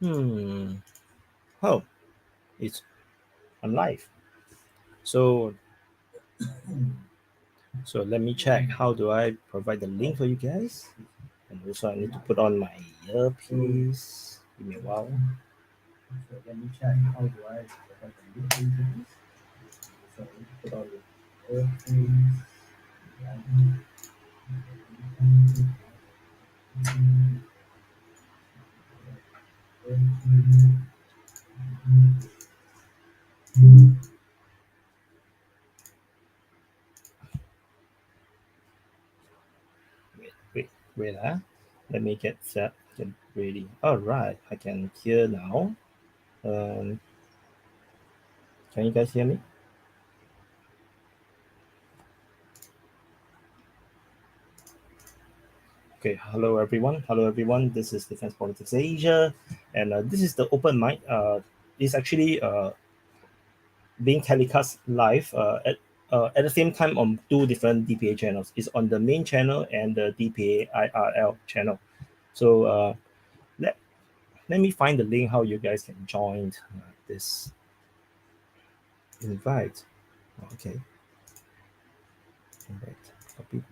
Oh, it's on live. So let me check. How do I provide the link for you guys? And also I need to put on my earpiece. Give me a while. So let me check. How do I provide the link for you guys? So I need to put on the earpiece. Wait, let me get ready. All right, I can hear now. Can you guys hear me? Okay, hello everyone. This is Defense Politics Asia, and this is the open mic. It's actually being telecast live at the same time on two different DPA channels. It's on the main channel and the DPA IRL channel. So let me find the link how you guys can join this invite. Okay, invite copy.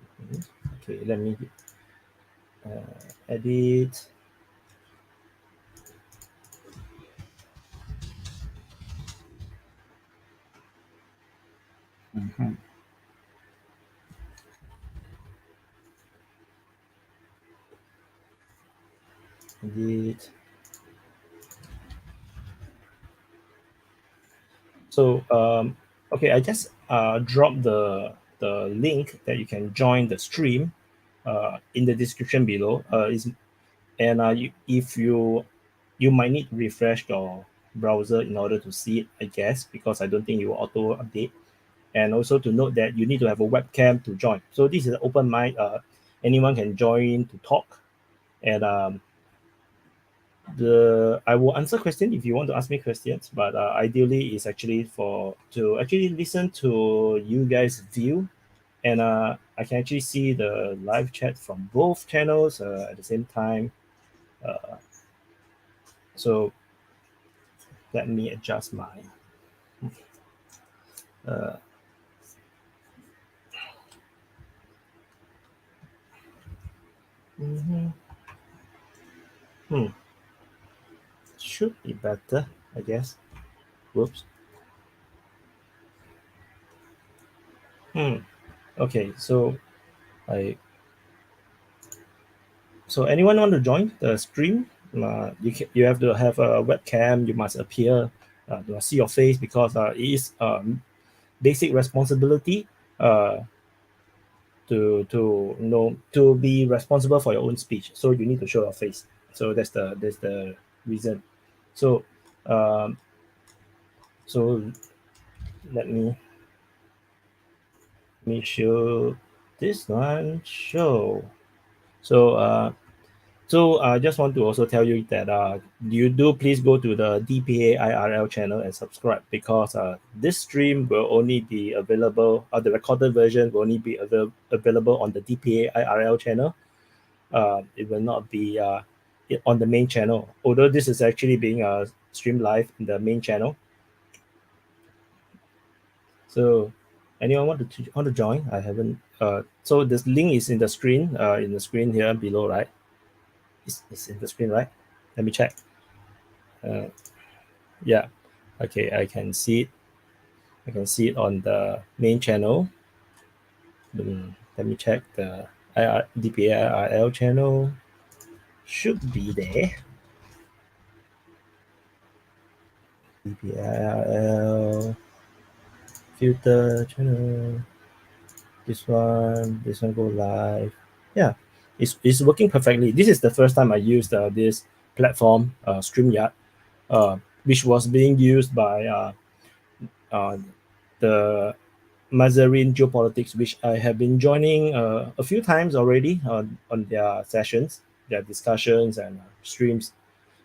Okay, let me edit. Edit. So okay, I just dropped the link that you can join the stream in the description below. If you might need to refresh your browser in order to see it, I guess, because I don't think you will auto update. And also to note that you need to have a webcam to join. So this is an open mic. Anyone can join to talk, and I will answer questions if you want to ask me questions, but ideally it's actually to actually listen to you guys view, and I can actually see the live chat from both channels at the same time. So let me adjust my uh, mhm. Should be better, I guess. Whoops. Okay, so I so anyone want to join the stream? You have to have a webcam. You must appear to see your face because it is basic responsibility to be responsible for your own speech. So you need to show your face. So that's the reason. So um, so let me show this one. Show. So I just want to also tell you that you do please go to the DPA IRL channel and subscribe because this stream will only be available, the recorded version will only be available on the DPA IRL channel. It will not be on the main channel, although this is actually being streamed live in the main channel. So anyone want to join? I haven't. So this link is in the screen here below, right? It's in the screen, right? Let me check. Yeah, okay, I can see it on the main channel. Let me check the DPA IRL channel. Should be there. DPA IRL filter channel. This one go live. Yeah, it's working perfectly. This is the first time I used this platform, Streamyard, which was being used by the Mazarin Geopolitics, which I have been joining a few times already on their sessions, their discussions and streams.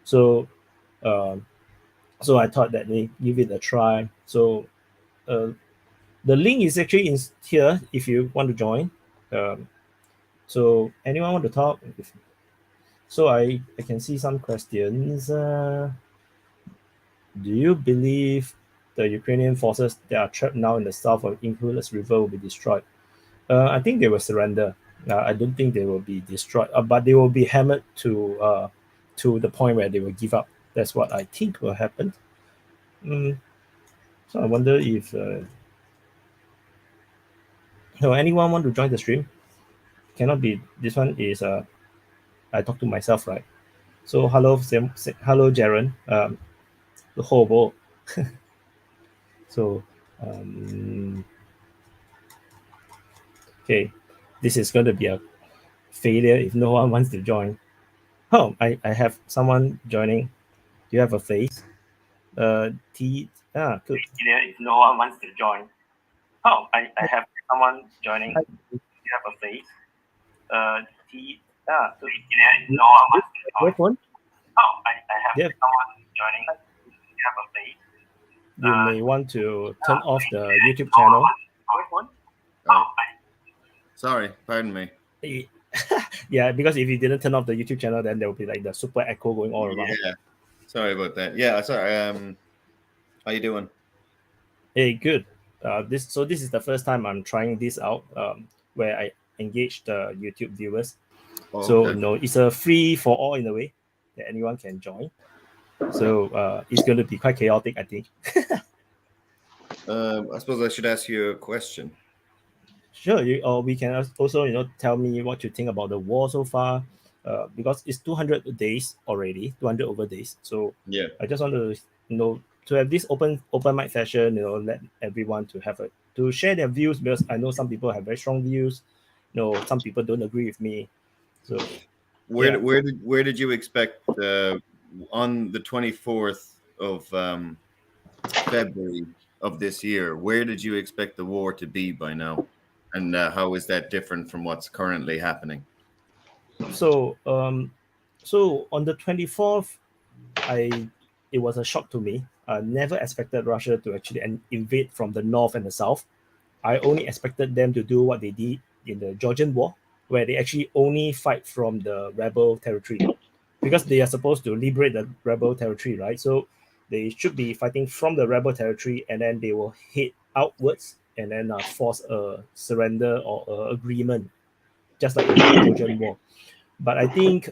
So, so I thought that they give it a try. So, the link is actually in here if you want to join. So, anyone want to talk? So I can see some questions. Do you believe the Ukrainian forces that are trapped now in the south of Influence River will be destroyed? I think they will surrender. I don't think they will be destroyed, but they will be hammered to the point where they will give up. That's what I think will happen. So I wonder if anyone want to join the stream? Cannot be. This one is I talk to myself, right? So hello, hello, Jaren. The hobo. So okay, this is going to be a failure if no one wants to join. Oh, I have someone joining. Do you have a face? Good. Failure if no one wants to join. Oh, I have someone joining. Do you have a face? Good. Failure if no one wants to join. One? Oh, I have someone joining. Do you have a face? You may want to turn off the YouTube channel. Oh, sorry, pardon me. Yeah, because if you didn't turn off the YouTube channel, then there will be like the super echo going all around. Yeah, sorry about that. Yeah, sorry. How you doing? Hey, good. This is the first time I'm trying this out, where I engage the YouTube viewers. Oh, so okay. It's a free for all in a way that anyone can join. So it's going to be quite chaotic, I think. I suppose I should ask you a question. Sure. We can also tell me what you think about the war so far, because it's 200 days already, 200 over days. So yeah, I just want to to have this open mic session. Let everyone to share their views, because I know some people have very strong views. Some people don't agree with me. So where did you expect on the 24th of February of this year? Where did you expect the war to be by now, and how is that different from what's currently happening? So on the 24th, it was a shock to me. I never expected Russia to actually invade from the north and the south. I only expected them to do what they did in the Georgian War, where they actually only fight from the rebel territory, because they are supposed to liberate the rebel territory, right? So they should be fighting from the rebel territory, and then they will head outwards and then force a surrender or a agreement, just like in the Georgian War. But I think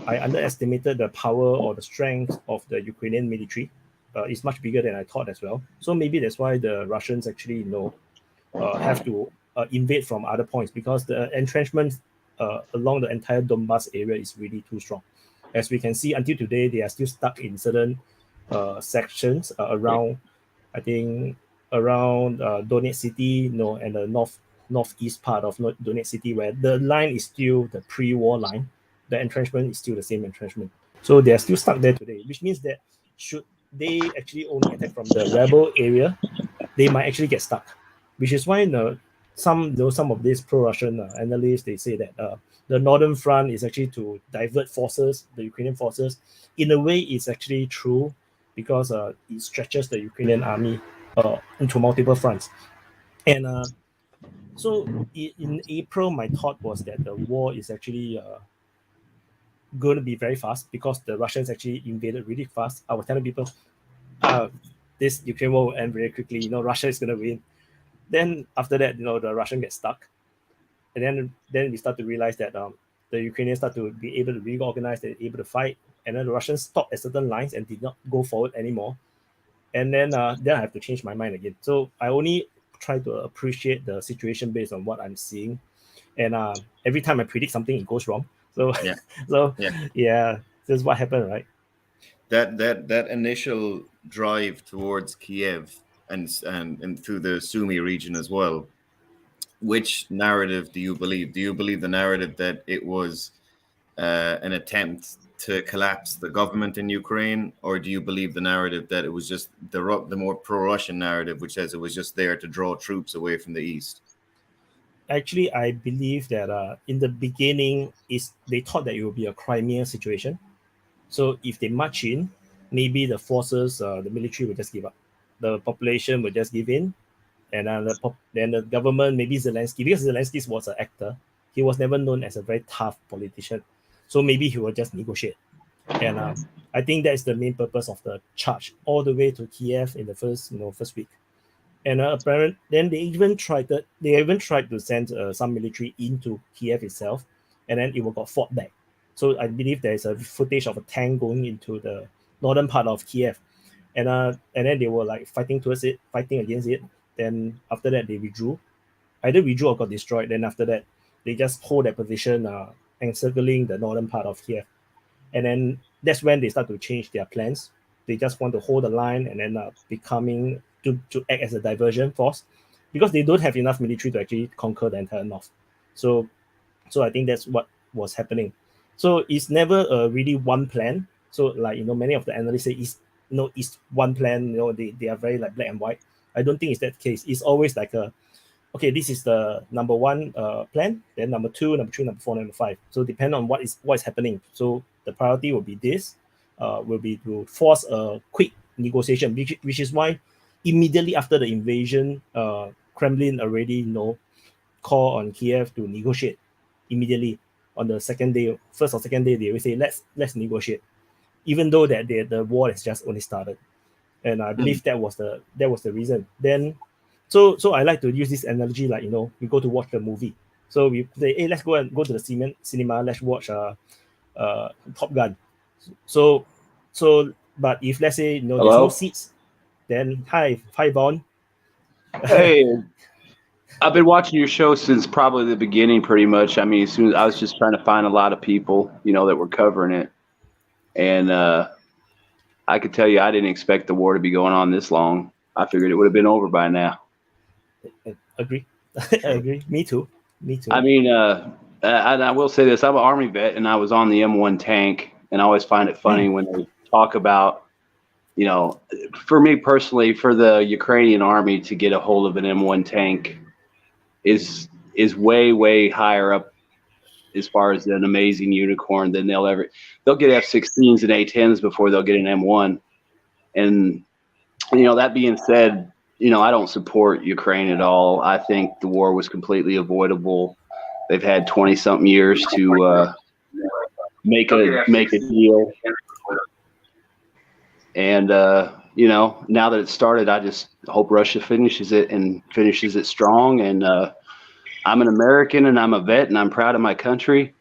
I underestimated the power or the strength of the Ukrainian military. It's much bigger than I thought as well. So maybe that's why the Russians actually have to invade from other points, because the entrenchment along the entire Donbas area is really too strong. As we can see, until today, they are still stuck in certain sections around, I think, around Donetsk city, and the northeast part of Donetsk city, where the line is still the pre-war line. The entrenchment is still the same entrenchment. So they are still stuck there today, which means that should they actually only attack from the rebel area, they might actually get stuck. Which is why some of these pro-Russian analysts, they say that the northern front is actually to divert forces, the Ukrainian forces. In a way, it's actually true, because it stretches the Ukrainian army into multiple fronts. And so in April, my thought was that the war is actually going to be very fast, because the Russians actually invaded really fast. I was telling people, this Ukraine war will end very quickly. Russia is going to win. Then after that, the Russian gets stuck, and then we start to realize that the Ukrainians start to be able to reorganize, they're able to fight, and then the Russians stopped at certain lines and did not go forward anymore. And then I have to change my mind again. So I only try to appreciate the situation based on what I'm seeing, and every time I predict something, it goes wrong. So this is what happened, right? That initial drive towards Kiev and through the Sumy region as well. Which narrative do you believe? Do you believe the narrative that it was an attempt to collapse the government in Ukraine, or do you believe the narrative that it was just the more pro-Russian narrative, which says it was just there to draw troops away from the east? Actually, I believe that in the beginning, they thought that it would be a Crimea situation. So if they march in, maybe the forces, the military will just give up. The population will just give in, and then the government, maybe Zelensky, because Zelensky was an actor, he was never known as a very tough politician. So maybe he will just negotiate. And I think that's the main purpose of the charge all the way to Kiev in the first week. And apparently, then they even tried to send some military into Kiev itself, and then it got fought back. So I believe there is a footage of a tank going into the northern part of Kiev, and then they were like fighting against it. Then after that they either withdrew or got destroyed. Then after that they just hold that position, encircling the northern part of Kiev, and then that's when they start to change their plans. They just want to hold the line and then becoming to act as a diversion force, because they don't have enough military to actually conquer the entire north. So I think that's what was happening. So it's never really one plan. So like many of the analysts say it's one plan. They are very like black and white. I don't think it's that case. It's always like okay, this is the number one plan, then number 2, number 3, number 4, number 5. So depending on what is happening. So the priority will be this, will be to force a quick negotiation, which is why immediately after the invasion, Kremlin already call on Kiev to negotiate immediately on the first or second day. They will say let's negotiate, even though that the war has just only started. And I believe that was the reason. Then so I like to use this analogy, like we go to watch the movie. So we say, hey, let's go to the cinema, let's watch Top Gun. So but if let's say there's no seats, then hi Vaun. Hey, I've been watching your show since probably the beginning, pretty much. I mean, as soon as I was just trying to find a lot of people, that were covering it, and I could tell you I didn't expect the war to be going on this long. I figured it would have been over by now. Agree. I agree. Me too. I mean, I will say this: I'm an Army vet, and I was on the M1 tank, and I always find it funny when they talk about, for me personally, for the Ukrainian army to get a hold of an M1 tank is way higher up as far as an amazing unicorn than they'll get F-16s and A-10s before they'll get an M1. And that being said, I don't support Ukraine at all. I think the war was completely avoidable. They've had 20-something years to make a deal. And now that it's started, I just hope Russia finishes it strong. And I'm an American and I'm a vet and I'm proud of my country.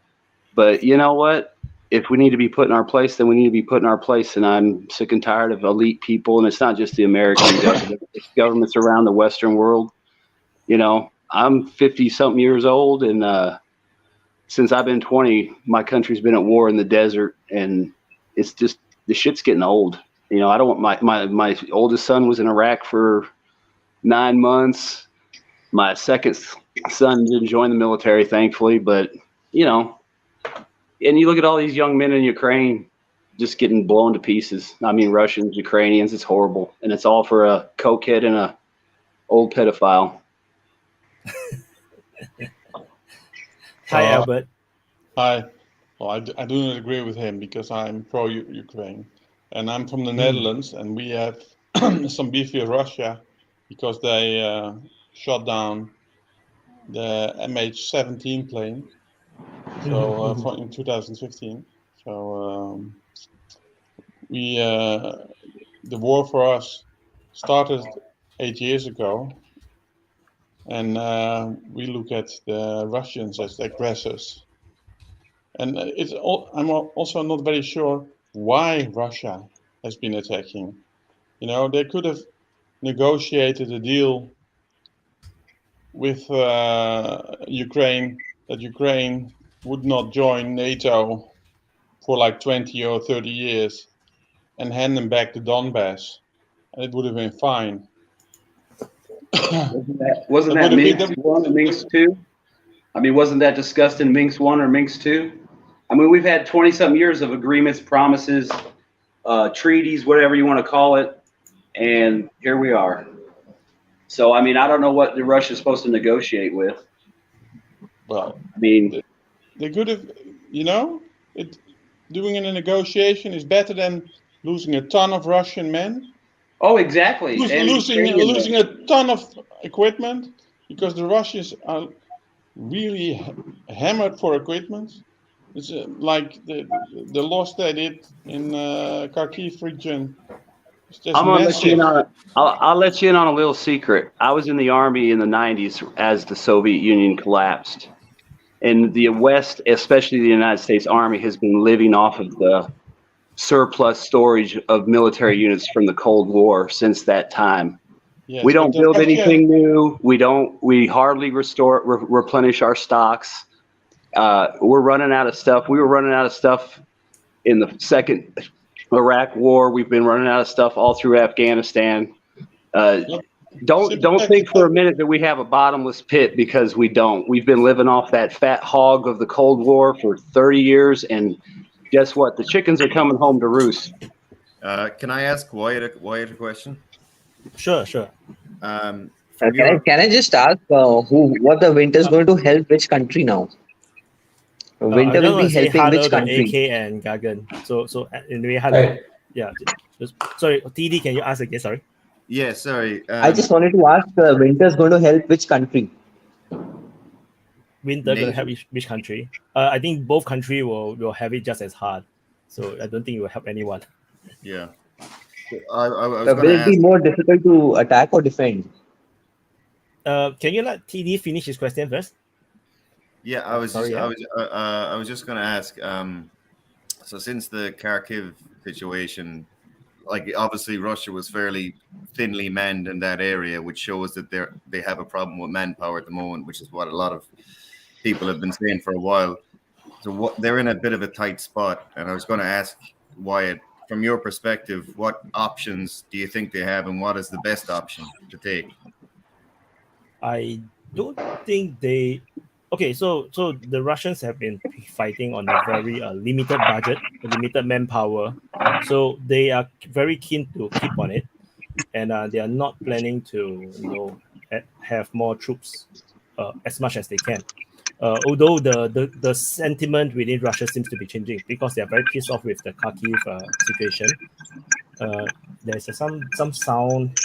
But you know what? If we need to be put in our place, then we need to be put in our place. And I'm sick and tired of elite people. And it's not just the American government, it's governments around the Western world. I'm 50-something years old. And since I've been 20, my country's been at war in the desert. And it's just, the shit's getting old. I don't want my oldest son was in Iraq for 9 months. My second son didn't join the military, thankfully, but and you look at all these young men in Ukraine just getting blown to pieces. I mean, Russians, Ukrainians, it's horrible. And it's all for a cokehead and a old pedophile. Hi, Albert. Hi. Well, I do not agree with him because I'm pro-Ukraine. And I'm from the Netherlands, and we have some beef with Russia because they shot down the MH17 plane. So in 2015. So the war for us started 8 years ago, and we look at the Russians as the aggressors. And I'm also not very sure why Russia has been attacking. They could have negotiated a deal with Ukraine, that Ukraine would not join NATO for like 20 or 30 years and hand them back to Donbass, and it would have been fine. Wasn't that Minsk 1 and Minsk 2? I mean, wasn't that discussed in Minsk 1 or Minsk 2? I mean, we've had 20-something years of agreements, promises, treaties, whatever you want to call it, and here we are. So, I mean, I don't know what the Russia's supposed to negotiate with. Well, I mean, they could have, doing a negotiation is better than losing a ton of Russian men. Oh, exactly. Losing a ton of equipment, because the Russians are really hammered for equipment. It's like the loss they did in Kharkiv region. It's just I'm gonna let you massive. in on. I'll let you in on a little secret. I was in the army in the '90s as the Soviet Union collapsed, and the West, especially the United States Army, has been living off of the surplus storage of military units from the Cold War since that time. Yes, We but don't the build Russian- anything new. We hardly replenish our stocks. We're running out of stuff. We were running out of stuff in the second Iraq War. We've been running out of stuff all through Afghanistan. Don't think for a minute that we have a bottomless pit, because we don't. We've been living off that fat hog of the Cold War for 30 years, and guess what? The chickens are coming home to roost. Can I ask Wyatt a question? Sure. From your, Can I just ask what the winter is going to help which country now? Winter will be helping which country? AK and Gagan. So anyway, hello. Hey. Yeah. Sorry, TD, can you ask again? Sorry. yeah, sorry. I just wanted to ask, winter is going to help which country? Winter going to help which country? I think both countries will have it just as hard. So I don't think it will help anyone. Yeah. I was Will going to it be ask. more difficult to attack or defend? Can you let TD finish his question first? Yeah, I was Sorry, I was just going to ask. So since the Kharkiv situation, like obviously Russia was fairly thinly manned in that area, which shows that they have a problem with manpower at the moment, which is what a lot of people have been saying for a while. So they're in a bit of a tight spot, and I was going to ask Wyatt, from your perspective, what options do you think they have, and what is the best option to take? I don't think they. Okay, so the Russians have been fighting on a very limited budget, limited manpower, so they are very keen to keep on it, and they are not planning to have more troops as much as they can. Although the sentiment within Russia seems to be changing because they are very pissed off with the Kharkiv situation. There's some sound.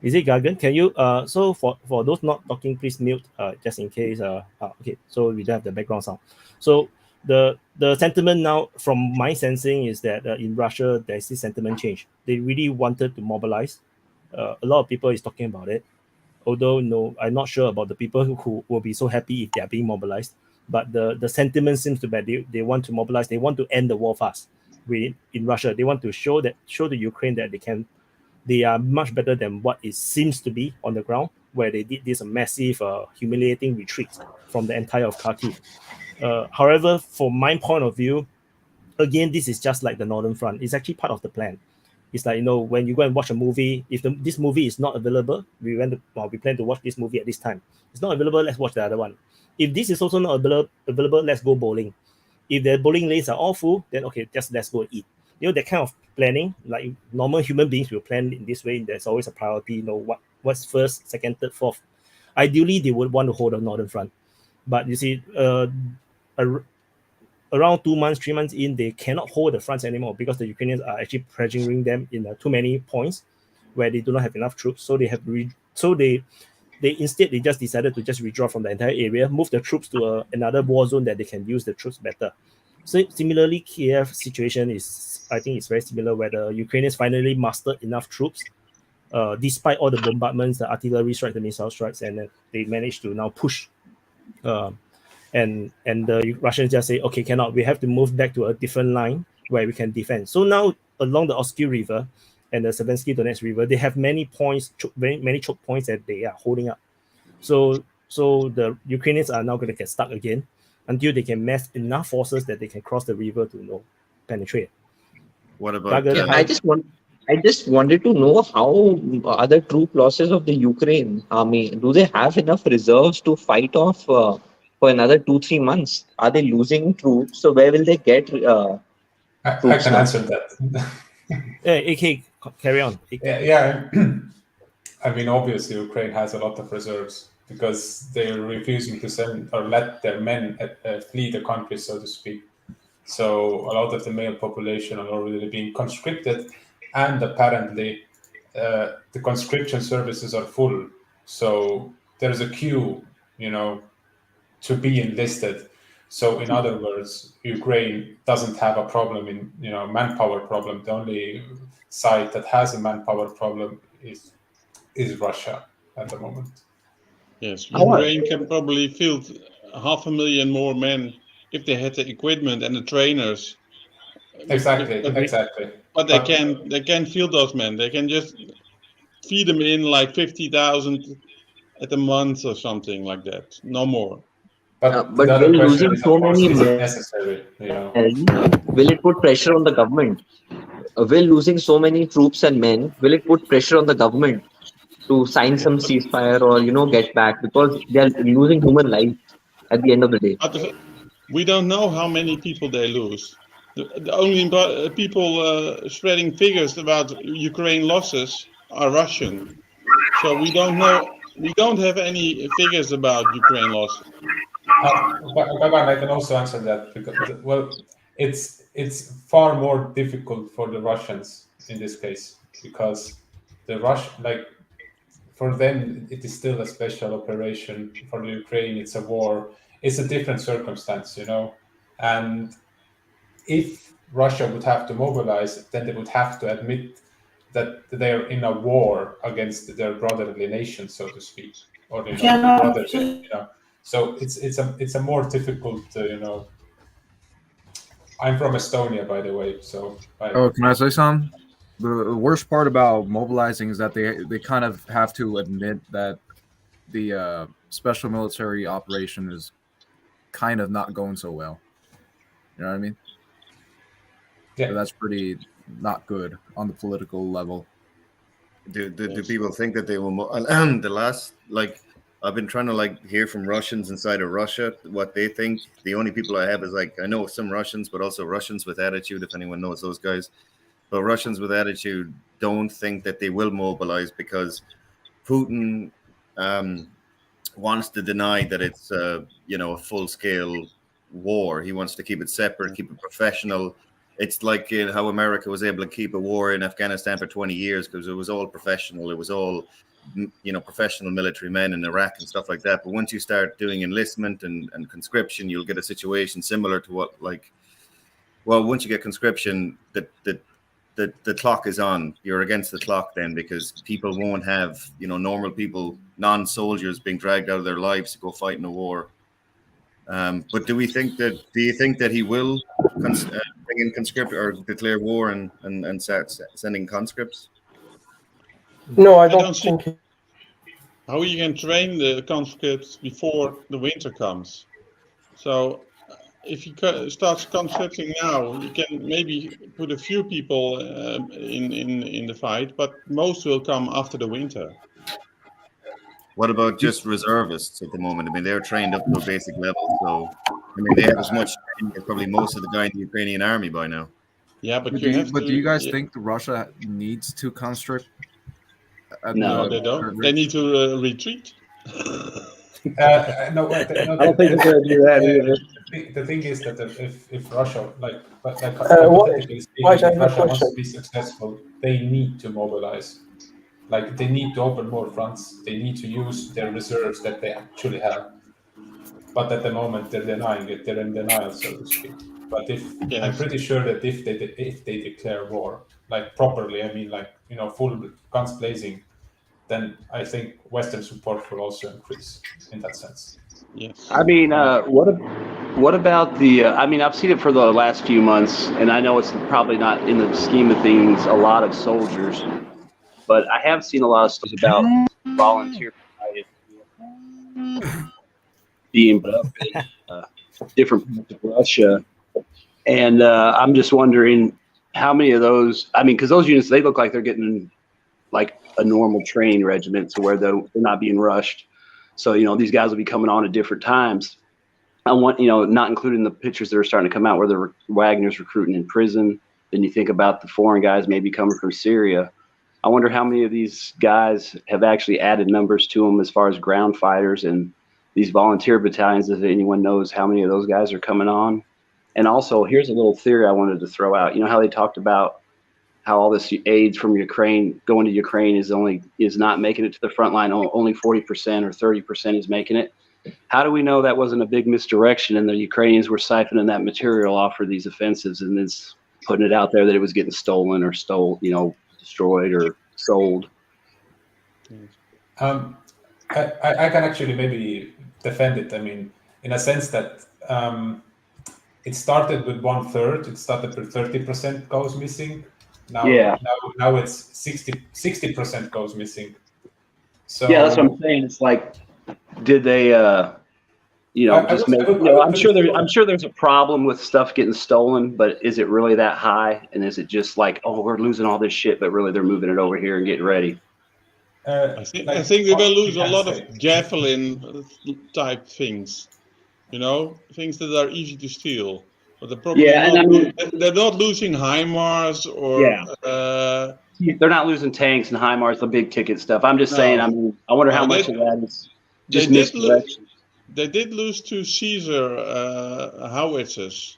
Is it Gagan? Can you so for those not talking, please mute just in case. Okay, so we don't have the background sound. So the sentiment now, from my sensing, is that in Russia there's this sentiment change. They really wanted to mobilize. A lot of people is talking about it. Although no, I'm not sure about the people who will be so happy if they are being mobilized. But the sentiment seems to be they want to mobilize. They want to end the war fast. In Russia, they want to show the Ukraine that they are much better than what it seems to be on the ground, where they did this massive, humiliating retreat from the entire of Kharkiv. However, from my point of view, again, this is just like the Northern Front. It's actually part of the plan. It's like, when you go and watch a movie, if this movie is not available, we plan to watch this movie at this time. It's not available, let's watch the other one. If this is also not available, let's go bowling. If the bowling lanes are all full, then okay, just let's go and eat. That kind of planning, like normal human beings will plan in this way. There's always a priority, what's first, second, third, fourth. Ideally, they would want to hold the Northern Front. But you see, around 2 months, 3 months in, they cannot hold the fronts anymore because the Ukrainians are actually pressuring them in too many points where they do not have enough troops. So they instead just decided to just withdraw from the entire area, move the troops to another war zone that they can use the troops better. So similarly, Kiev situation I think it's very similar, where the Ukrainians finally mustered enough troops, despite all the bombardments, the artillery strikes, the missile strikes, and they managed to now push. And the Russians just say, okay, cannot. We have to move back to a different line where we can defend. So now along the Oskil River and the Savensky Donetsk River, they have many points, many choke points that they are holding up. So the Ukrainians are now going to get stuck again until they can mass enough forces that they can cross the river to penetrate. What about? I just wanted to know how are the troop losses of the Ukraine army. Do they have enough reserves to fight off for another 2-3 months? Are they losing troops? So where will they get I can answer that. AK, carry on. Yeah. I mean, obviously, Ukraine has a lot of reserves because they're refusing to send or let their men flee the country, so to speak. So a lot of the male population are already being conscripted, and apparently the conscription services are full. So there's a queue, to be enlisted. So in other words, Ukraine doesn't have a problem in manpower problem. The only side that has a manpower problem is Russia at the moment. Yes, Ukraine can probably field 500,000 more men if they had the equipment and the trainers. Exactly. But they can field those men. They can just feed them in like 50,000 at a month or something like that. No more. But But the other will question losing is, so of course, many is it men, necessary? will it put pressure on the government? Will losing so many troops and men, will it put pressure on the government to sign some ceasefire or get back, because they are losing human lives at the end of the day? But we don't know how many people they lose. The only people spreading figures about Ukraine losses are Russian. So we don't know. We don't have any figures about Ukraine losses. Gagan, I can also answer that because it's far more difficult for the Russians in this case, because for them it is still a special operation. For the Ukraine, it's a war. It's a different circumstance, and if Russia would have to mobilize, then they would have to admit that they're in a war against their brotherly nation, so to speak, or brotherly, So it's a more difficult, I'm from Estonia, by the way. So. Can I say something? The worst part about mobilizing is that they kind of have to admit that the special military operation is kind of not going so well. You know what I mean? Yeah. So that's pretty not good on the political level. Do people think that they will? The last, I've been trying to hear from Russians inside of Russia what they think. The only people I have is I know some Russians, but also Russians with attitude. If anyone knows those guys, but Russians with attitude don't think that they will mobilize because Putin wants to deny that it's a full scale war. He wants to keep it separate, keep it professional. It's like how America was able to keep a war in Afghanistan for 20 years because it was all professional. It was all, professional military men in Iraq and stuff like that. But once you start doing enlistment and conscription, you'll get a situation similar to what, once you get conscription, the clock is on. You're against the clock then, because people won't have, normal people, non-soldiers being dragged out of their lives to go fight in a war. But do you think that he will bring in conscript or declare war and start sending conscripts? No, I don't think. How you can train the conscripts before the winter comes. So if he starts conscripting now, you can maybe put a few people in the fight, but most will come after the winter. What about just reservists at the moment? I mean, they're trained up to a basic level, so they have as much training as probably most of the guys in the Ukrainian army by now. Yeah, but do you guys think Russia needs to conscript? No, they don't. They need to retreat. No, I don't think they're going to do that either. The thing is that if Russia, hypothetically speaking, if Russia wants to be successful, they need to mobilize. They need to open more fronts. They need to use their reserves that they actually have. But at the moment, they're denying it. They're in denial, so to speak. But I'm pretty sure that if they declare war, properly, full guns blazing, then I think Western support will also increase in that sense. Yes. I mean, what about the? I've seen it for the last few months, and I know it's probably not in the scheme of things a lot of soldiers, but I have seen a lot of stories about volunteer being put up in different parts of Russia, and I'm just wondering how many of those. Because those units, they look like they're getting a normal training regiment to where they're not being rushed. So, these guys will be coming on at different times. I want, not including the pictures that are starting to come out where the Wagner's recruiting in prison. Then you think about the foreign guys maybe coming from Syria. I wonder how many of these guys have actually added numbers to them as far as ground fighters and these volunteer battalions, if anyone knows how many of those guys are coming on. And also, here's a little theory I wanted to throw out. You know how they talked about how all this aid from Ukraine going to Ukraine is not making it to the front line. Only 40% or 30% is making it. how do we know that wasn't a big misdirection and the Ukrainians were siphoning that material off for these offensives and then putting it out there that it was getting stolen or destroyed or sold? I can actually maybe defend it. I mean, in a sense that it started with 1/3. It started with 30% goes missing. Now it's 60% goes missing. So yeah, that's what I'm saying. It's like, did they, I'm sure there's a problem with stuff getting stolen, but is it really that high? And is it just like, oh, we're losing all this shit, but really they're moving it over here and getting ready? I think we will lose a lot of javelin type things, things that are easy to steal. But they're not losing HIMARS or. Yeah. They're not losing tanks and HIMARS, the big ticket stuff. I'm just saying. I mean, I wonder how much of that is just misdirection. They did lose 2 Caesar howitzers,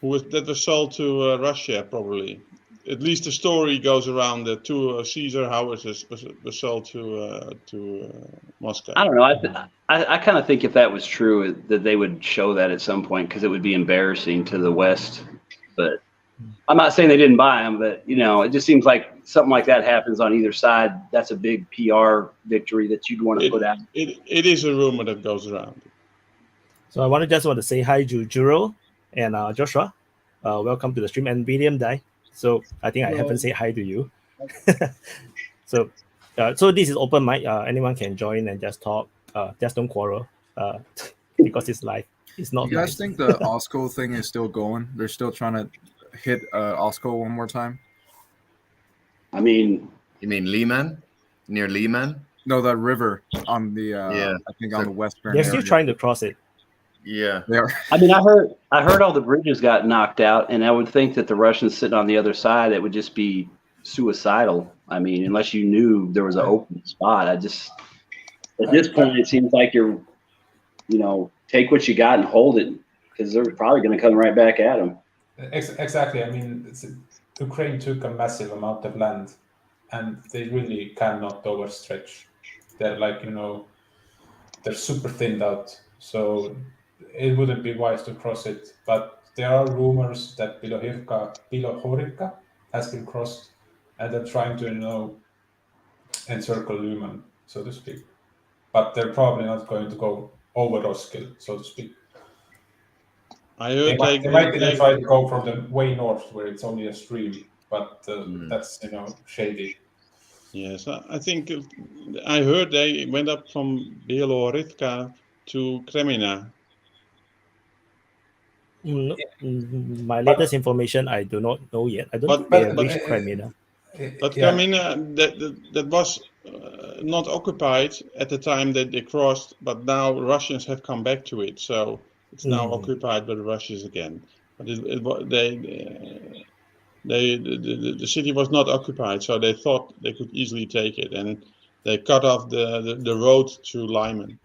that were sold to Russia, probably. At least the story goes around that 2 Caesar howitzers were sold to Moscow. I don't know. I kind of think if that was true, that they would show that at some point because it would be embarrassing to the West. But I'm not saying they didn't buy them, but it just seems like something like that happens on either side. That's a big PR victory that you'd want to put out. It is a rumor that goes around. So I just want to say hi to Juro and Joshua. Welcome to the stream, and William Dai. So I think I haven't said hi to you. So this is open mic. Anyone can join and just talk. Just don't quarrel because it's live. It's not. You guys think the Osco thing is still going? They're still trying to hit Osco one more time? I mean, you mean Lehman? Near Lehman? No, that river on the I think on the western. They're still trying to cross it. Yeah, they are. I mean, I heard all the bridges got knocked out, and I would think that the Russians sitting on the other side, it would just be suicidal. I mean, unless you knew there was an open spot. At this point, it seems like you're, take what you got and hold it, because they're probably going to come right back at them. Exactly. I mean, Ukraine took a massive amount of land, and they really cannot overstretch. They're like, they're super thinned out. So it wouldn't be wise to cross it. But there are rumors that Bilohorivka has been crossed, and they're trying to, encircle Lyman, so to speak. But they're probably not going to go over Roskilde, so to speak. I heard they might even try to go from the way north, where it's only a stream, but that's shady. Yes, I think I heard they went up from Bilohorivka to Kremina. My latest information, I do not know yet. I don't think they have reached Kremina. But Kremina, that was not occupied at the time that they crossed, but now Russians have come back to it, so it's now occupied by the Russians again. But the city was not occupied, so they thought they could easily take it, and they cut off the road to Lyman.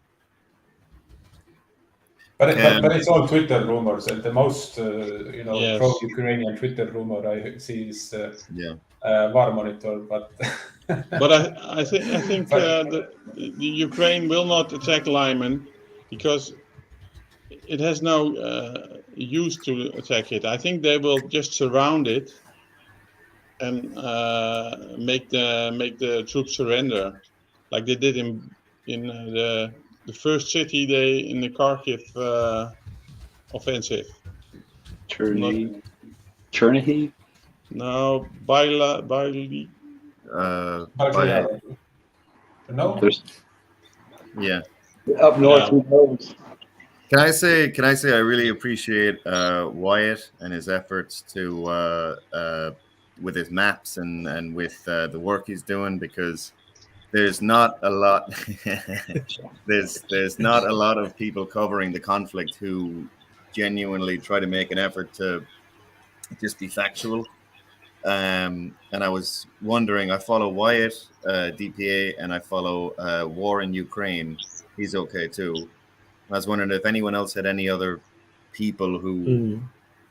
But it's all Twitter rumors, and the most pro-Ukrainian Twitter rumor I see is War Monitor. But I think the Ukraine will not attack Lyman because it has no use to attack it. I think they will just surround it and make the troops surrender, like they did in the first city in the Kharkiv offensive. Chernihiv? No, Baili. No. Yeah. Up north, who knows? Can I say I really appreciate Wyatt and his efforts to with his maps and with the work he's doing, because there's not a lot there's not a lot of people covering the conflict who genuinely try to make an effort to just be factual. And I was wondering, I follow Wyatt, DPA, and I follow War in Ukraine. He's okay too. I was wondering if anyone else had any other people who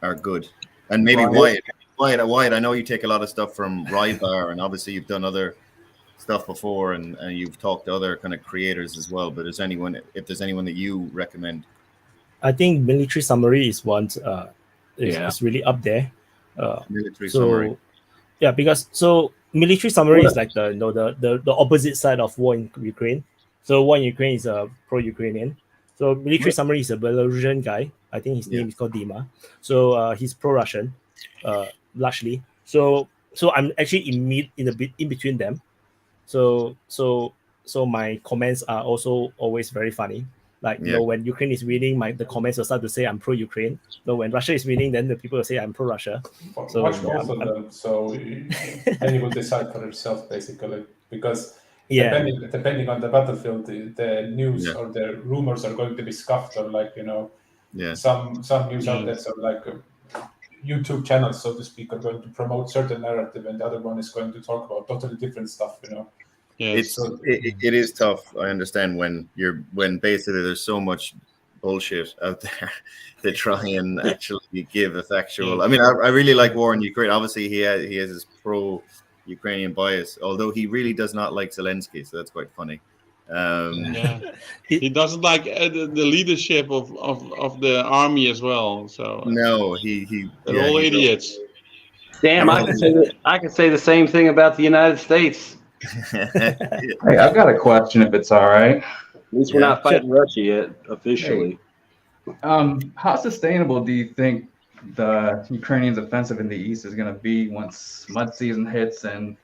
are good, and maybe Wyatt. I know you take a lot of stuff from Rybar, and obviously you've done other stuff before, and you've talked to other kind of creators as well. But if there's anyone that you recommend? I think military summary is one. Is really up there. Military so summary. yeah, because military summary is like the opposite side of war in Ukraine. So war in Ukraine is pro-Ukrainian. So military summary is a Belarusian guy. I think his name is called Dima. So he's pro-Russian, largely. So I'm actually in between them. So my comments are also always very funny. Like, when Ukraine is winning, the comments will start to say I'm pro-Ukraine. When Russia is winning, then the people will say I'm pro-Russia. So watch both of them. So then you will decide for yourself, basically, because depending on the battlefield, the news or the rumors are going to be scuffed, or some news outlets are like YouTube channels, so to speak, are going to promote certain narrative, and the other one is going to talk about totally different stuff. It is tough. I understand when basically there's so much bullshit out there to try and actually give a factual. I mean, I really like war in Ukraine. Obviously, he has his pro-Ukrainian bias, although he really does not like Zelensky, so that's quite funny. He doesn't like the leadership of the army as well. So no, they're all idiots. Damn, I can say the same thing about the United States. Hey, I've got a question, if it's all right. At least we're not fighting Russia yet, officially. Hey, how sustainable do you think the Ukrainians' offensive in the east is going to be once mud season hits, and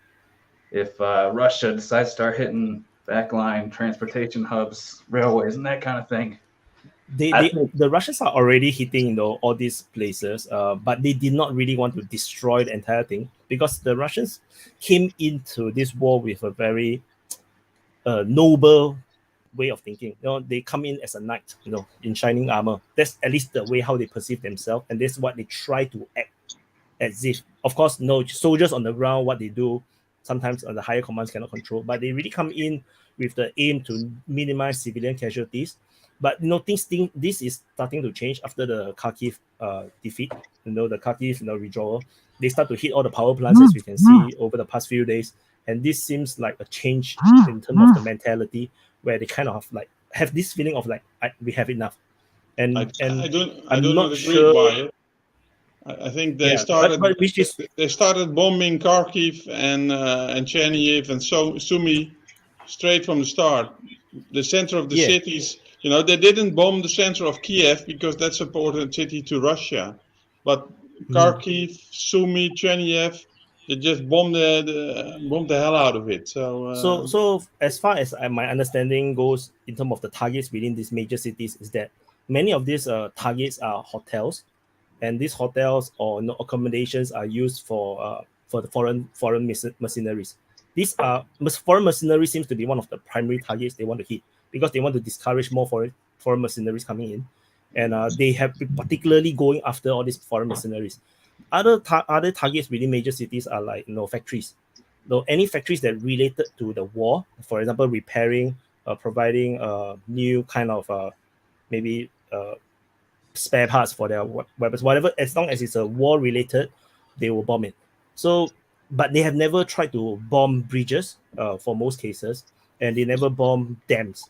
if Russia decides to start hitting backline transportation hubs, railways, and that kind of thing? The Russians are already hitting all these places, but they did not really want to destroy the entire thing, because the Russians came into this war with a very noble way of thinking. They come in as a knight, in shining armor. That's at least the way how they perceive themselves, and that's what they try to act as if. Of course, soldiers on the ground, what they do, sometimes the higher commands cannot control, but they really come in with the aim to minimize civilian casualties. But this is starting to change after the Kharkiv defeat. The Kharkiv withdrawal. They start to hit all the power plants, as we can see over the past few days. And this seems like a change in terms of the mentality, where they kind of have this feeling of we have enough. And I I'm do not agree sure. by it. I think they started. They started bombing Kharkiv and Chernihiv and Sumy straight from the start. The center of the cities. They didn't bomb the center of Kiev because that's an important city to Russia. But Kharkiv, Sumy, Chernihiv, they just bombed the hell out of it. So as far as my understanding goes, in terms of the targets within these major cities, is that many of these targets are hotels, and these hotels or accommodations are used for the foreign mercenaries. These foreign mercenaries seems to be one of the primary targets they want to hit, because they want to discourage more foreign mercenaries coming in, and they have been particularly going after all these foreign mercenaries. Other targets within major cities are like factories. Any factories that related to the war, for example, repairing, providing new kind of maybe spare parts for their weapons, whatever. As long as it's a war related, they will bomb it. So, but they have never tried to bomb bridges for most cases, and they never bomb dams.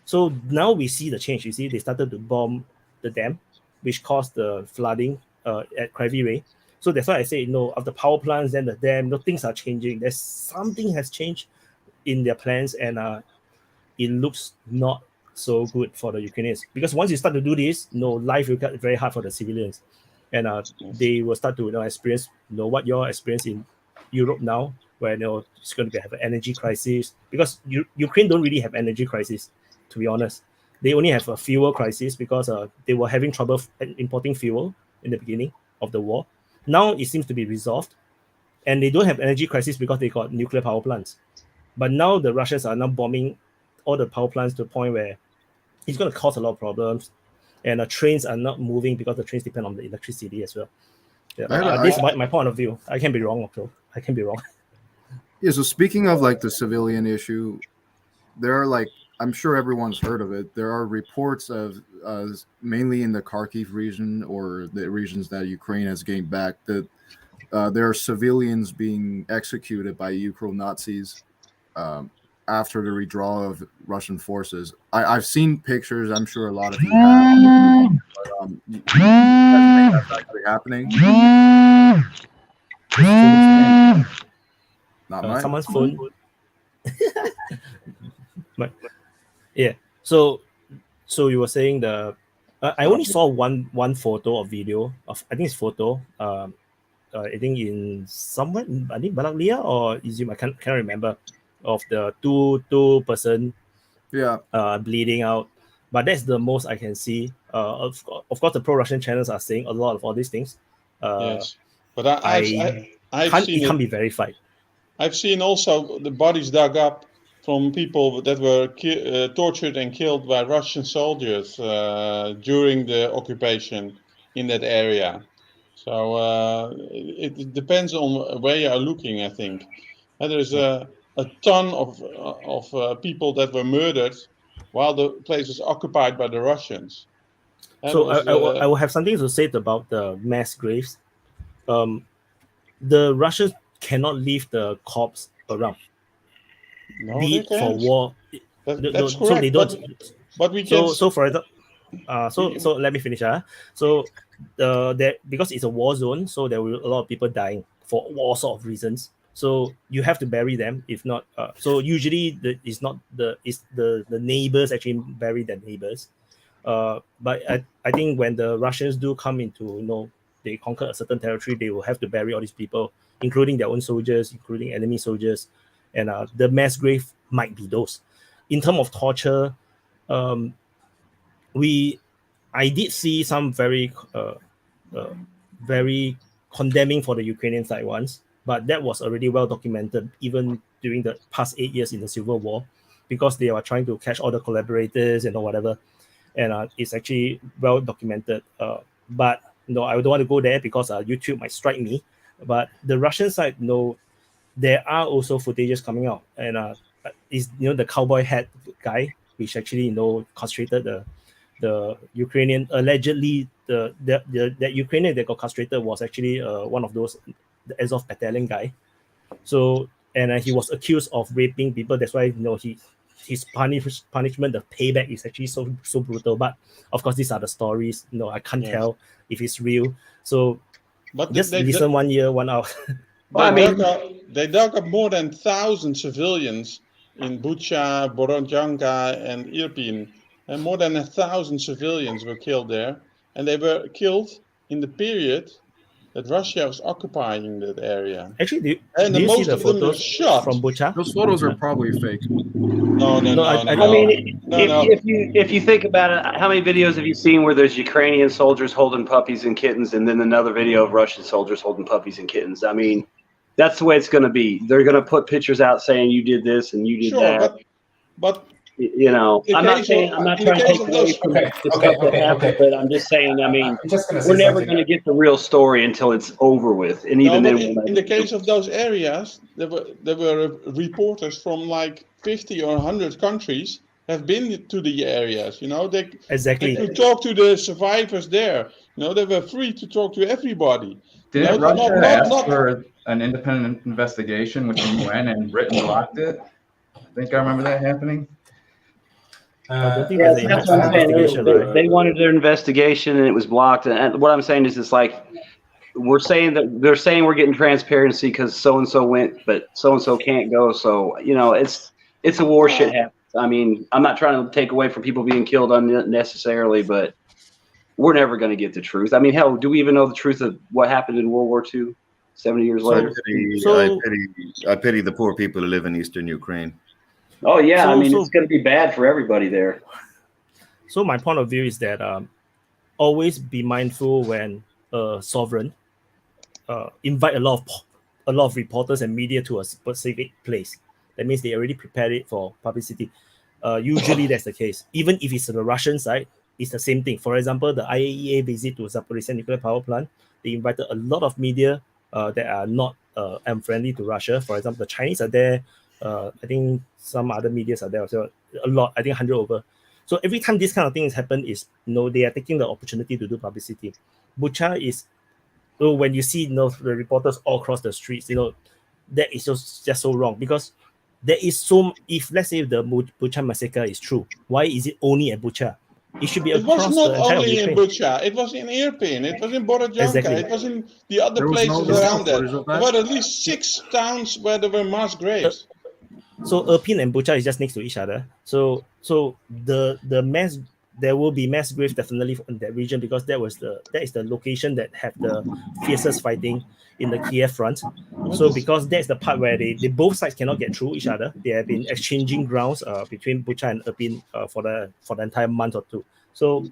So now we see the change. You see, they started to bomb the dam, which caused the flooding at Kryvyi Rih. So that's why I say, of the power plants, then the dam, things are changing. There's something has changed in their plans, and it looks not so good for the Ukrainians. Because once you start to do this, life will get very hard for the civilians. And they will start to experience what you're experiencing in Europe now, where it's going to have an energy crisis. Because Ukraine don't really have energy crisis, to be honest. They only have a fuel crisis because they were having trouble importing fuel in the beginning of the war. Now it seems to be resolved, and they don't have energy crisis because they got nuclear power plants. But now the Russians are now bombing all the power plants to the point where it's going to cause a lot of problems, and the trains are not moving because the trains depend on the electricity as well. This is my point of view. I can be wrong, also. I can be wrong. Yeah, so speaking of the civilian issue, there are I'm sure everyone's heard of it. There are reports of mainly in the Kharkiv region or the regions that Ukraine has gained back that there are civilians being executed by Ukro Nazis after the withdrawal of Russian forces. I've seen pictures. I'm sure a lot of you have. But, you guys think that's actually happening? Not mine. Someone's phone. But yeah, so you were saying I only saw one photo or video of, I think it's photo. I think in somewhere, I think Balaglia or Izum, I can't remember, of the two person bleeding out. But that's the most I can see. Of course, the pro-Russian channels are saying a lot of all these things. Yes, but it can't be verified. I've seen also the bodies dug up from people that were tortured and killed by Russian soldiers during the occupation in that area. So it depends on where you are looking, I think. And there's a ton of people that were murdered while the place was occupied by the Russians. So I will have something to say about the mass graves. The Russians cannot leave the corpse around. No, be it for war. That's correct. So they don't. But we can. So for example, so let me finish. So because it's a war zone, so there will be a lot of people dying for all sorts of reasons. So you have to bury them. If not, so usually it's the neighbors actually bury their neighbors. But I think when the Russians do come into, they conquer a certain territory, they will have to bury all these people, including their own soldiers, including enemy soldiers, and the mass grave might be those. In terms of torture, I did see some very condemning for the Ukrainian side once, but that was already well documented even during the past 8 years in the Civil War, because they were trying to catch all the collaborators and whatever, and it's actually well documented. But I don't want to go there because YouTube might strike me. But the Russian side, there are also footages coming out, and is the cowboy hat guy, which actually castrated the Ukrainian. Allegedly, the Ukrainian that got castrated was actually one of those, the Azov battalion guy. So and he was accused of raping people. That's why his punishment, the payback is actually so brutal. But of course, these are the stories. I can't tell if it's real. So but just listen 1 year, 1 hour. They dug up more than 1,000 civilians in Bucha, Borodyanka, and Irpin, and more than 1,000 civilians were killed there, and they were killed in the period that Russia was occupying that area. Actually, do you you see the of them were photos shot from Bucha? Those photos are probably fake. No. If you think about it, how many videos have you seen where there's Ukrainian soldiers holding puppies and kittens, and then another video of Russian soldiers holding puppies and kittens? I mean, that's the way it's going to be. They're going to put pictures out saying you did this and you did that. But I'm not trying to take away from the stuff that happened, but I'm just saying, I mean, we're never going to get the real story until it's over with. And even then, in the case of those areas, there were reporters from like 50 or 100 countries have been to the areas. They could talk to the survivors there. They were free to talk to everybody. Didn't Russia ask for an independent investigation with the UN and Britain blocked it? I think I remember that happening. That's what I'm saying. They wanted their investigation and it was blocked. And what I'm saying is, it's like we're saying that they're saying we're getting transparency because so and so went, but so and so can't go. So it's a war. Shit happens. I mean, I'm not trying to take away from people being killed unnecessarily, but we're never going to get the truth. I mean, hell, do we even know the truth of what happened in World War II 70 years later? I pity the poor people who live in Eastern Ukraine. Oh, yeah. It's going to be bad for everybody there. So my point of view is that always be mindful when a sovereign invite a lot of reporters and media to a specific place. That means they already prepared it for publicity. Usually that's the case. Even if it's the Russian side, it's the same thing. For example, the IAEA visit to Zaporizhzhia nuclear power plant, they invited a lot of media that are not unfriendly to Russia. For example, the Chinese are there. I think some other medias are there also. A lot, I think 100 over. So every time this kind of things happen, they are taking the opportunity to do publicity. Bucha is, when you see the reporters all across the streets, that is just so wrong, because there is so. If let's say the Bucha massacre is true, why is it only at Bucha? It should be It across was not the entire only in Ukraine. Bucha. It was in Irpin. It was in Borodyanka. Exactly. It was in the other There was no places around there. footage of that? There were at least 6 towns where there were mass graves. So Irpin and Bucha is just next to each other. So the mass, there will be mass graves definitely in that region, because that is the location that had the fiercest fighting in the Kiev front. So because that's the part where they both sides cannot get through each other. They have been exchanging grounds between Bucha and Irpin for the entire month or two. So,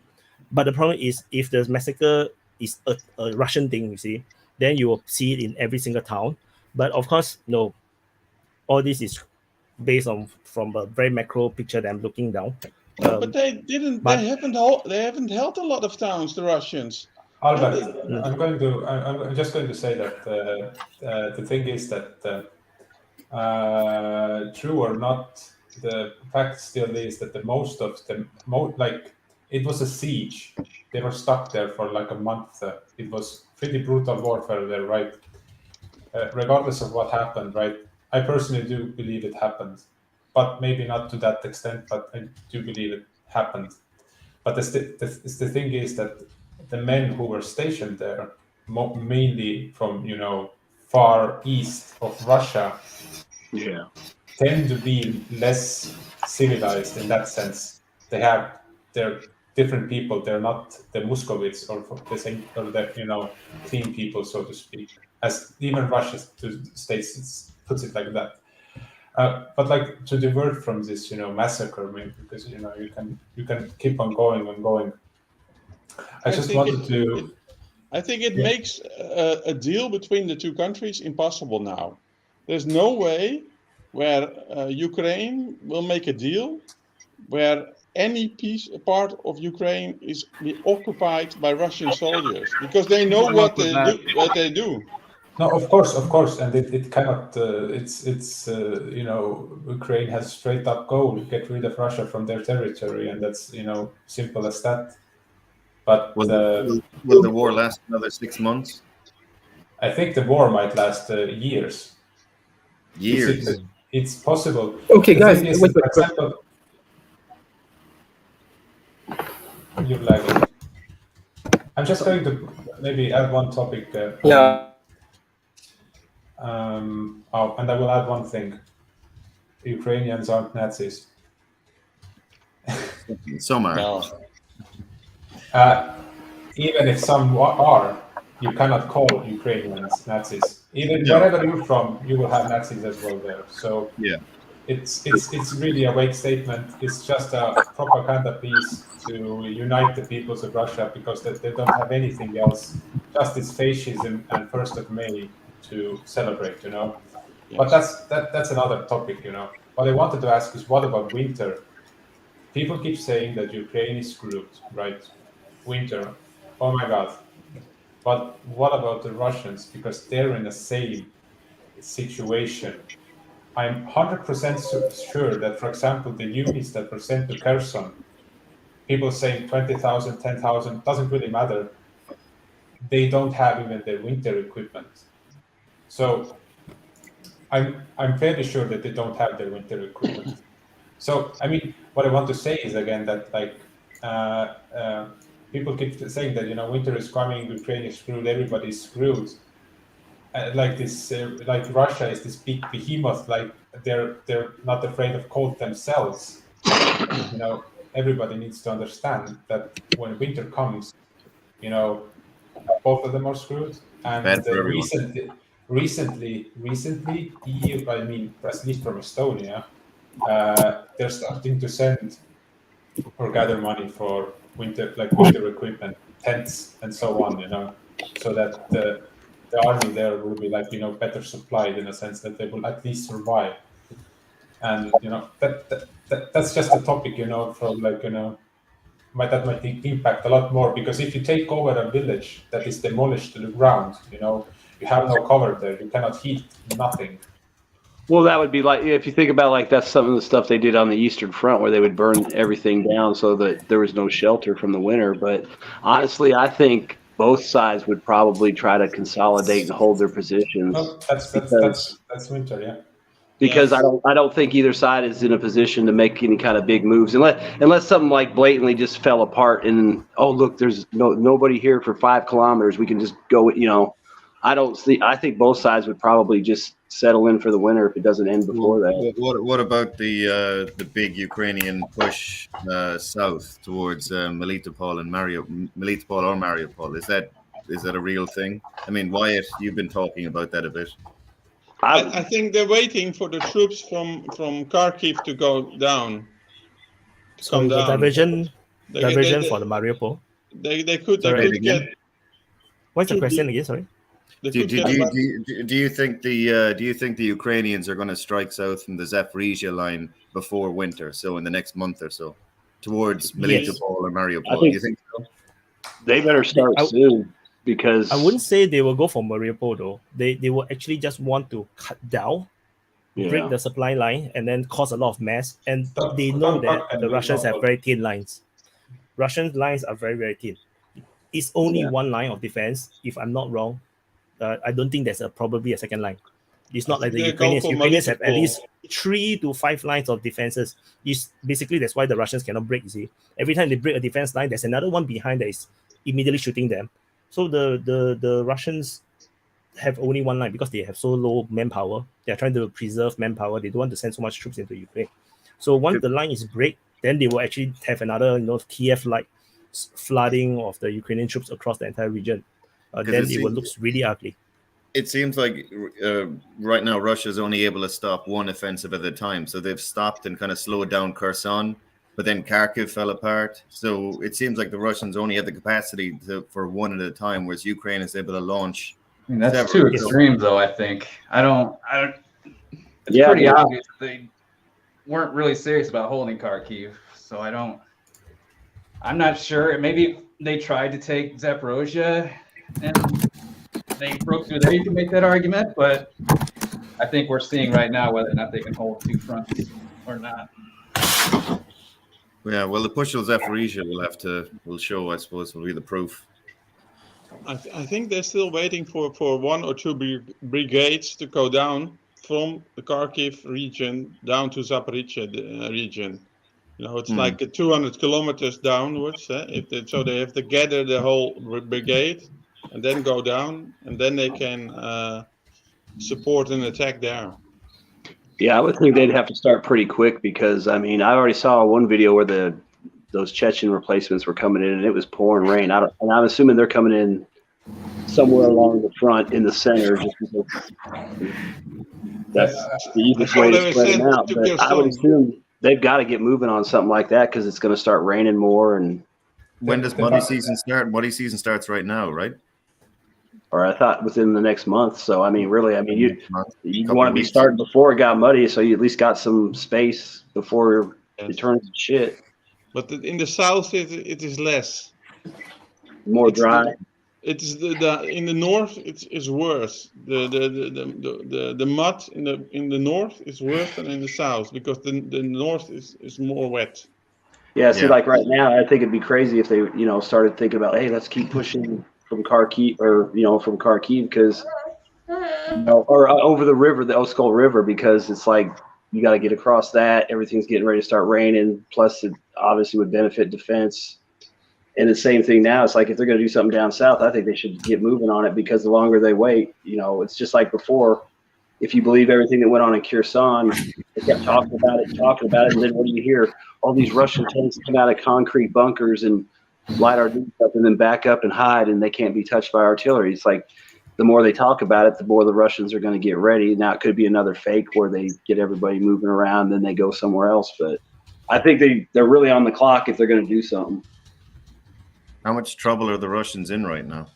but the problem is, if the massacre is a Russian thing, you see, then you will see it in every single town. But of course, no, all this is based on from a very macro picture that I'm looking down. But they didn't. They haven't held a lot of towns, the Russians. Albert, I'm just going to say that the thing is that true or not, the fact still is that the most of them, like, it was a siege. They were stuck there for like a month. It was pretty brutal warfare there, right? Regardless of what happened, right? I personally do believe it happened, but maybe not to that extent, but I do believe it happened. But the thing is that the men who were stationed there, mainly from, far east of Russia, tend to be less civilized in that sense. They're different people. They're not the Muscovites or the same, or the clean people, so to speak, as even Russia puts it like that. But like, to divert from this, massacre, maybe, because you can keep on going and going. I think it makes a deal between the two countries impossible now. There's no way where Ukraine will make a deal where any part of Ukraine is occupied by Russian soldiers, because they know what they do. No, of course, and it cannot. Ukraine has straight up goal: get rid of Russia from their territory, and that's simple as that. But will the war last another 6 months? I think the war might last years. Years. It's possible. Okay, guys. For example, you're lagging. I'm just going to maybe add one topic there. Yeah. And I will add one thing. The Ukrainians aren't Nazis. Some are. No. Even if some are, you cannot call Ukrainians Nazis. Even wherever you're from, you will have Nazis as well there. So yeah, it's really a weak statement. It's just a propaganda piece to unite the peoples of Russia, because they don't have anything else, just this fascism and 1st of May to celebrate, Yes. But that's another topic, What I wanted to ask is, what about winter? People keep saying that Ukraine is screwed, right? Winter, oh my God. But what about the Russians? Because they're in the same situation. I'm 100% sure that, for example, the units that were sent to Kherson, people saying 20,000, 10,000, doesn't really matter. They don't have even their winter equipment. So I'm fairly sure that they don't have their winter equipment. So, I mean, what I want to say is, again, that people keep saying that, winter is coming, Ukraine is screwed, everybody's screwed. Like this, like Russia is this big behemoth, like they're not afraid of cold themselves. Everybody needs to understand that when winter comes, both of them are screwed. And recently, EU, I mean, at least from Estonia, they're starting to send or gather money for winter equipment, tents, and so on, so that the army there will be better supplied, in a sense that they will at least survive. And that's just a topic, from that might impact a lot more, because if you take over a village that is demolished to the ground, you have no cover there, you cannot heat, nothing. Well, that would be like, if you think about that's some of the stuff they did on the Eastern Front, where they would burn everything down so that there was no shelter from the winter. But honestly, I think both sides would probably try to consolidate and hold their positions. No, that's winter, yeah. because I don't think either side is in a position to make any kind of big moves unless something like blatantly just fell apart and look, there's nobody here for 5 kilometers. We can just go. I think both sides would probably just settle in for the winter if it doesn't end before that. What about the big Ukrainian push south towards Melitopol and Melitopol or Mariupol? Is that a real thing? I mean, Wyatt, you've been talking about that a bit. I think they're waiting for the troops from Kharkiv to go down. So the diversion for the Mariupol. They could get. What's the question again? Sorry. Do you think the Ukrainians are going to strike south from the Zaporizhia line before winter? So in the next month or so, towards Melitopol or Mariupol? Do you think so? They better start soon. Because I wouldn't say they will go for Mariupol though. They will actually just want to cut down, break the supply line, and then cause a lot of mess. And they know that the Russians have very thin lines. Russian lines are very, very thin. It's only one line of defense, if I'm not wrong. I don't think there's probably a second line. It's not like the Ukrainians. Ukrainians have at least 3 to 5 lines of defenses. Basically, that's why the Russians cannot break, you see. Every time they break a defense line, there's another one behind that is immediately shooting them. So the Russians have only one line because they have so low manpower. They're trying to preserve manpower. They don't want to send so much troops into Ukraine. So once the line is break, then they will actually have another, Kiev-like flooding of the Ukrainian troops across the entire region. Then it will look really ugly. It seems like right now Russia is only able to stop one offensive at a time. So they've stopped and kind of slowed down Kherson. But then Kharkiv fell apart. So it seems like the Russians only have the capacity for one at a time, whereas Ukraine is able to launch. I mean, that's too extreme, though, I think. It's pretty obvious that they weren't really serious about holding Kharkiv. So I'm not sure. Maybe they tried to take Zaporozhye and they broke through there. You can make that argument, but I think we're seeing right now whether or not they can hold 2 fronts or not. Yeah, well, the push of Zaporizhia will show, I suppose, will be the proof. I think they're still waiting for 1 or 2 brigades to go down from the Kharkiv region down to Zaporizhia region. It's like 200 kilometers downwards. So they have to gather the whole brigade and then go down, and then they can support an attack there. Yeah, I would think they'd have to start pretty quick because, I mean, I already saw one video where those Chechen replacements were coming in and it was pouring rain. And I'm assuming they're coming in somewhere along the front in the center just because that's the easiest way to spread them out. But I would assume they've got to get moving on something like that because it's going to start raining more. And when does muddy season start? Muddy season starts right now, right? Or I thought within the next month. So, I mean, really, you want to be starting before it got muddy so you at least got some space before it turns to shit. But in the south, it is less. More dry. It is in the north. It is worse. The mud in the north is worse than in the south because the north is more wet. Yeah. See, like right now, I think it'd be crazy if they started thinking about, hey, let's keep pushing from Kharkiv because or over the river, the Oskol River, because it's like you got to get across that. Everything's getting ready to start raining. Plus, it obviously would benefit defense. And the same thing now. It's like if they're going to do something down south, I think they should get moving on it because the longer they wait, it's just like before. If you believe everything that went on in Kherson, they kept talking about it, and then what do you hear? All these Russian tanks come out of concrete bunkers and light our dudes up and then back up and hide, and they can't be touched by artillery. It's like the more they talk about it, the more the Russians are going to get ready. Now it could be another fake where they get everybody moving around, then they go somewhere else. But I think they're really on the clock if they're going to do something. How much trouble are the Russians in right now?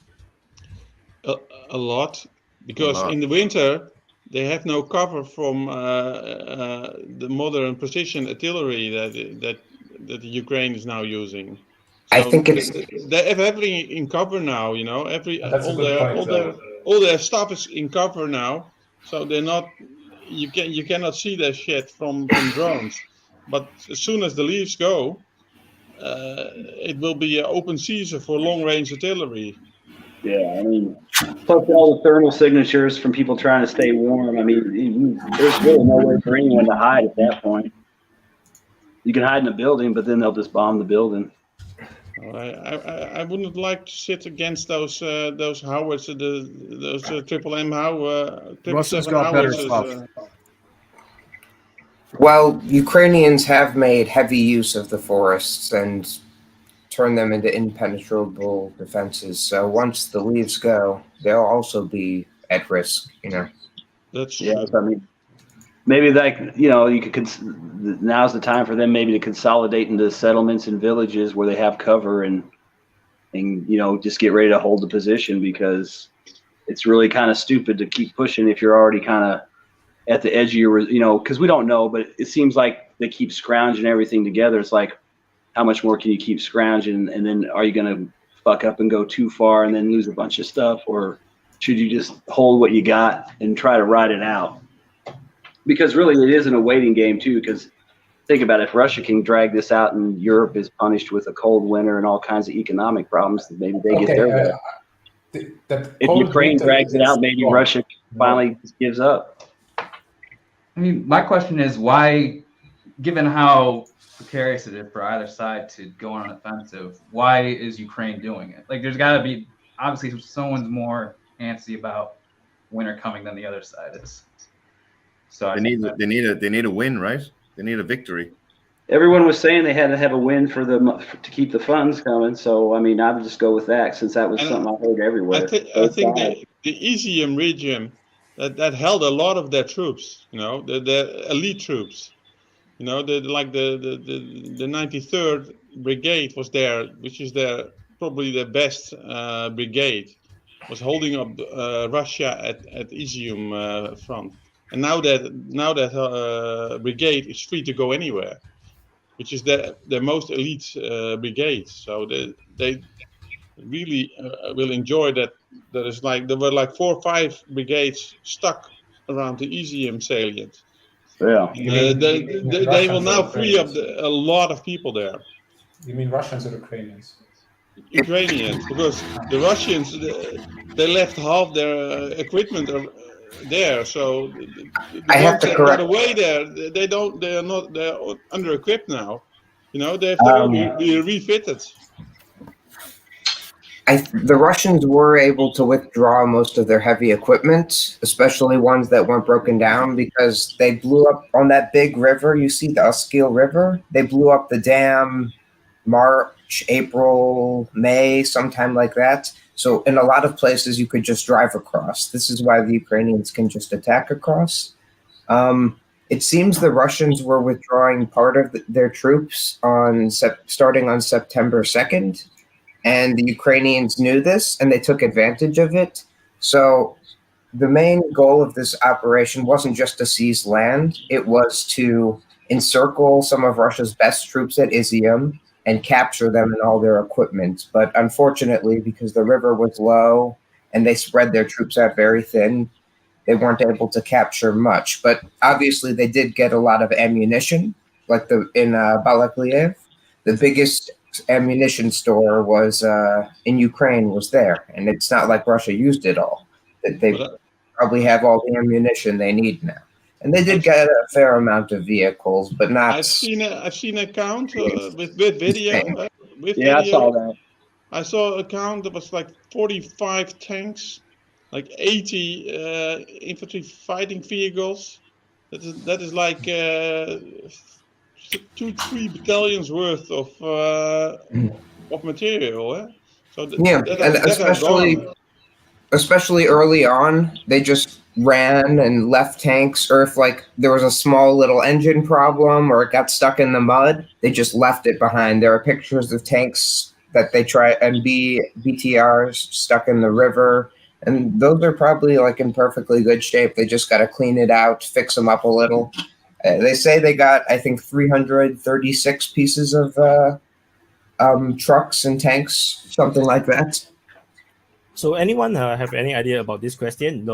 A lot, because in the winter they have no cover from the modern precision artillery that the Ukraine is now using. So I think they have everything in cover now. All their stuff is in cover now, so they're not. You cannot see their shit from drones. But as soon as the leaves go, it will be an open season for long range artillery. Yeah, I mean, Plus all the thermal signatures from people trying to stay warm. I mean, there's really no way for anyone to hide at that point. You can hide in a building, but then they'll just bomb the building. I wouldn't like to sit against those howitzers, those triple M Russia's got better stuff. Well, Ukrainians have made heavy use of the forests and turned them into impenetrable defenses. So once the leaves go, they'll also be at risk. You know. That's I mean, maybe you could. Now's the time for them maybe to consolidate into settlements and villages where they have cover and just get ready to hold the position, because it's really kind of stupid to keep pushing if you're already kind of at the edge of your, because we don't know, but it seems like they keep scrounging everything together. It's like, how much more can you keep scrounging? And then are you going to fuck up and go too far and then lose a bunch of stuff? Or should you just hold what you got and try to ride it out? Because really it isn't a waiting game too, because think about it, if Russia can drag this out and Europe is punished with a cold winter and all kinds of economic problems, then maybe they get their way. If Ukraine drags it out, maybe Russia finally gives up. I mean, my question is why, given how precarious it is for either side to go on an offensive, why is Ukraine doing it? Like, there's got to be, obviously, someone's more antsy about winter coming than the other side is. So they need a win, right? They need a victory. Everyone was saying they had to have a win to keep the funds coming. So I mean, I would just go with that, since that was something I heard everywhere. I think the Hjjjj region that held a lot of their troops, the elite troops, the 93rd Brigade was there, which is probably the best brigade, was holding up Russia at Izium front. And now that brigade is free to go anywhere, which is their most elite brigade. So they really will enjoy that. There were like 4 or 5 brigades stuck around the Izium salient. Yeah. They will now free up a lot of people there. You mean Russians or Ukrainians? Ukrainians, because the Russians they left half their equipment there, so I have to correct. Away there, they're under equipped now. They have to be refitted. The Russians were able to withdraw most of their heavy equipment, especially ones that weren't broken down, because they blew up on that big river. You see the Uskil River? They blew up the dam March, April, May, sometime like that. So in a lot of places, you could just drive across. This is why the Ukrainians can just attack across. It seems the Russians were withdrawing part of their troops starting on September 2nd. And the Ukrainians knew this, and they took advantage of it. So the main goal of this operation wasn't just to seize land. It was to encircle some of Russia's best troops at Izium and capture them and all their equipment. But unfortunately, because the river was low and they spread their troops out very thin, they weren't able to capture much. But obviously, they did get a lot of ammunition, like in Balakleyev. The biggest ammunition store was in Ukraine was there, and it's not like Russia used it all. They probably have all the ammunition they need now, and they did get a fair amount of vehicles, but not. I've seen an account with video. Yeah, I saw that. I saw an account that was like 45 tanks, like 80 infantry fighting vehicles. That is like 2-3 battalions worth of material. So especially early on, they just ran and left tanks, or if like there was a small little engine problem or it got stuck in the mud, they just left it behind. There are pictures of tanks that they try and BTRs stuck in the river, and those are probably like in perfectly good shape. They just got to clean it out, fix them up a little. They say they got, I think, 336 pieces of trucks and tanks, something like that. So anyone have any idea about this question?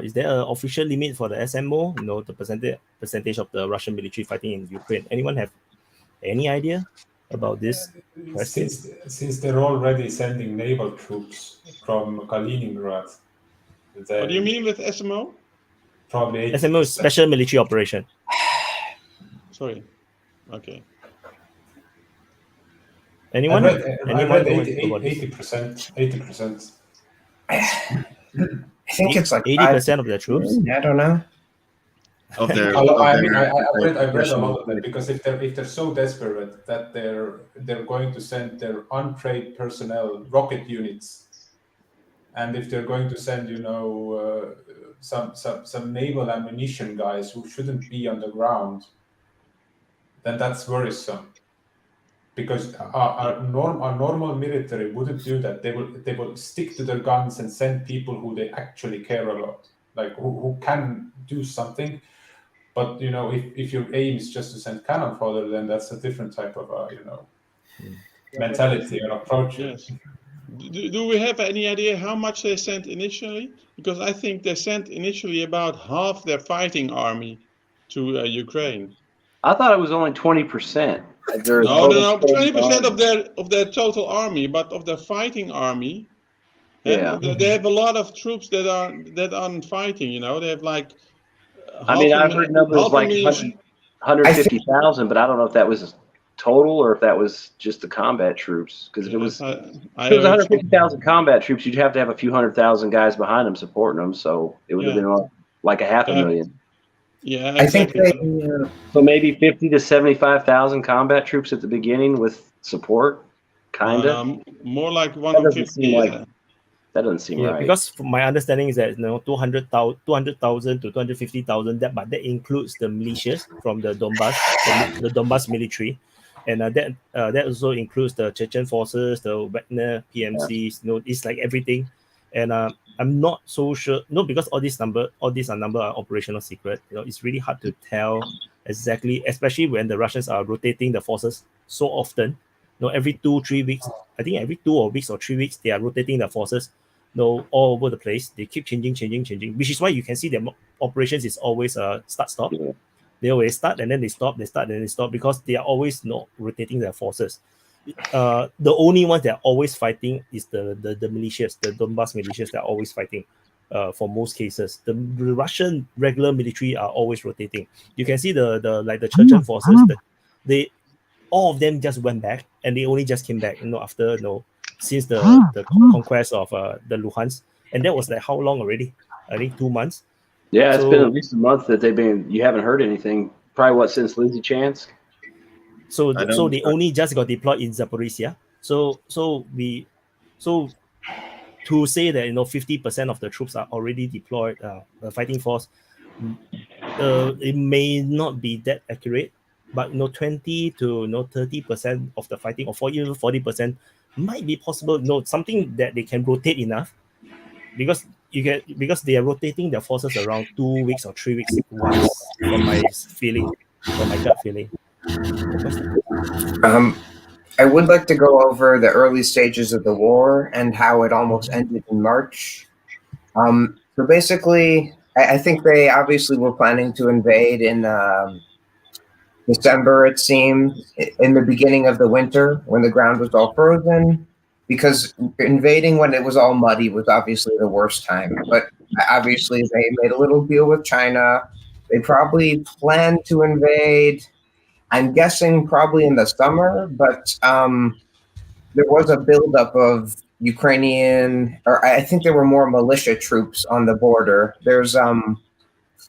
Is there an official limit for the SMO? The percentage of the Russian military fighting in Ukraine. Anyone have any idea about this question? Since they're already sending naval troops from Kaliningrad. What do you mean with SMO? Probably SMO is Special Military Operation. Sorry. Okay. Anyone? I read know about 80%. 80%. I think it's like 80% of the troops. I don't know. Of their, I read a lot of it, because if they're so desperate that they're going to send their untrained personnel rocket units, and if they're going to send some naval ammunition guys who shouldn't be on the ground, then that's worrisome. Because our normal military wouldn't do that. They will stick to their guns and send people who they actually care about, like who can do something. But if your aim is just to send cannon fodder, then that's a different type of mentality or approach. Yes. Do we have any idea how much they sent initially? Because I think they sent initially about half their fighting army to Ukraine. I thought it was only 20%. No, 20% of their total army, but of their fighting army. Yeah. They have a lot of troops that aren't fighting. They have like. I've heard numbers like 150,000, but I don't know if that was total or if that was just the combat troops. Because if it was 150,000 combat troops, you'd have to have a few 100,000 guys behind them supporting them. So it would have been like 500,000. Yeah, exactly. I think so maybe 50 to 75,000 combat troops at the beginning with support, kind of. More like 150. That doesn't seem right. Because from my understanding is that 200,000 to 250,000. But that includes the militias from the Donbass, the Donbass military, and that also includes the Chechen forces, the Wagner PMCs. It's like everything, and I'm not so sure. Because all these numbers are operational secret. It's really hard to tell exactly, especially when the Russians are rotating the forces so often. Every 2-3 weeks. I think every 2 weeks or 3 weeks they are rotating the forces. All over the place. They keep changing, which is why you can see their operations is always start-stop. Yeah. They always start and then they stop, they start and then they stop, because they are always not rotating their forces. The only ones that are always fighting is the militias, the Donbass militias that are always fighting for most cases. The Russian regular military are always rotating. You can see the Chechen forces, all of them just went back, and they only just came back, after since the conquest of the Luhansk, and that was like how long already? I think 2 months. Yeah, it's been at least a month that you haven't heard anything. Probably since Lysychansk. So they only just got deployed in Zaporizhia. So to say that 50% of the troops are already deployed, the fighting force, it may not be that accurate, but 20 to 30% of the fighting, or even 40%. Might be possible. Something that they can rotate enough, because they are rotating their forces around 2 weeks or 3 weeks once. From my gut feeling. I would like to go over the early stages of the war and how it almost ended in March. So basically, I think they obviously were planning to invade in December, it seemed, in the beginning of the winter when the ground was all frozen, because invading when it was all muddy was obviously the worst time. But obviously they made a little deal with China. They probably planned to invade, I'm guessing probably in the summer, but there was a buildup of Ukrainian, or I think there were more militia troops on the border. There's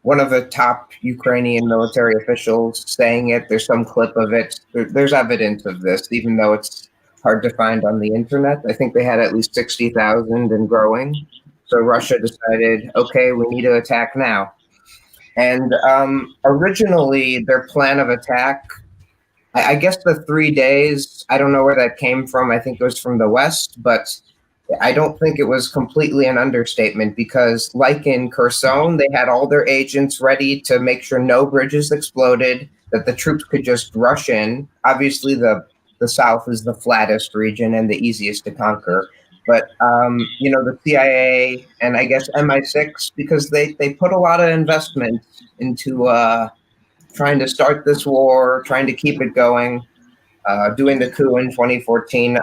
one of the top Ukrainian military officials saying it. There's some clip of it. There's evidence of this, even though it's hard to find on the internet. I think they had at least 60,000 and growing. So Russia decided, okay, we need to attack now. And originally, their plan of attack, I guess the 3 days, I don't know where that came from. I think it was from the West, but I don't think it was completely an understatement, because like in Kherson, they had all their agents ready to make sure no bridges exploded, that the troops could just rush in. Obviously, the South is the flattest region and the easiest to conquer. But, the CIA and I guess MI6, because they put a lot of investment into trying to start this war, trying to keep it going, doing the coup in 2014.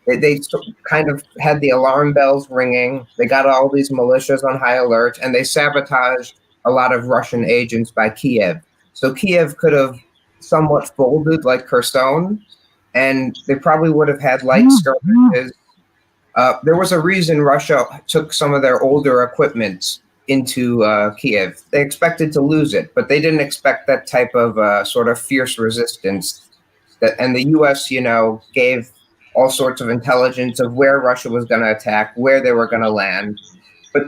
They kind of had the alarm bells ringing. They got all these militias on high alert, and they sabotaged a lot of Russian agents by Kiev. So Kiev could have somewhat folded like Kherson, and they probably would have had light skirmishes. There was a reason Russia took some of their older equipment into Kiev. They expected to lose it, but they didn't expect that type of sort of fierce resistance. And the U.S., gave all sorts of intelligence of where Russia was going to attack, where they were going to land. But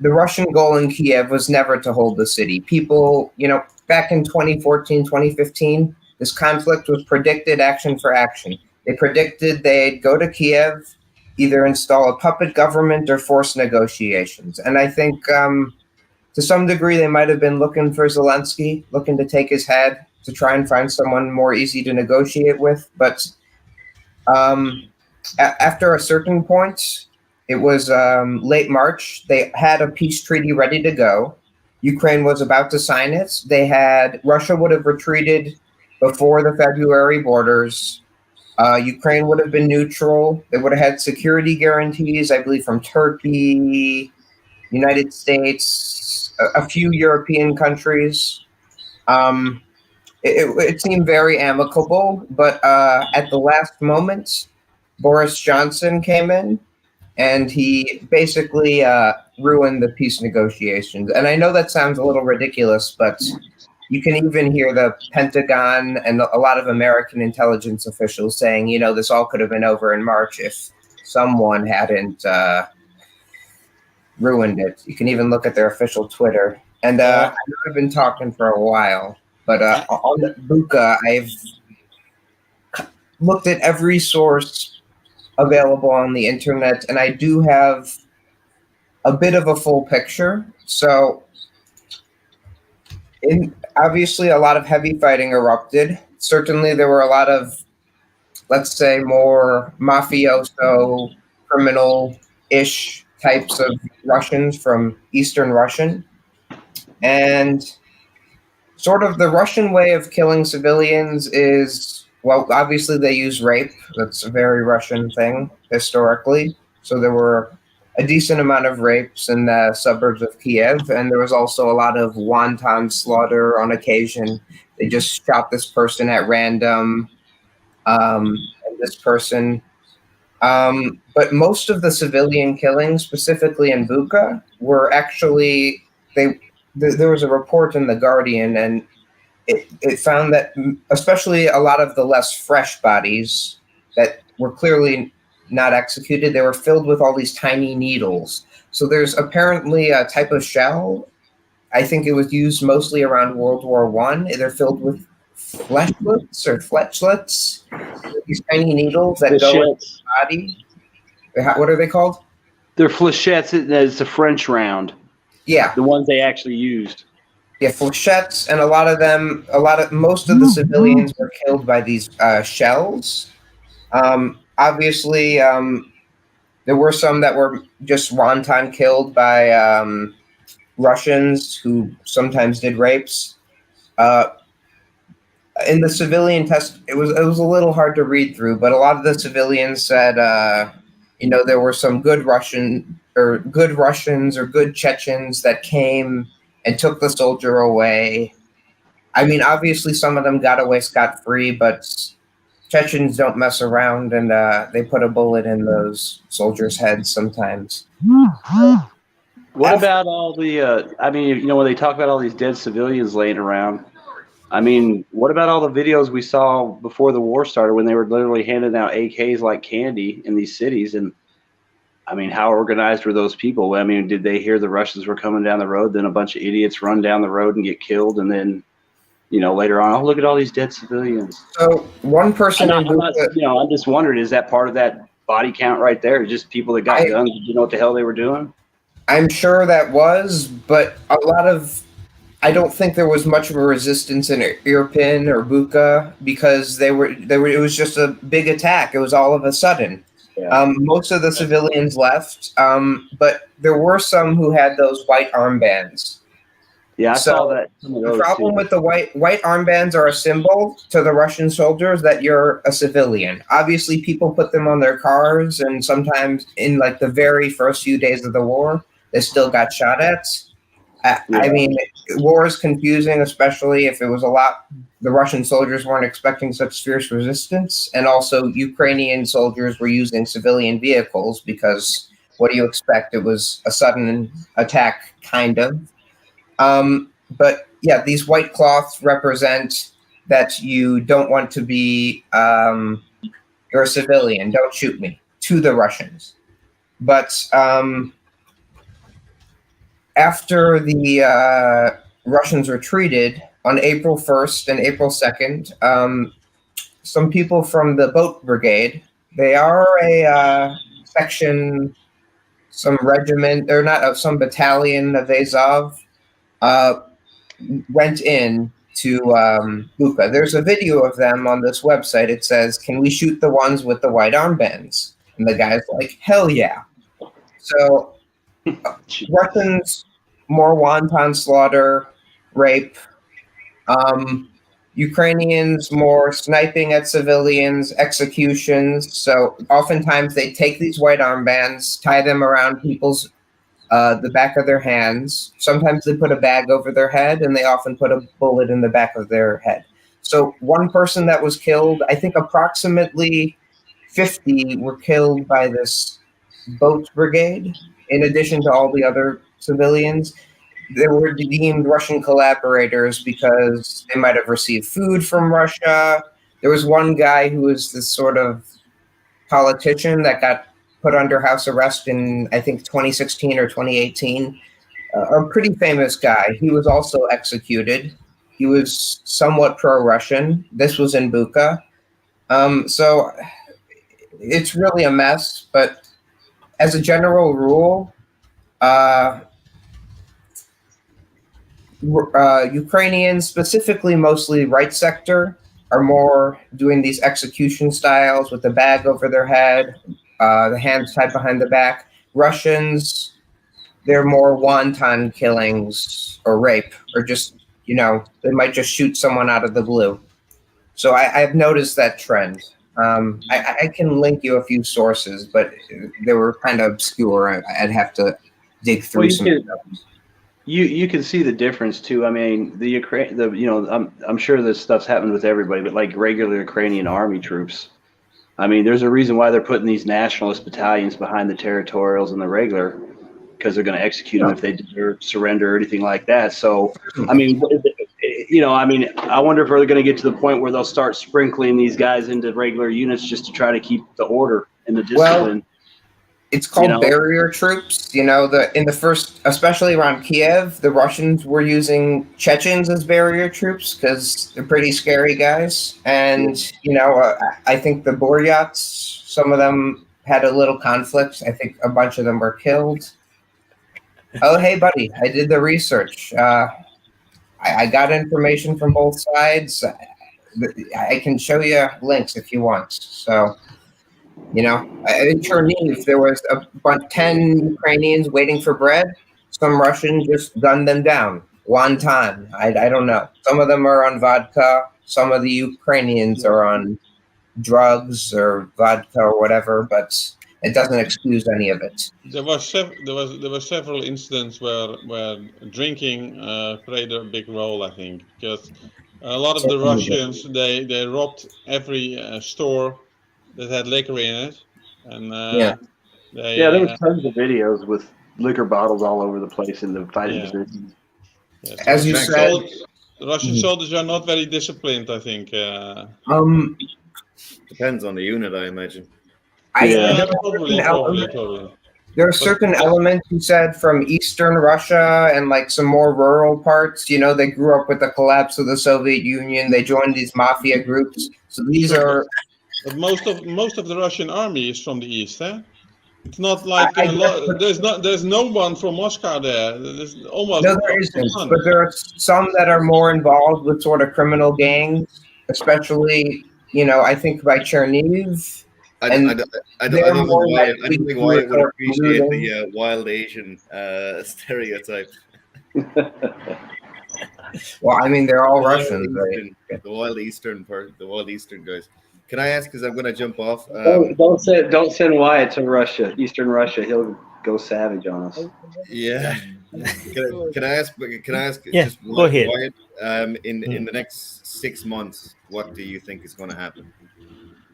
the Russian goal in Kiev was never to hold the city. People, back in 2014, 2015, this conflict was predicted action for action. They predicted they'd go to Kiev, either install a puppet government or force negotiations. And I think to some degree they might have been looking for Zelensky, looking to take his head to try and find someone more easy to negotiate with. But after a certain point, it was late March, they had a peace treaty ready to go. Ukraine was about to sign it. Russia would have retreated before the February borders. Ukraine would have been neutral. They would have had security guarantees, I believe, from Turkey, United States, a few European countries. It seemed very amicable, but at the last moment, Boris Johnson came in, and he basically ruined the peace negotiations. And I know that sounds a little ridiculous, but you can even hear the Pentagon and a lot of American intelligence officials saying, this all could have been over in March if someone hadn't ruined it. You can even look at their official Twitter. And I know I've been talking for a while, but on the Buka, I've looked at every source available on the internet, and I do have a bit of a full picture. So obviously a lot of heavy fighting erupted. Certainly there were a lot of, let's say, more mafioso, criminal-ish types of Russians from Eastern Russian. And sort of the Russian way of killing civilians is, well, obviously they use rape. That's a very Russian thing historically. So there were a decent amount of rapes in the suburbs of Kiev, and there was also a lot of wanton slaughter on occasion. They just shot this person at random, and this person. But most of the civilian killings, specifically in Buka, were actually there was a report in The Guardian, and it found that especially a lot of the less fresh bodies that were clearly not executed, they were filled with all these tiny needles. So there's apparently a type of shell. I think it was used mostly around World War I. They're filled with fletchlets, these tiny needles that go in the body. What are they called? They're flechettes. It's a French round. Yeah. The ones they actually used. Yeah, flechettes, and most of the civilians were killed by these shells. Obviously, there were some that were just wanton killed by Russians who sometimes did rapes. In the civilian test, it was a little hard to read through, but a lot of the civilians said, there were some good Russians or good Chechens that came and took the soldier away. I mean, obviously, some of them got away scot-free, but Chechens don't mess around, and they put a bullet in those soldiers' heads sometimes. What about all the, when they talk about all these dead civilians laying around, what about all the videos we saw before the war started when they were literally handing out AKs like candy in these cities? And, how organized were those people? Did they hear the Russians were coming down the road, then a bunch of idiots run down the road and get killed, and then later on, look at all these dead civilians. So one person, I'm just wondering, is that part of that body count right there? Just people that got guns, didn't know what the hell they were doing? I'm sure that was, but I don't think there was much of a resistance in Irpin or Buka because it was just a big attack. It was all of a sudden. Yeah. Most of the civilians left, but there were some who had those white armbands. Yeah, I So, saw that. The problem with the white armbands are a symbol to the Russian soldiers that you're a civilian. Obviously, people put them on their cars, and sometimes in like the very first few days of the war, they still got shot at. I mean, war is confusing, especially if it was a lot. The Russian soldiers weren't expecting such fierce resistance, and also Ukrainian soldiers were using civilian vehicles because what do you expect? It was a sudden attack, kind of. But yeah, these white cloths represent that you don't want to be, you're a civilian, don't shoot me, to the Russians. But after the Russians retreated on April 1st and April 2nd, some people from the Boat Brigade, they are a section, some regiment, or not, of some battalion of Azov, went in to Bucha. There's a video of them on this website. It says, "Can we shoot the ones with the white armbands?" And the guy's like, "Hell yeah!" So Russians, more wanton slaughter, rape. Ukrainians, more sniping at civilians, executions. So oftentimes they take these white armbands, tie them around people's the back of their hands. Sometimes they put a bag over their head, and they often put a bullet in the back of their head. So one person that was killed, I think approximately 50 were killed by this boat brigade, in addition to all the other civilians. They were deemed Russian collaborators because they might have received food from Russia. There was one guy who was this sort of politician that got put under house arrest in, I think, 2016 or 2018. A pretty famous guy. He was also executed. He was somewhat pro-Russian. This was in Bucha. So it's really a mess, but as a general rule, Ukrainians, specifically mostly right sector, are more doing these execution styles with the bag over their head, the hands tied behind the back. Russians, they're more wanton killings or rape, or just, they might just shoot someone out of the blue. So I've noticed that trend. I can link you a few sources, but they were kind of obscure. I'd have to dig through some of them. You can see the difference too. I mean, I'm sure this stuff's happened with everybody, but like regular Ukrainian army troops, I mean, there's a reason why they're putting these nationalist battalions behind the territorials and the regular, because they're going to execute them if they surrender or anything like that. So, I mean, I wonder if we're going to get to the point where they'll start sprinkling these guys into regular units just to try to keep the order and the discipline. Well, it's called barrier troops. In the first, especially around Kiev, the Russians were using Chechens as barrier troops because they're pretty scary guys. And, I think the Buryats, some of them had a little conflict. I think a bunch of them were killed. Oh, hey, buddy, I did the research. I got information from both sides. I can show you links if you want. So, in Cherniv, there was about 10 Ukrainians waiting for bread. Some Russians just gunned them down. Wanton. I don't know. Some of them are on vodka. Some of the Ukrainians are on drugs or vodka or whatever, but it doesn't excuse any of it. There were several incidents where drinking played a big role, I think, because a lot of the Russians they robbed every store that had liquor in it, and there was tons of videos with liquor bottles all over the place in the fighting positions. Yes, as you said, the Russian soldiers are not very disciplined, I think. Depends on the unit, I imagine. Probably. There are certain elements, you said, from Eastern Russia and like some more rural parts. They grew up with the collapse of the Soviet Union. They joined these mafia groups. So these are. But most of the Russian army is from the east, eh? It's not like there's no one from Moscow there. There's almost no, there isn't. But there are some that are more involved with sort of criminal gangs, especially I think by Cherniv. I don't think why it would appreciate the wild Asian stereotype. Well, I mean, they're all The Russians, Eastern, right? the wild Eastern guys. Can I ask? Because I'm going to jump off. Don't send Wyatt to Russia, Eastern Russia. He'll go savage on us. Yeah. Can I ask? Yeah, Just go ahead. Wyatt, in the next 6 months, what do you think is going to happen?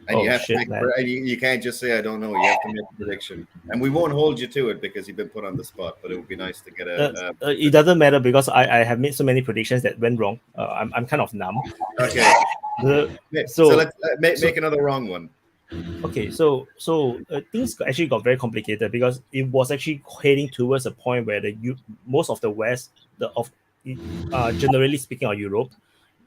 And you have to make, you can't just say I don't know. You have to make a prediction, and we won't hold you to it because you've been put on the spot. But it would be nice to get a. It doesn't matter because I have made so many predictions that went wrong. I'm kind of numb. Okay. So let's make another wrong one. Okay, so things actually got very complicated because it was actually heading towards a point where most of the West, generally speaking, of Europe,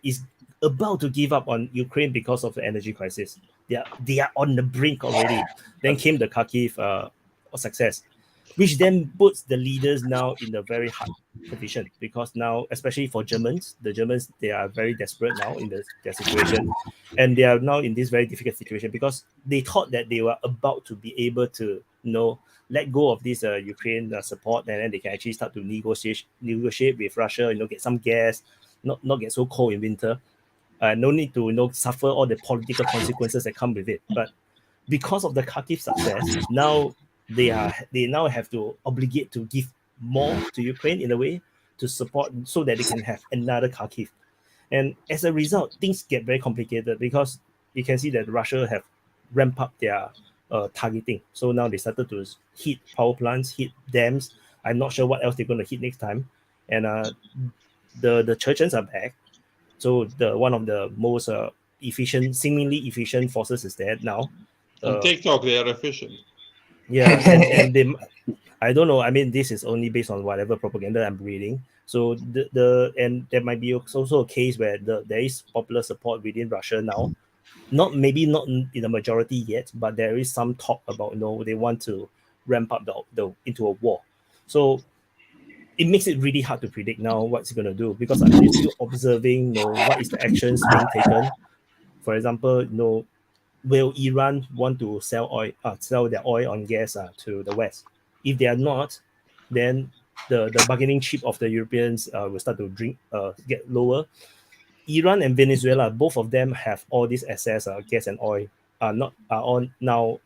is about to give up on Ukraine because of the energy crisis. They are on the brink already. Then came the Kharkiv success, which then puts the leaders now in a very hard position because now, especially for Germans, they are very desperate now in their situation, and they are now in this very difficult situation because they thought that they were about to be able to let go of this Ukraine support, and then they can actually start to negotiate with Russia, get some gas, not get so cold in winter. No need to suffer all the political consequences that come with it. But because of the Kharkiv success, now they now have to obligate to give more to Ukraine in a way to support so that they can have another Kharkiv. And as a result, things get very complicated because you can see that Russia have ramped up their targeting. So now they started to hit power plants, hit dams. I'm not sure what else they're going to hit next time. And the Chechens are back. So one of the most seemingly efficient forces is there now. On TikTok, they are efficient. Yeah, and they, I don't know. I mean, this is only based on whatever propaganda I'm reading. So and there might be also a case where there is popular support within Russia now. Maybe not in the majority yet, but there is some talk about they want to ramp up into a war. So it makes it really hard to predict now what's going to do because I'm still observing what is the actions being taken. For example, will Iran want to sell their oil and gas to the West? If they are not, then the bargaining chip of the Europeans will start to get lower. Iran and Venezuela, both of them have all these assets, gas and oil, are on now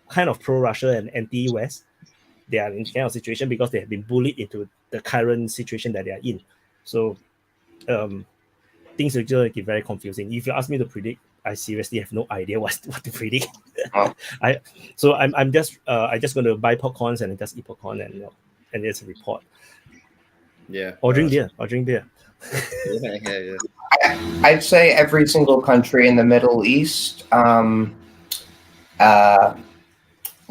kind of pro-Russia and anti-West. They are in kind of situation because they have been bullied into the current situation that they are in. So things are going to get very confusing. If you ask me to predict, I seriously have no idea what to predict. I'm just going to buy popcorns and just eat popcorn and it's a report. Yeah. Or drink beer. Yeah. I'd say every single country in the Middle East,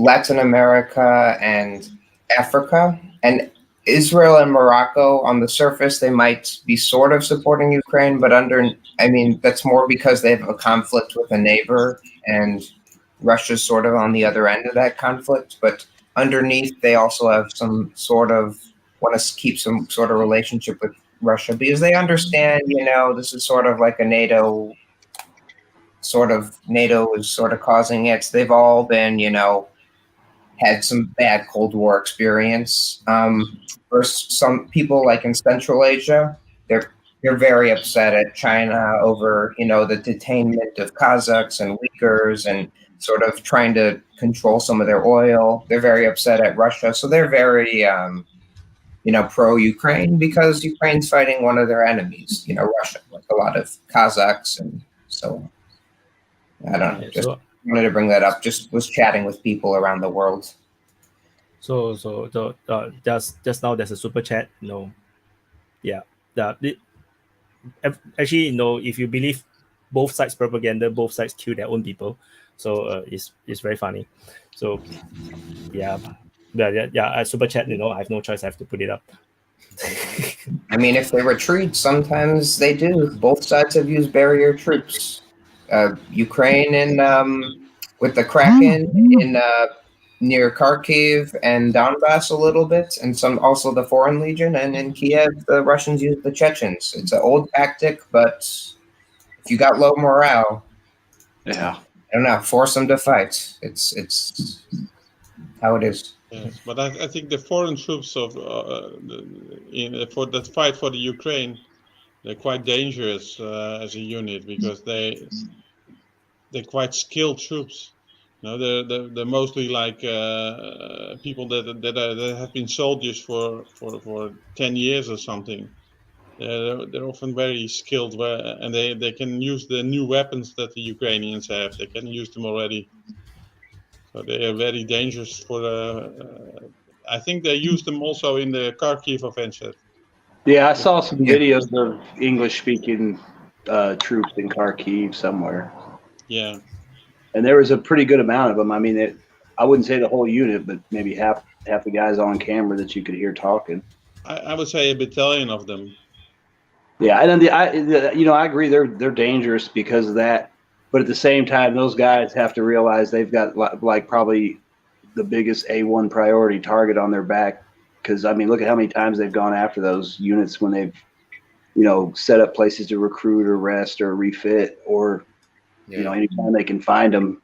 Latin America and Africa, and Israel and Morocco, on the surface, they might be sort of supporting Ukraine, but that's more because they have a conflict with a neighbor, and Russia's sort of on the other end of that conflict. But underneath, they also have some sort of want to keep some sort of relationship with Russia because they understand, this is sort of like a NATO is sort of causing it. They've all been, had some bad Cold War experience. For some people, like in Central Asia, they're very upset at China over, the detainment of Kazakhs and Uyghurs and sort of trying to control some of their oil. They're very upset at Russia. So they're very, pro-Ukraine because Ukraine's fighting one of their enemies, Russia, like a lot of Kazakhs and so on. I don't know. Just wanted to bring that up. Just was chatting with people around the world. So just now there's a super chat. Actually, if you believe both sides propaganda, both sides kill their own people. So it's very funny. So yeah, super chat. I have no choice. I have to put it up. I mean, if they retreat, sometimes they do. Both sides have used barrier troops. Ukraine with the Kraken in near Kharkiv and Donbass a little bit, and also the Foreign Legion, and in Kiev the Russians use the Chechens. It's an old tactic, but if you got low morale, I don't know, force them to fight. It's how it is. Yes, but I think the foreign troops for that fight for the Ukraine, they're quite dangerous as a unit because they're quite skilled troops. You know, they're mostly like people that have been soldiers for 10 years or something. They're often very skilled, and they can use the new weapons that the Ukrainians have. They can use them already. So they are very dangerous for I think they used them also in the Kharkiv offensive. Yeah, I saw some videos of English-speaking troops in Kharkiv somewhere. Yeah. And there was a pretty good amount of them. I mean, I wouldn't say the whole unit, but maybe half the guys on camera that you could hear talking. I would say a battalion of them. Yeah, and then I agree they're dangerous because of that. But at the same time, those guys have to realize they've got like probably the biggest A1 priority target on their back. Because I mean, look at how many times they've gone after those units when they've, set up places to recruit or rest or refit or, anytime they can find them,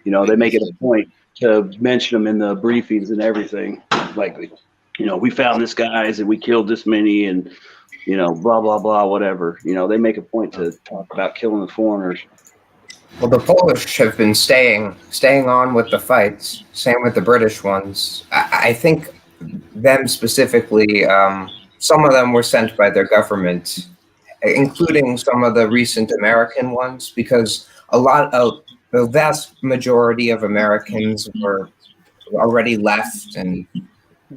they make it a point to mention them in the briefings and everything. Like, we found this guys and we killed this many and, blah, blah, blah, whatever. They make a point to talk about killing the foreigners. Well, the Polish have been staying on with the fights. Same with the British ones. I think them specifically, some of them were sent by their government, including some of the recent American ones, because the vast majority of Americans were already left and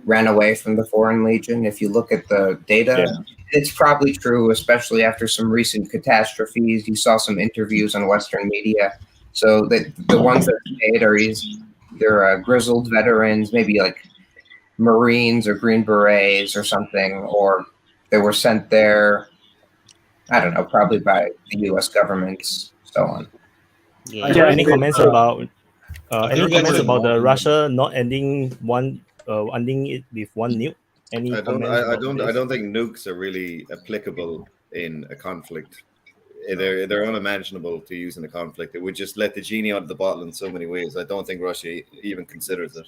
ran away from the Foreign Legion. If you look at the data, it's probably true, especially after some recent catastrophes. You saw some interviews on Western media. So the ones that stayed are either grizzled veterans, maybe like Marines or Green Berets or something, or they were sent there, I don't know, probably by the U.S. government, so on. Yeah. Any comments about the Russia not ending it with one nuke? Any comments? I don't think nukes are really applicable in a conflict. They're unimaginable to use in a conflict. It would just let the genie out of the bottle in so many ways. I don't think Russia even considers it.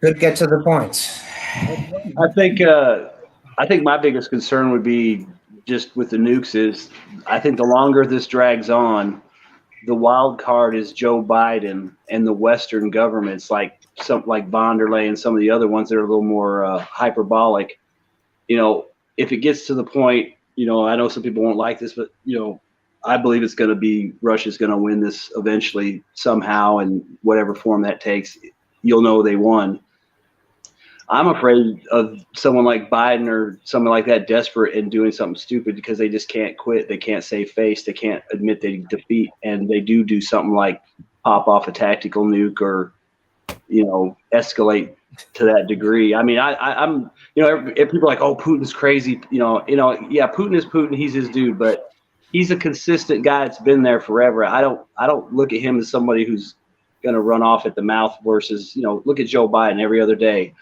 Could get to the point. I think my biggest concern would be just with the nukes is I think the longer this drags on, the wild card is Joe Biden and the Western governments like von der Leyen and some of the other ones that are a little more hyperbolic. If it gets to the point, I know some people won't like this, but I believe it's going to be Russia's going to win this eventually somehow, and whatever form that takes, you'll know they won. I'm afraid of someone like Biden or someone like that desperate and doing something stupid because they just can't quit. They can't save face. They can't admit they defeat, and they do something like pop off a tactical nuke or, escalate to that degree. I mean, I'm if people are like, oh, Putin's crazy, yeah, Putin is Putin. He's his dude, but he's a consistent guy that's been there forever. I don't look at him as somebody who's going to run off at the mouth versus, look at Joe Biden every other day.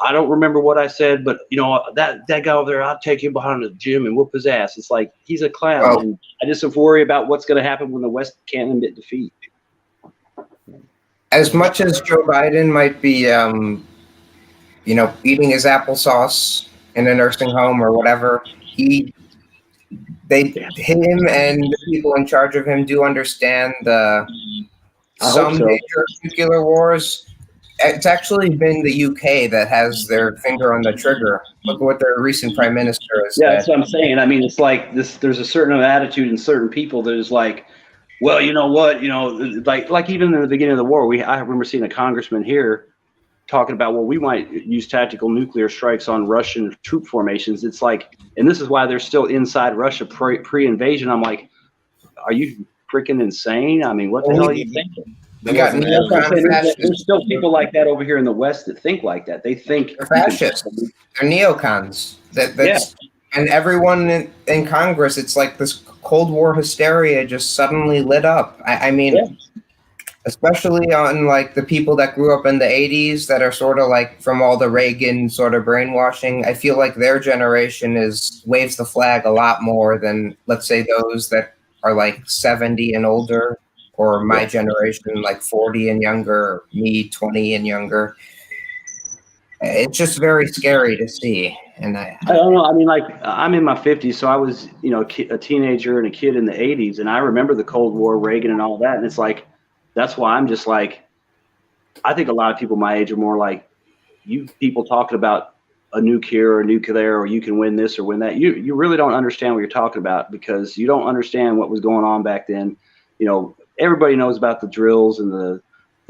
I don't remember what I said, but that guy over there, I'll take him behind the gym and whoop his ass. It's like he's a clown. Well, and I just worry about what's going to happen when the West can't admit defeat. As much as Joe Biden might be, eating his applesauce in a nursing home or whatever, him and the people in charge of him do understand some major nuclear wars. It's actually been the UK that has their finger on the trigger. Look at what their recent prime minister has said. That's what I'm saying. I mean, it's like this. There's a certain attitude in certain people that is like, well, you know what, like even in the beginning of the war, I remember seeing a congressman here talking about, well, we might use tactical nuclear strikes on Russian troop formations. It's like, and this is why they're still inside Russia pre-invasion. I'm like, are you freaking insane? I mean, what the hell are you thinking? There's still people like that over here in the West that think like that. They think they're fascists. They're neocons. And everyone in Congress, it's like this Cold War hysteria just suddenly lit up. I mean, especially on like the people that grew up in the 80s that are sort of like from all the Reagan sort of brainwashing. I feel like their generation waves the flag a lot more than, let's say, those that are like 70 and older. Or my generation, like 40 and younger, or me, 20 and younger. It's just very scary to see. And I don't know. I mean, like, I'm in my 50s, so I was, you know, a teenager and a kid in the 80s, and I remember the Cold War, Reagan, and all that. And it's like, that's why I'm just like, I think a lot of people my age are more like, you people talking about a nuclear or you can win this or win that. You really don't understand what you're talking about, because you don't understand what was going on back then. You know, everybody knows about the drills and the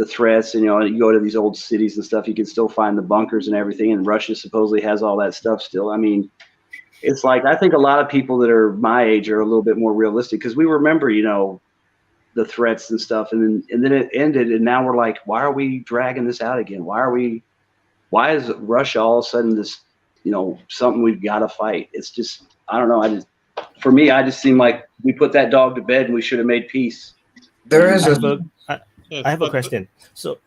threats, and, you know, you go to these old cities and stuff, you can still find the bunkers and everything, and Russia supposedly has all that stuff still. I mean, it's like, I think a lot of people that are my age are a little bit more realistic, because we remember, you know, the threats and stuff, and then it ended, and now we're like, why are we dragging this out again? Why is Russia all of a sudden this, you know, something we've got to fight? It's just, I don't know. For me, I just seem like we put that dog to bed and we should have made peace. There is I have a question. So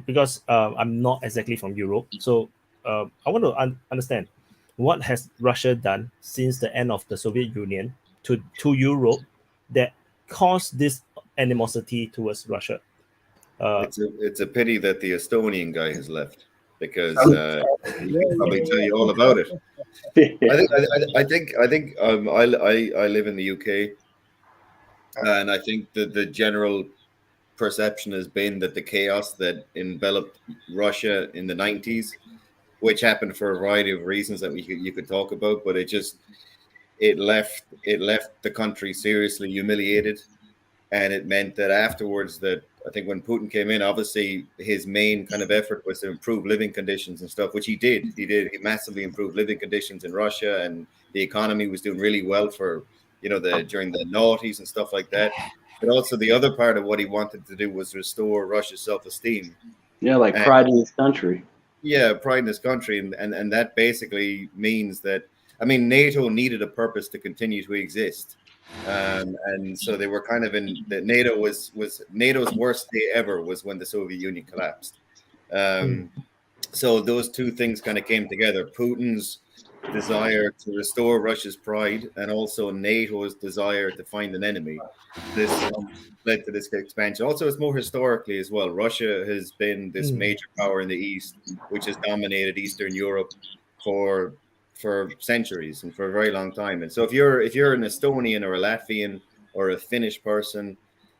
because I'm not exactly from Europe, so I want to understand, what has Russia done since the end of the Soviet Union to Europe that caused this animosity towards Russia? It's a pity that the Estonian guy has left, because he can probably tell you all about it. I think I live in the UK, and I think that the general perception has been that the chaos that enveloped Russia in the 90s, which happened for a variety of reasons that you could talk about, but it left the country seriously humiliated, and it meant that afterwards, that I think when Putin came in, obviously his main kind of effort was to improve living conditions and stuff, which he did. He massively improved living conditions in Russia, and the economy was doing really well for, you know, during the noughties and stuff like that. But also the other part of what he wanted to do was restore Russia's self-esteem. Yeah, like pride in his country. Yeah, pride in his country, and that basically means that, I mean, NATO needed a purpose to continue to exist. And so they were kind of in that. NATO was NATO's worst day ever was when the Soviet Union collapsed. So those two things kind of came together: Putin's desire to restore Russia's pride, and also NATO's desire to find an enemy. This led to this expansion. Also, it's more historically as well. Russia has been this major power in the East, which has dominated Eastern Europe for centuries and for a very long time. And so if you're an Estonian or a Latvian or a Finnish person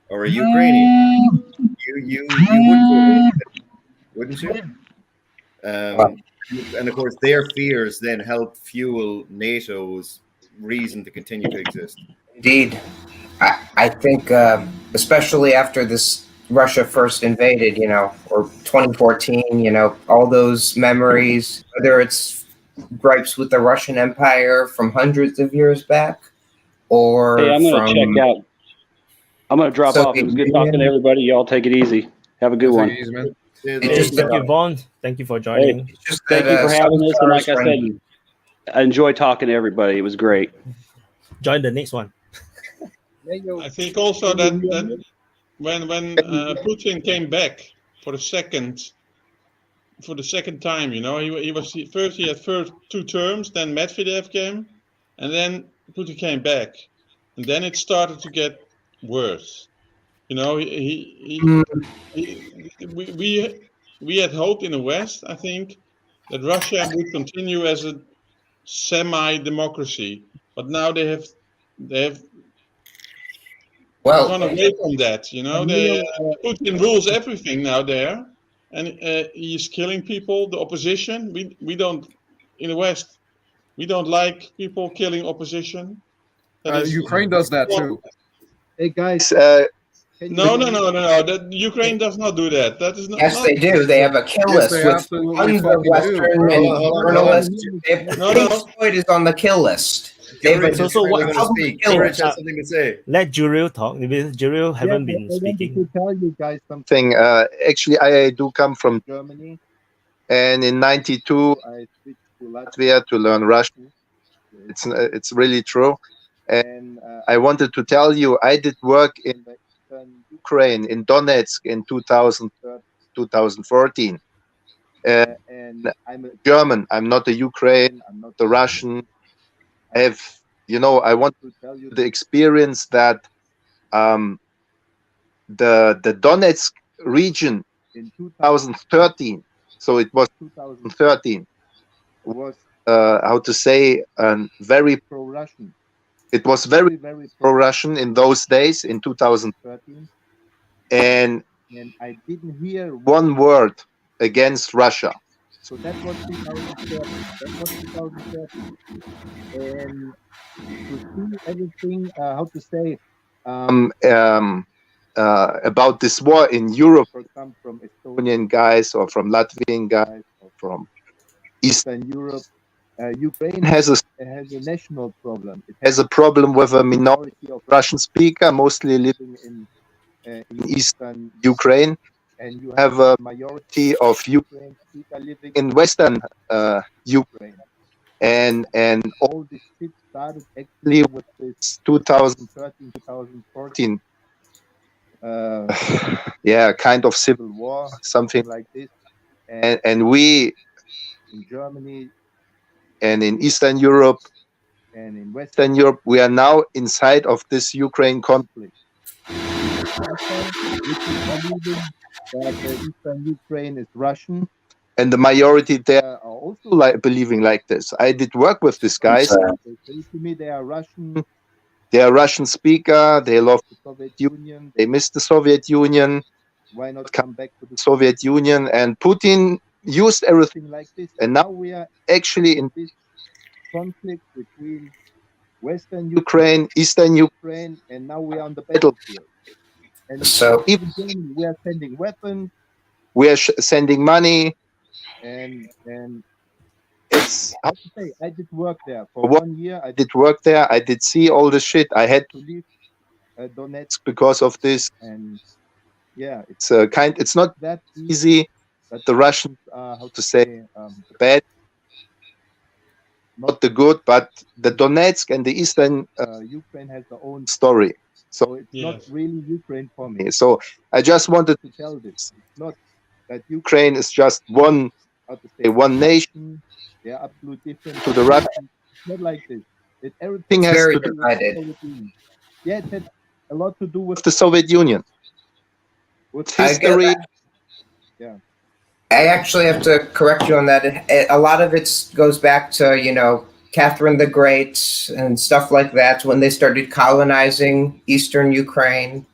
or a Ukrainian, you wouldn't you? And of course, their fears then help fuel NATO's reason to continue to exist. Indeed. I think, especially after this Russia first invaded, you know, or 2014, you know, all those memories, whether it's gripes with the Russian Empire from hundreds of years back, or hey, I'm going to check out. I'm going to drop off. It was good talking to everybody. Y'all take it easy. Have a good one. Easy, man. Thank you, Vaun. Thank you for joining. Hey, thank you for having us. And like I said, I enjoy talking to everybody. It was great. Join the next one. I think also that when Putin came back for the second time, you know, he had first 2 terms, then Medvedev came, and then Putin came back, and then it started to get worse. You know, we had hoped in the West, I think, that Russia would continue as a semi-democracy, but now they have gone away from that. You know, Putin rules everything now there, and he's killing people. The opposition, we don't in the West, we don't like people killing opposition. Ukraine does that too. Hey guys. No. That Ukraine does not do that. That is not. Yes, they do. They have a kill list with tons of Western and journalists. Floyd is on the kill list. Let Jurij talk. Jurij haven't been speaking. To tell you guys something. Actually, I do come from Germany, and in '92 I switched to Latvia to learn Russian. It's really true, and I wanted to tell you I did work in Ukraine, in Donetsk in 2014, and I'm a German. I'm not a Ukraine. I'm not a Russian. I have, you know, I want to tell you the experience that the Donetsk region in 2013 So it was 2013. It was how to say very pro-Russian. It was very, very pro-Russian in those days in 2013, and I didn't hear one word against Russia. So that was 2013. And to see everything, how to say, about this war in Europe, for example, from Estonian guys or from Latvian guys or from Eastern Europe, Ukraine has a national problem. It has a problem with a minority of Russian speaker, mostly living in Eastern Ukraine, and you have a majority of Ukraine speaker living in Western Ukraine. And all this shit started actually with this 2013-2014 kind of civil war, something like this. And we in Germany and in Eastern Europe and in Western Europe, we are now inside of this Ukraine conflict. Which is believing that Eastern Ukraine is Russian, and the majority there are also believing like this. I did work with these guys. They say to me they are Russian. They are Russian speaker. They love the Soviet Union. They miss the Soviet Union. Why not come back to the Soviet Union? And Putin used everything like this. And now we are actually in this conflict between Western Ukraine, Eastern Ukraine, and now we are on the battlefield. And so even then we are sending weapons, we are sending money, and it's, how to say, I did work there for 1 year. I did work there. I did see all the shit. I had to leave Donetsk because of this, and yeah, it's it's not that easy. But the Russians are, how to say, bad, not the good, but the Donetsk and the Eastern Ukraine has their own story. So it's not really Ukraine for me. So I just wanted to tell this. It's not that Ukraine is just one, how to say, one nation. They are absolutely different to the Russians. It's not like this. Everything has to do with the Soviet Union. Yeah, it had a lot to do with the Soviet Union. With history. Yeah. I actually have to correct you on that. A lot of it goes back to, Catherine the Great and stuff like that, when they started colonizing Eastern Ukraine,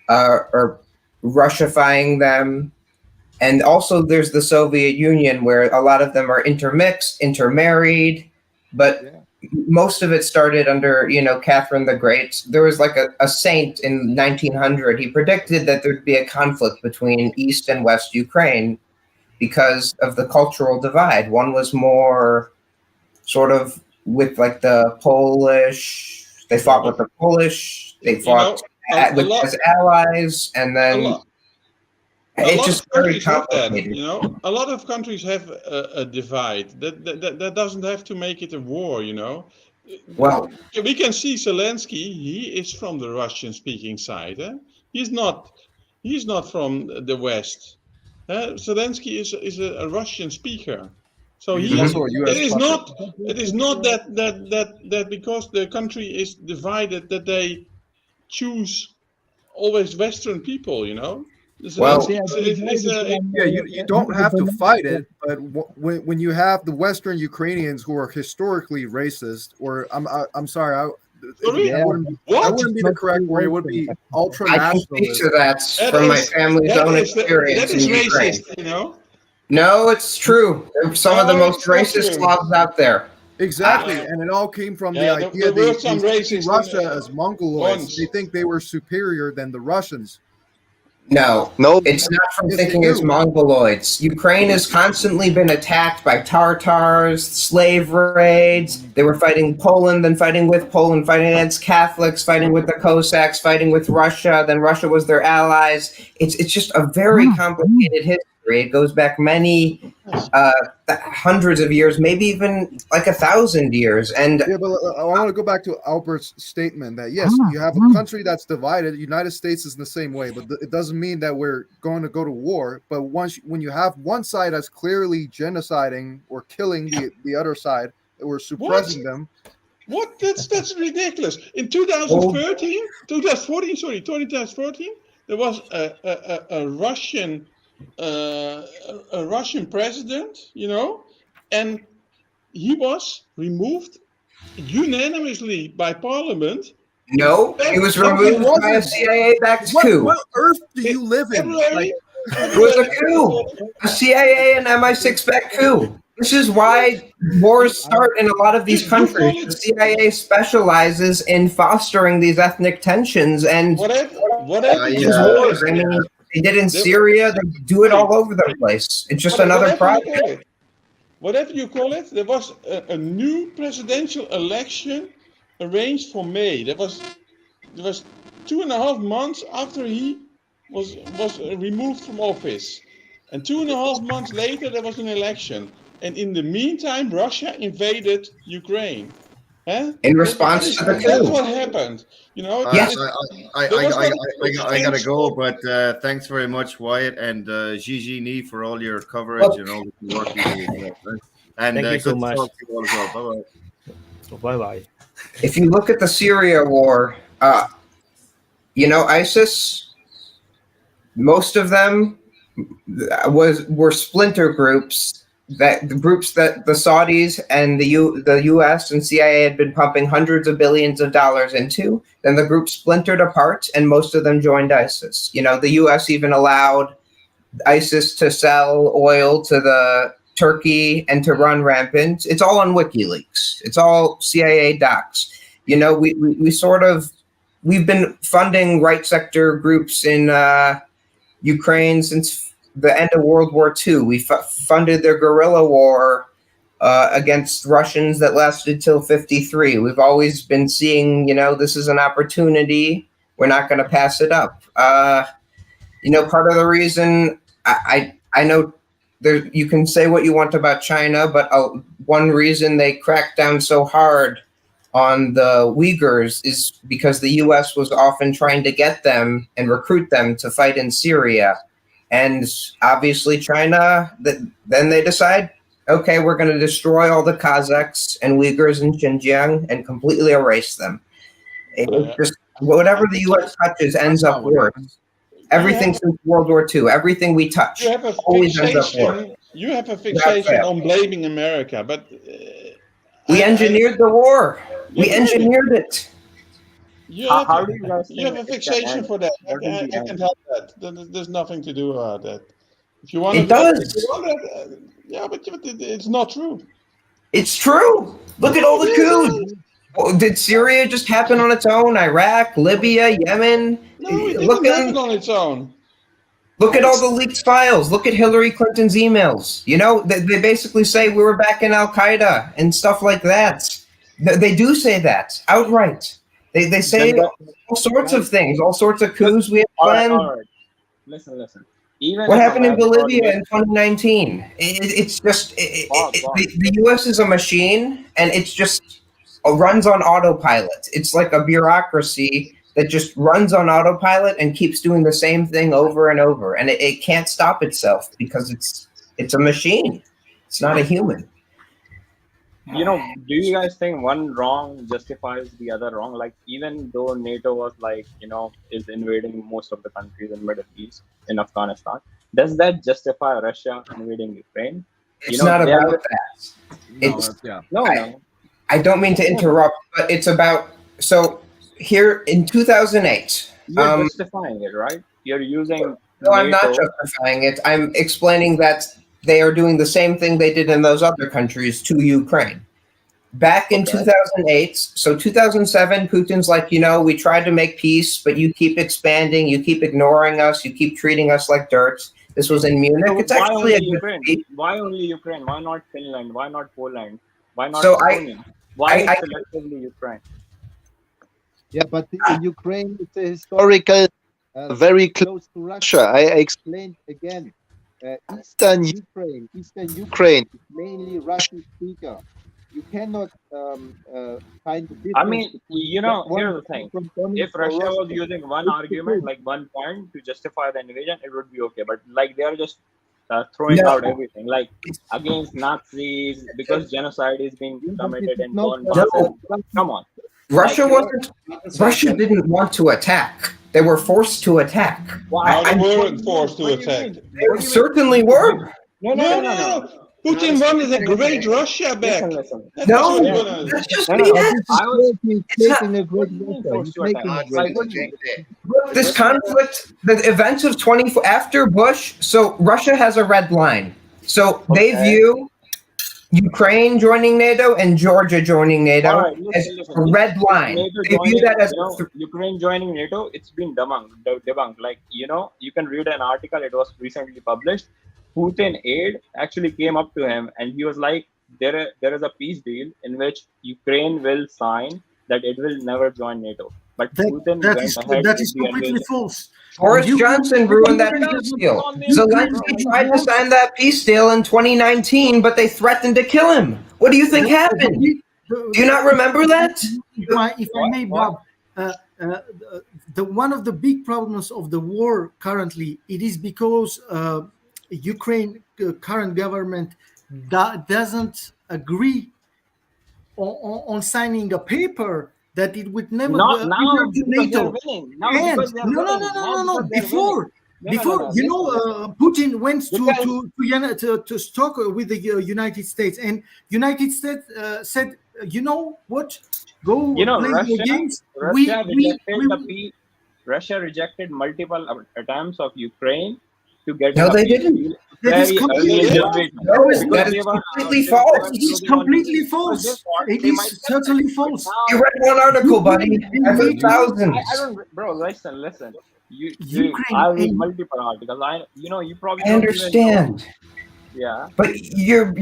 or Russifying them. And also there's the Soviet Union, where a lot of them are intermixed, intermarried, but most of it started under, Catherine the Great. There was like a saint in 1900. He predicted that there'd be a conflict between East and West Ukraine because of the cultural divide. One was more sort of with like the Polish, they fought with the Polish, they fought as allies, and then it just very complicated. A lot of countries have a divide. That doesn't have to make it a war, Well, we can see Zelensky. He is from the Russian-speaking side. He's not from the West. Zelensky is a Russian speaker. So it is not that because the country is divided that they choose always Western people, Well, you don't have to fight it, but when you have the Western Ukrainians who are historically racist, or I'm sorry, that wouldn't be the correct word. It would be ultra nationalist. I can speak to that from my family's own experience in Ukraine. Racist, No, it's true. They're some of the most racist Slavs out there. Exactly, and it all came from the idea they see Russia as Mongoloids. They think they were superior than the Russians. No, it's not from thinking as Mongoloids. Ukraine has constantly been attacked by Tartars, slave raids. They were fighting Poland, then fighting with Poland, fighting against Catholics, fighting with the Cossacks, fighting with Russia. Then Russia was their allies. It's just a very complicated history. It goes back many hundreds of years, maybe even like 1,000 years. And yeah, but I want to go back to Albert's statement that yes, you have a country that's divided. The United States is in the same way, but it doesn't mean that we're going to go to war. But when you have one side that's clearly genociding or killing the other side, that we're suppressing them. What? That's ridiculous. In 2014, there was a Russian a Russian president, you know, and he was removed unanimously by parliament. No, he was removed by a CIA-backed coup. What earth do you live in? February, It was a coup, a CIA and MI6-backed coup. This is why wars start in a lot of these countries. The CIA specializes in fostering these ethnic tensions and these wars. I mean, they did in Syria. They do it all over the place. It's just another project. Whatever you call it, there was a new presidential election arranged for May. There was 2.5 months after he was removed from office, and 2.5 months later there was an election. And in the meantime, Russia invaded Ukraine. In response to the coup. That's what happened. You know. Yes. I gotta go, but thanks very much, Wyatt, and Hjjjj for all your coverage and all the work you do. And thank you so much. Bye bye. Bye bye. If you look at the Syria war, you know, ISIS, most of them were splinter groups. That the groups that the Saudis and the U.S. and CIA had been pumping hundreds of billions of dollars into, then the group splintered apart, and most of them joined ISIS. You know, the U.S. even allowed ISIS to sell oil to the Turkey and to run rampant. It's all on WikiLeaks. It's all CIA docs. You know, we've been funding right sector groups in Ukraine since the end of World War II. We funded their guerrilla war against Russians that lasted till 1953. We've always been seeing, you know, this is an opportunity. We're not going to pass it up. You know, part of the reason I know there, you can say what you want about China, but one reason they cracked down so hard on the Uyghurs is because the U.S. was often trying to get them and recruit them to fight in Syria. And obviously China, then they decide, okay, we're going to destroy all the Kazakhs and Uyghurs in Xinjiang and completely erase them. It's just whatever the U.S. touches ends up worse. Everything since World War II, everything we touch always ends up worse. You have a fixation on blaming America, but we engineered the war. We engineered it. You have a fixation for that. I can help that. There's nothing to do about that. If you want, it does. Yeah, but it's not true. It's true. Look at all the coups. Did Syria just happen on its own? Iraq, Libya, Yemen? No, it didn't happen on its own. Look at all the leaked files. Look at Hillary Clinton's emails. You know, they basically say we were back in Al-Qaeda and stuff like that. They do say that outright. They say all sorts of things, all sorts of coups we have planned. All right. Listen. Even what happened in Bolivia in 2019? It's just the U.S. is a machine, and it's just runs on autopilot. It's like a bureaucracy that just runs on autopilot and keeps doing the same thing over and over, and it can't stop itself because it's a machine. It's not a human. You know, do you guys think one wrong justifies the other wrong? Like, even though NATO was like, you know, is invading most of the countries in Middle East, in Afghanistan, does that justify Russia invading Ukraine? It's not about that. No. I don't mean to interrupt, but it's about, so here in 2008. You're justifying it, right? You're using No, I'm not justifying it. I'm explaining that they are doing the same thing they did in those other countries to Ukraine. Back in 2008, so 2007, Putin's like, you know, we tried to make peace, but you keep expanding, you keep ignoring us, you keep treating us like dirt. This was in Munich. So it's actually a good Ukraine? Why only Ukraine? Why not Finland? Why not Poland? Why not So Estonia? Why selectively Ukraine? Yeah, but Ukraine is a historical, very close to Russia. I explained again. Eastern Ukraine is mainly Russian speaker. You cannot find. I mean, you know, here's the thing: if Russia was using one argument, like one point, to justify the invasion, it would be okay. But like they are just throwing out everything, like against Nazis because genocide is being committed in Donbass. Come on. Russia didn't want to attack. They were forced to attack. Why? They weren't forced to attack. They certainly were. No. Putin wanted a great Russia back. Listen. No, That's that's just No. BS. It's not. What do you mean forced to attack? Like, what do you mean? Look, this conflict, the events of 24 after Bush. So Russia has a red line. So they view Ukraine joining NATO and Georgia joining NATO as a red line. They view that as Ukraine joining NATO. It's been debunked. Like, you can read an article. It was recently published. Putin aide actually came up to him and he was like, there is a peace deal in which Ukraine will sign that it will never join NATO. But Putin that is completely false. Boris Johnson ruined that peace deal. Zelensky tried to sign that peace deal in 2019, but they threatened to kill him. What do you think happened? Do you not remember that? If I may, Bob, one of the big problems of the war currently, it is because Ukraine current government doesn't agree on signing a paper that it would never not now to NATO. No. Before, Putin went to talk with the United States, and United States said, you know what, go play the games. Russia rejected multiple attempts of Ukraine to get. No, they didn't. That is completely false. It is completely false. It is totally false. You read one article, buddy. I've heard thousands. I don't, bro. Listen. I read multiple articles. You probably. I understand. Yeah. But you're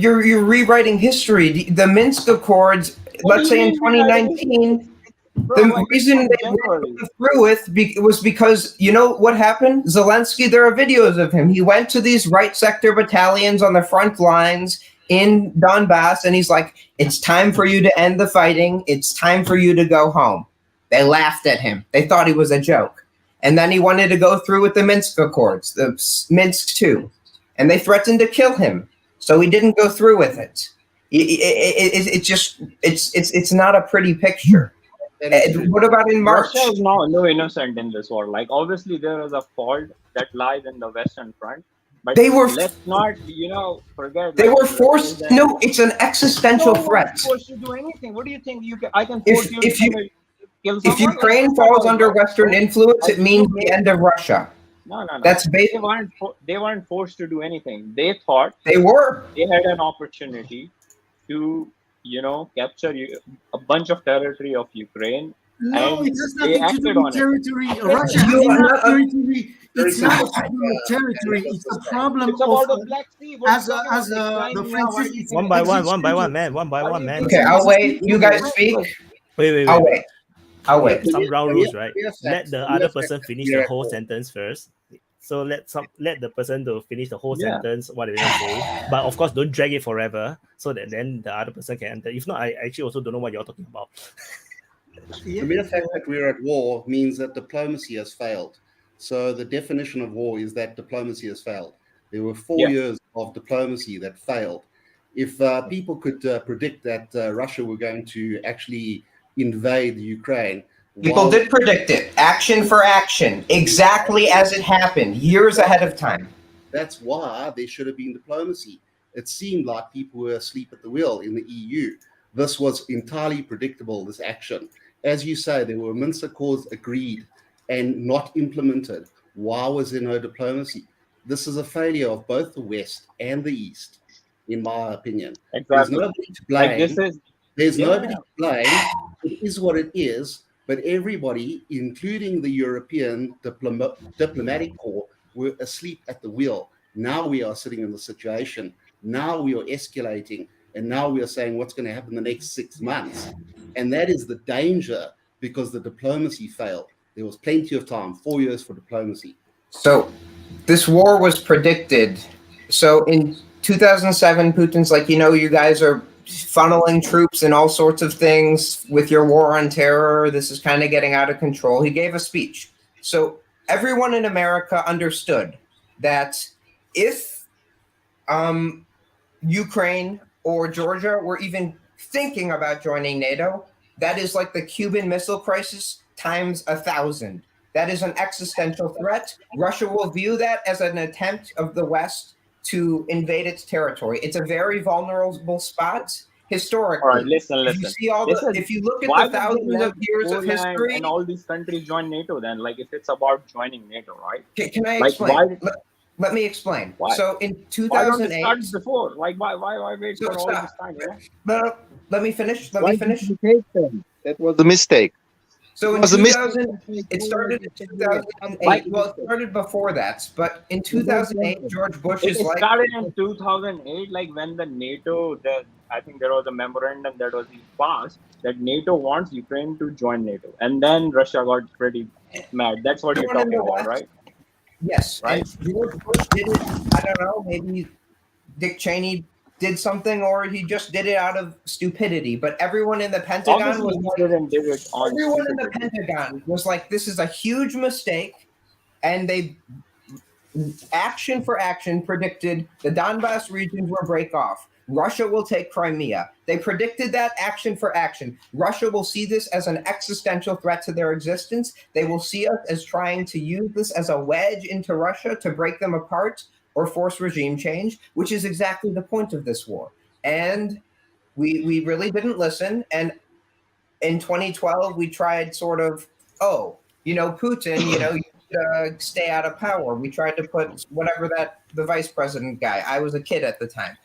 rewriting history. The Minsk Accords. Let's say in 2019. The reason they went through with was because, you know what happened? Zelensky, there are videos of him. He went to these right sector battalions on the front lines in Donbass, and he's like, it's time for you to end the fighting. It's time for you to go home. They laughed at him. They thought he was a joke. And then he wanted to go through with the Minsk Accords, the Minsk II, and they threatened to kill him. So he didn't go through with it. It's not a pretty picture. What about in March? Russia is no innocent in this war. Like, obviously, there is a fault that lies in the Western Front. But let's not, forget. They were forced. No, it's an existential threat. Forced to do anything. What do you think? I can force you to kill someone? If Ukraine falls under Western influence, it means the end of Russia. No. That's they weren't forced to do anything. They thought they had an opportunity to capture a bunch of territory of Ukraine. No, it has nothing to do with territory. Russia has enough territory. It's not a territory. It's a problem of the Black Sea. As the French. One by one, man. Okay, I'll wait. You guys speak. Wait. I'll wait. Some ground rules, right? Let the other person finish the whole sentence first. So let the person to finish the whole sentence, what they say. But of course, don't drag it forever, so that then the other person can enter. If not, I actually also don't know what you're talking about. The mere fact that we're at war means that diplomacy has failed. So the definition of war is that diplomacy has failed. There were 4 years of diplomacy that failed. If people could predict that Russia were going to actually invade Ukraine, people did predict it, action for action, exactly as it happened, years ahead of time. That's why there should have been diplomacy. It seemed like people were asleep at the wheel in the EU. This was entirely predictable, this action. As you say, there were Minsk Accords agreed and not implemented. Why was there no diplomacy? This is a failure of both the West and the East, in my opinion. Exactly. There's nobody to blame. There's nobody to blame. It is what it is. But everybody, including the European diplomatic corps, were asleep at the wheel. Now we are sitting in the situation. Now we are escalating. And now we are saying what's going to happen in the next 6 months. And that is the danger, because the diplomacy failed. There was plenty of time, 4 years for diplomacy. So this war was predicted. So in 2007, Putin's like, you guys are funneling troops and all sorts of things with your war on terror. This is kind of getting out of control. He gave a speech. So everyone in America understood that if Ukraine or Georgia were even thinking about joining NATO, that is like the Cuban Missile Crisis times 1,000. That is an existential threat. Russia will view that as an attempt of the West to invade its territory. It's a very vulnerable spot historically. All right, listen. If you look at why the thousands of years of Poland history, and all these countries join NATO, then, like, if it's about joining NATO, right? Can I like, explain? Let me explain. Why? So in Why don't 2008, it start before? Like, why wait for all this time? You know? No, let me finish. That was a mistake. So in 2000, it started in 2008. Well, it started before that, but in 2008, George Bush It is like. started in 2008, like when the NATO, I think there was a memorandum that was passed that NATO wants Ukraine to join NATO, and then Russia got pretty mad. That's what you're talking about, right? Yes, right. And George Bush did it. I don't know. Maybe Dick Cheney did something, or he just did it out of stupidity. But everyone in the Pentagon was everyone in the Pentagon was like, "This is a huge mistake," and they, action for action, predicted the Donbass regions will break off. Russia will take Crimea. They predicted that action for action. Russia will see this as an existential threat to their existence. They will see us as trying to use this as a wedge into Russia to break them apart or force regime change, which is exactly the point of this war. And we really didn't listen. And in 2012, we tried sort of, Putin, stay out of power. We tried to put whatever the vice president guy. I was a kid at the time.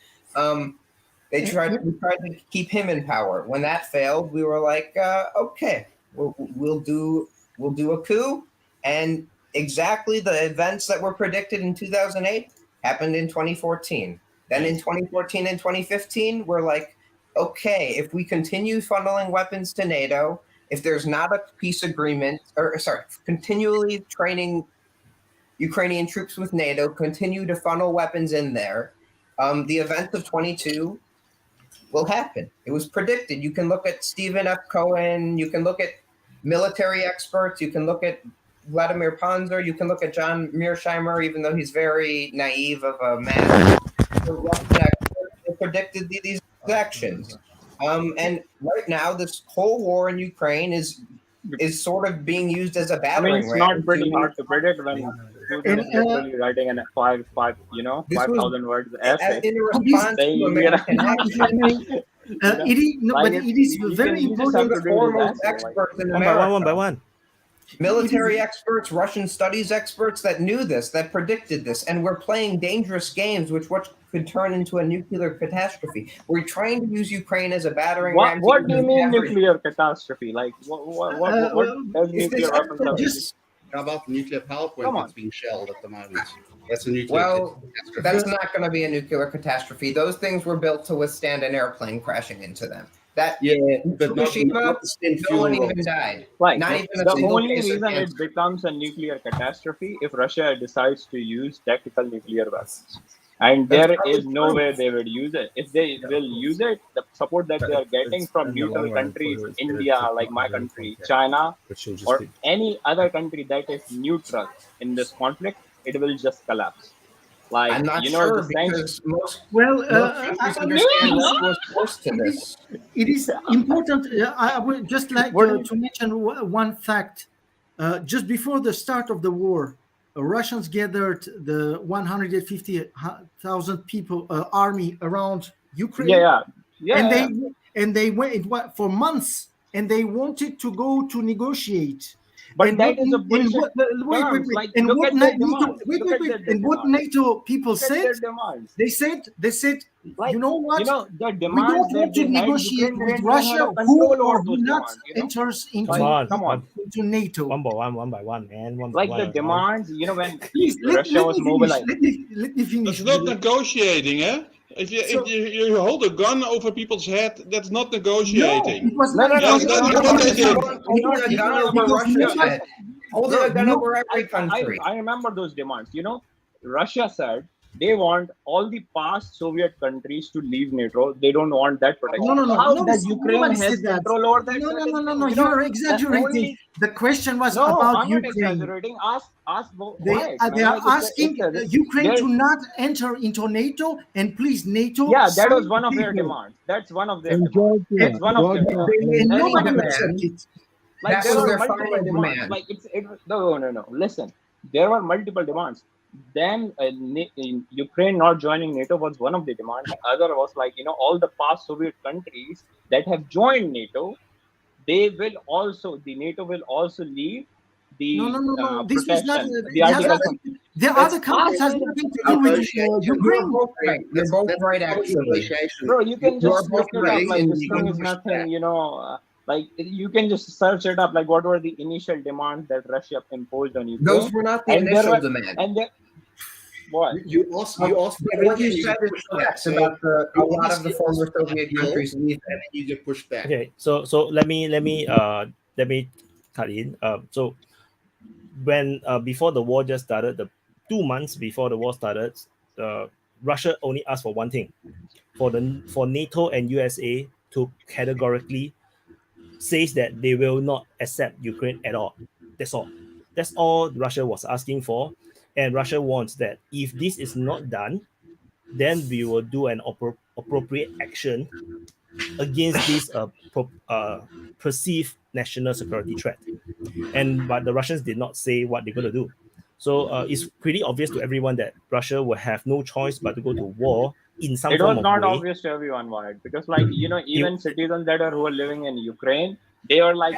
We tried to keep him in power. When that failed, we were like, okay, we'll do a coup. And exactly the events that were predicted in 2008 happened in 2014. Then in 2014 and 2015, we're like, okay, if we continue funneling weapons to NATO, if there's not a peace agreement, continually training Ukrainian troops with NATO, continue to funnel weapons in there, the events of 22 will happen. It was predicted. You can look at Stephen F. Cohen, you can look at military experts, you can look at Vladimir Panzer, you can look at John Mearsheimer, even though he's very naive of a man. They predicted these actions. And right now, this whole war in Ukraine is sort of being used as a battering ram. It's not pretty hard to predict when Putin is literally writing in a 5,000 words essay. In response to American action. It is very important. The foremost experts in America. One by one. Military experts, Russian studies experts that knew this, that predicted this, and we're playing dangerous games, which could turn into a nuclear catastrophe. We're trying to use Ukraine as a battering ram. What do you mean nuclear catastrophe? Like, what does nuclear weapons have? How about the nuclear power plant that's being shelled at the moment? That's a nuclear catastrophe. That's not going to be a nuclear catastrophe. Those things were built to withstand an airplane crashing into them. But Fukushima, no one even died. Right. Not even the only reason it becomes a nuclear catastrophe if Russia decides to use tactical nuclear weapons. And there is no way they would use it. If they will use it, the support that they are getting from neutral countries, India, like my country, China, or any other country that is neutral in this conflict, it will just collapse. Like, I'm not you know, sure the because most countries understand what was forced to this. It is important. I would just like to mention one fact. Just before the start of the war, Russians gathered the 150,000 people army around Ukraine. And they went for months, and they wanted to go to negotiate. But and that is a bullshit. And what NATO people said? They said, like, you know what? The demands we don't want to negotiate with Russia who or who not enters into NATO. One by one, man. The demands, when Russia was mobilized. Let me finish. That's not negotiating, eh? If you hold a gun over people's head, that's not negotiating. No, it was not holding a gun over every country. I remember those demands. Russia said they want all the past Soviet countries to leave NATO. They don't want that protection. No. How does Ukraine has control over that? No. You're exaggerating. The question was about Ukraine. Exaggerating. Ask they are asking Ukraine to not enter into NATO, and please NATO. Yeah, that was one of their demands. That's one of their demands. It's one of their demands. Nobody accepted it. Like That there was were their multiple final demands. demand. Like no. Listen, there were multiple demands. Then in Ukraine not joining NATO was one of the demands. The other was like, all the past Soviet countries that have joined NATO, the NATO will also leave the No. This was not protection, the the other. articles. The other countries has nothing to do with Ukraine. You're both right. You're both right, actually. Bro, you can You're just both look it right up. Like in this thing one is nothing, respect. like you can just search it up. Like what were the initial demands that Russia imposed on Ukraine? Those were not the initial demands. And what? You asked what you said is correct about a lot of the former Soviet countries, and then you get pushed back. Okay, so let me cut in. So when before the war just started, the 2 months before the war started, Russia only asked for one thing, for NATO and USA to categorically says that they will not accept Ukraine at all. That's all. That's all Russia was asking for, and Russia wants that if this is not done, then we will do an appropriate action against this perceived national security threat. But the Russians did not say what they're going to do. So it's pretty obvious to everyone that Russia will have no choice but to go to war in some It form was of not way. obvious to everyone why, because even citizens that who are living in Ukraine, they were like,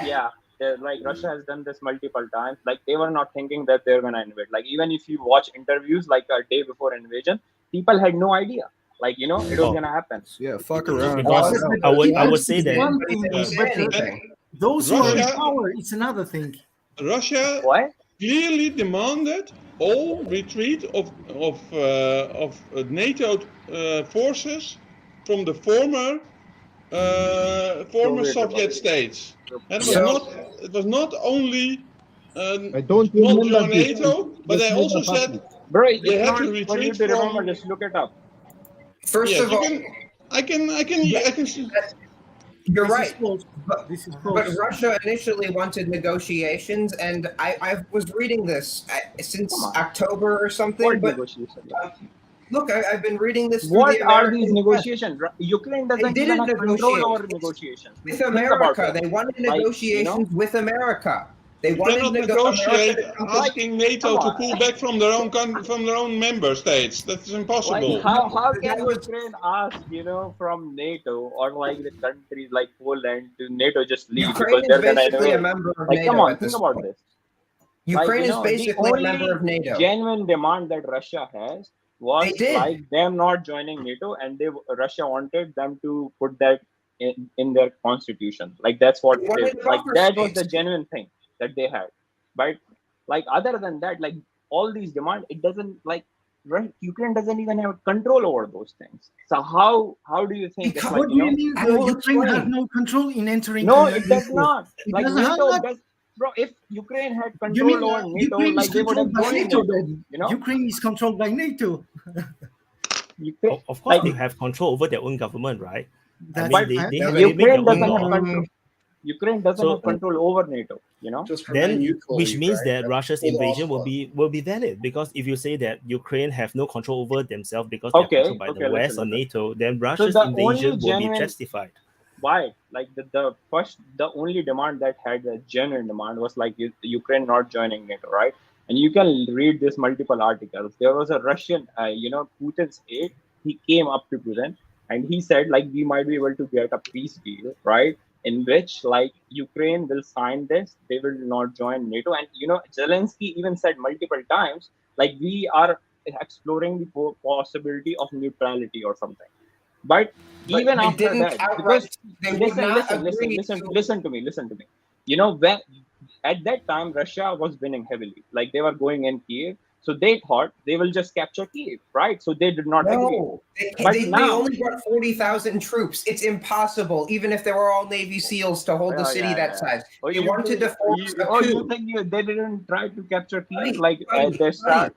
they're like, Russia has done this multiple times. Like they were not thinking that they're gonna invade. Like even if you watch interviews like a day before invasion, people had no idea. Like it was gonna happen. Yeah, fuck around. Because I would say that One thing, but those who are in power, it's another thing. Russia clearly demanded all retreat of NATO forces from the former Soviet states. And it was not only I don't not remember join this. NATO, but they also said bro, they had to for you retreat to remember, from. just look it up. First of all, I can see. You're This right. is close. But, This is but close. Russia initially wanted negotiations, and I was reading this since October or something. What But negotiation? look, I've been reading this. Through What the are American these press. negotiations? Ukraine doesn't They even didn't have control negotiate over negotiations. with Think about America. it. They wanted Like, negotiations with America. They You wanted cannot America negotiate to come asking NATO to pull back from their own member states. That's impossible. Like how that can was- Ukraine ask from NATO or like the countries like Poland to NATO just leave Ukraine because they're is gonna basically a invade? member of Like NATO come on, at think this about point. this. Ukraine is The basically a member only of NATO. genuine demand that Russia has was They did. like them not joining NATO, and Russia wanted them to put that in their constitution. Like that's what They wanted like buffer that was states. the genuine thing that they had. But like other than that, like all these demands, it doesn't like Ukraine doesn't even have control over those things. So how do you think it's like What do you mean Ukraine has no control in entering? No, it does not. It Like doesn't have NATO that? does. Bro, if Ukraine had You mean control over NATO, Ukraine like is they would have controlled by joined NATO? NATO. Then Ukraine is controlled by NATO. Of course, they have control over their own government, right? I That's mean, they have Ukraine they make their own doesn't have law. control. Ukraine doesn't So- have control over NATO. Then, which means that Russia's invasion will be valid, because if you say that Ukraine have no control over themselves because they're controlled by the West or NATO, then Russia's the invasion only will be genuine- justified. Why? Like the only demand that had a genuine demand was like Ukraine not joining NATO, right? And you can read this multiple articles. There was a Russian, Putin's aide. He came up to Putin and he said like we might be able to get a peace deal, right? In which like Ukraine will sign this, they will not join NATO. And Zelensky even said multiple times like we are exploring the possibility of neutrality or something. But even they after didn't that, outright- they would not agree listen to me. When at that time Russia was winning heavily, like they were going in Kiev, so they thought they will just capture Kiev, right? So they did not agree. No, But they now, only brought 40,000 troops. It's impossible, even if there were all Navy SEAls to hold the city that size. They wanted to force a coup. you think they didn't try to capture Kiev like at their start?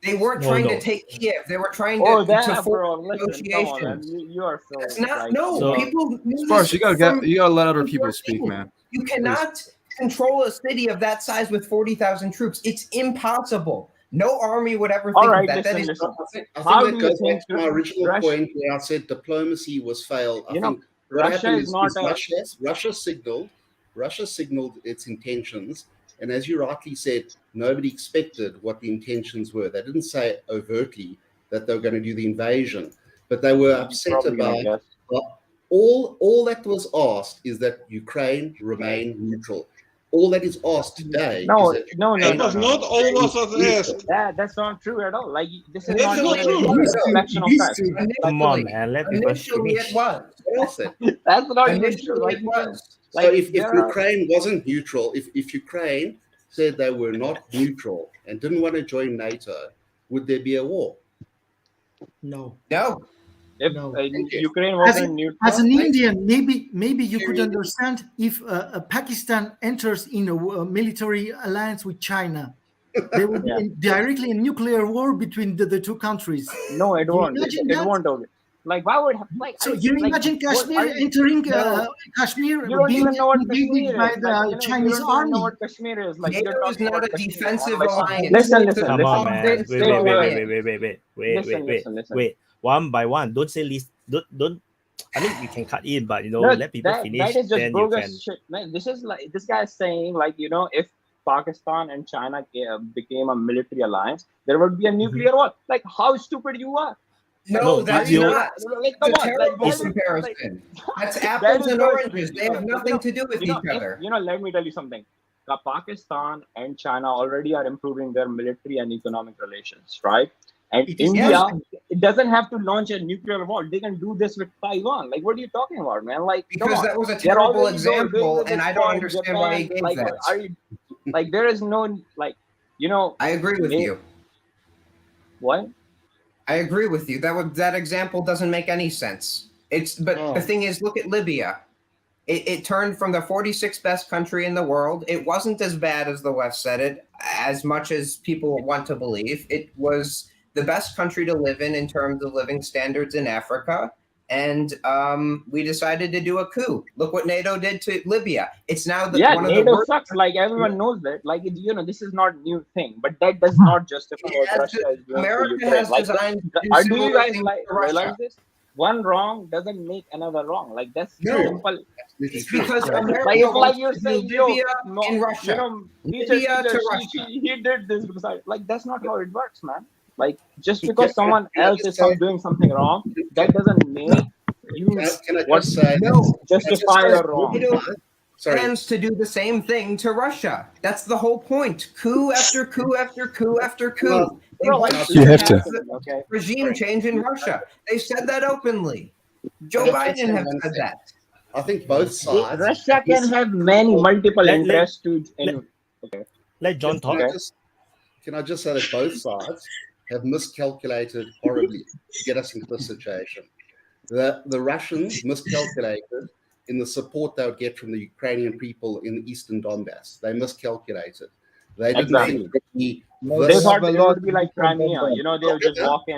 They weren't No, trying no. to take Kiev. They were trying Oh, to that force bro, listen, come on, man. negotiations. You are so. It's not. like, No, So- people. knew Sparsh, this you gotta let other people speak, man. You cannot control a city of that size with 40,000 troops. It's impossible. No army would ever think All right, of that. That is listen. I How think do that you goes think back to my original Russia- point where I said diplomacy was failed. I You know, think what Russia happened is not a- Russia signaled Russia signaled its intentions, and as you rightly said, nobody expected what the intentions were. They didn't say overtly that they were going to do the invasion, but they were upset about all that was asked is that Ukraine remain neutral. All that is asked today is that It was not all what was asked. That's not true at all. Like this is That's not true. reflection of facts. Come on, man. Let people Initially, it was. That's not even Initially, true. Like, it was. So if Ukraine wasn't neutral, if Ukraine said they were not neutral and didn't want to join NATO, would there be a war? No. No. If Ukraine As, wasn't neutral, as an Indian, maybe you could understand if Pakistan enters in a military alliance with China. There would be directly a nuclear war between the two countries. No, it won't. It won't. Like, why would so you imagine Kashmir entering Kashmir being invaded by the Chinese army? Know what Kashmir is like? NATO is not a defensive alliance. Listen. Come on, man. Wait. One by one. Don't say list. Don't. I mean, you can cut in, but let people finish. That is just then bogus shit, man. This is like this guy is saying, like, if Pakistan and China became a military alliance, there would be a nuclear war. Like, how stupid you are. No, that's not. Like, It's a terrible comparison. That's apples and oranges. They have nothing to do with each other. Let me tell you something. Pakistan and China already are improving their military and economic relations, right? And India, it doesn't have to launch a nuclear war. They can do this with Taiwan. Like, what are you talking about, man? Like, because that was a terrible example, and I don't understand why he gave that. Like, there is no, like, I agree with you. What? I agree with you. That example doesn't make any sense. The thing is, look at Libya. It turned from the 46th best country in the world. It wasn't as bad as the West said it, as much as people want to believe. It was the best country to live in terms of living standards in Africa. And we decided to do a coup. Look what NATO did to Libya. It's now one of NATO the worst. sucks. Like, everyone knows that. Like, this is not a new thing. But that does not justify what Russia is doing. America has designed. Do you guys realize this? One wrong doesn't make another wrong. Like, that's simple. It's because America, like you're saying, Libya and Russia. Libya to Russia. He did this because that's not how it works, man. Like, just because someone else is doing something wrong, that doesn't make you justify the wrong. Plans to do the same thing to Russia. That's the whole point. Coup after coup after coup after coup. You have to. Regime change in Russia. They said that openly. Joe Biden has said that. I think both sides. Russia can have multiple interests to. Let Jon talk. Can I just say that both sides have miscalculated horribly to get us into this situation? The Russians miscalculated in the support they would get from the Ukrainian people in the eastern Donbass. They miscalculated. They didn't think they thought it would be like Crimea. They would just walk in.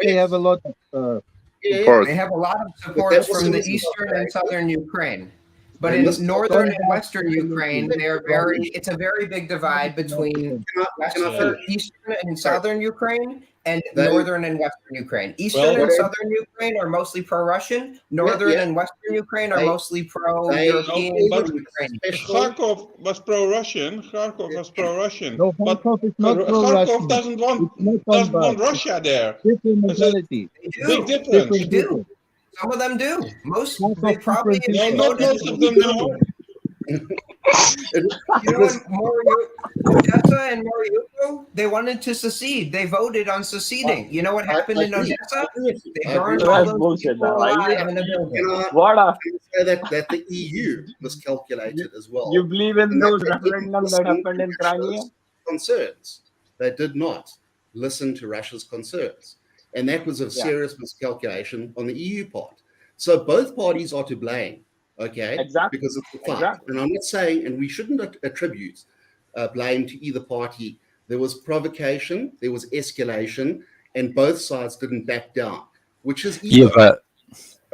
They have a lot of they have a lot of support from the eastern and southern Ukraine. But in northern and western Ukraine, it's a very big divide between eastern and southern Ukraine and northern and western Ukraine. Eastern and southern Ukraine are mostly pro-Russian. Northern and western Ukraine are mostly pro-European. Kharkov was pro-Russian. No, Kharkov is not Kharkov doesn't want Russia there. Different mentality. Big difference. They do. Some of them do. They probably. Not most of them do. Odessa and Mariupol, they wanted to secede. They voted on seceding. You know what happened in Odessa? They burned all those people alive in the building. What? Say that the EU miscalculated as well. You believe in those referendums that happened in Crimea? Concerns. They did not listen to Russia's concerns. And that was a serious miscalculation on the EU part. So both parties are to blame, okay? Exactly. Because of the fight. And I'm not saying, and we shouldn't attribute blame to either party. There was provocation, there was escalation, and both sides didn't back down, which is easy. All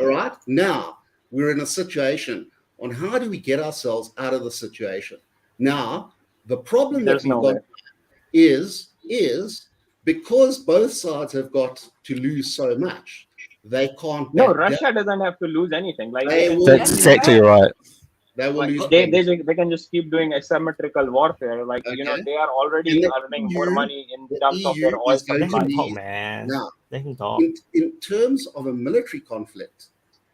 right? Now, we're in a situation on how do we get ourselves out of the situation. Now, the problem that we've got is because both sides have got to lose so much, they can't. No, Russia doesn't have to lose anything. Like that's exactly right. They will lose. They can just keep doing asymmetrical warfare. Like Okay. they are already And the earning EU more money in terms of EU their oil is going to supply. need man. now. They can talk. In terms of a military conflict,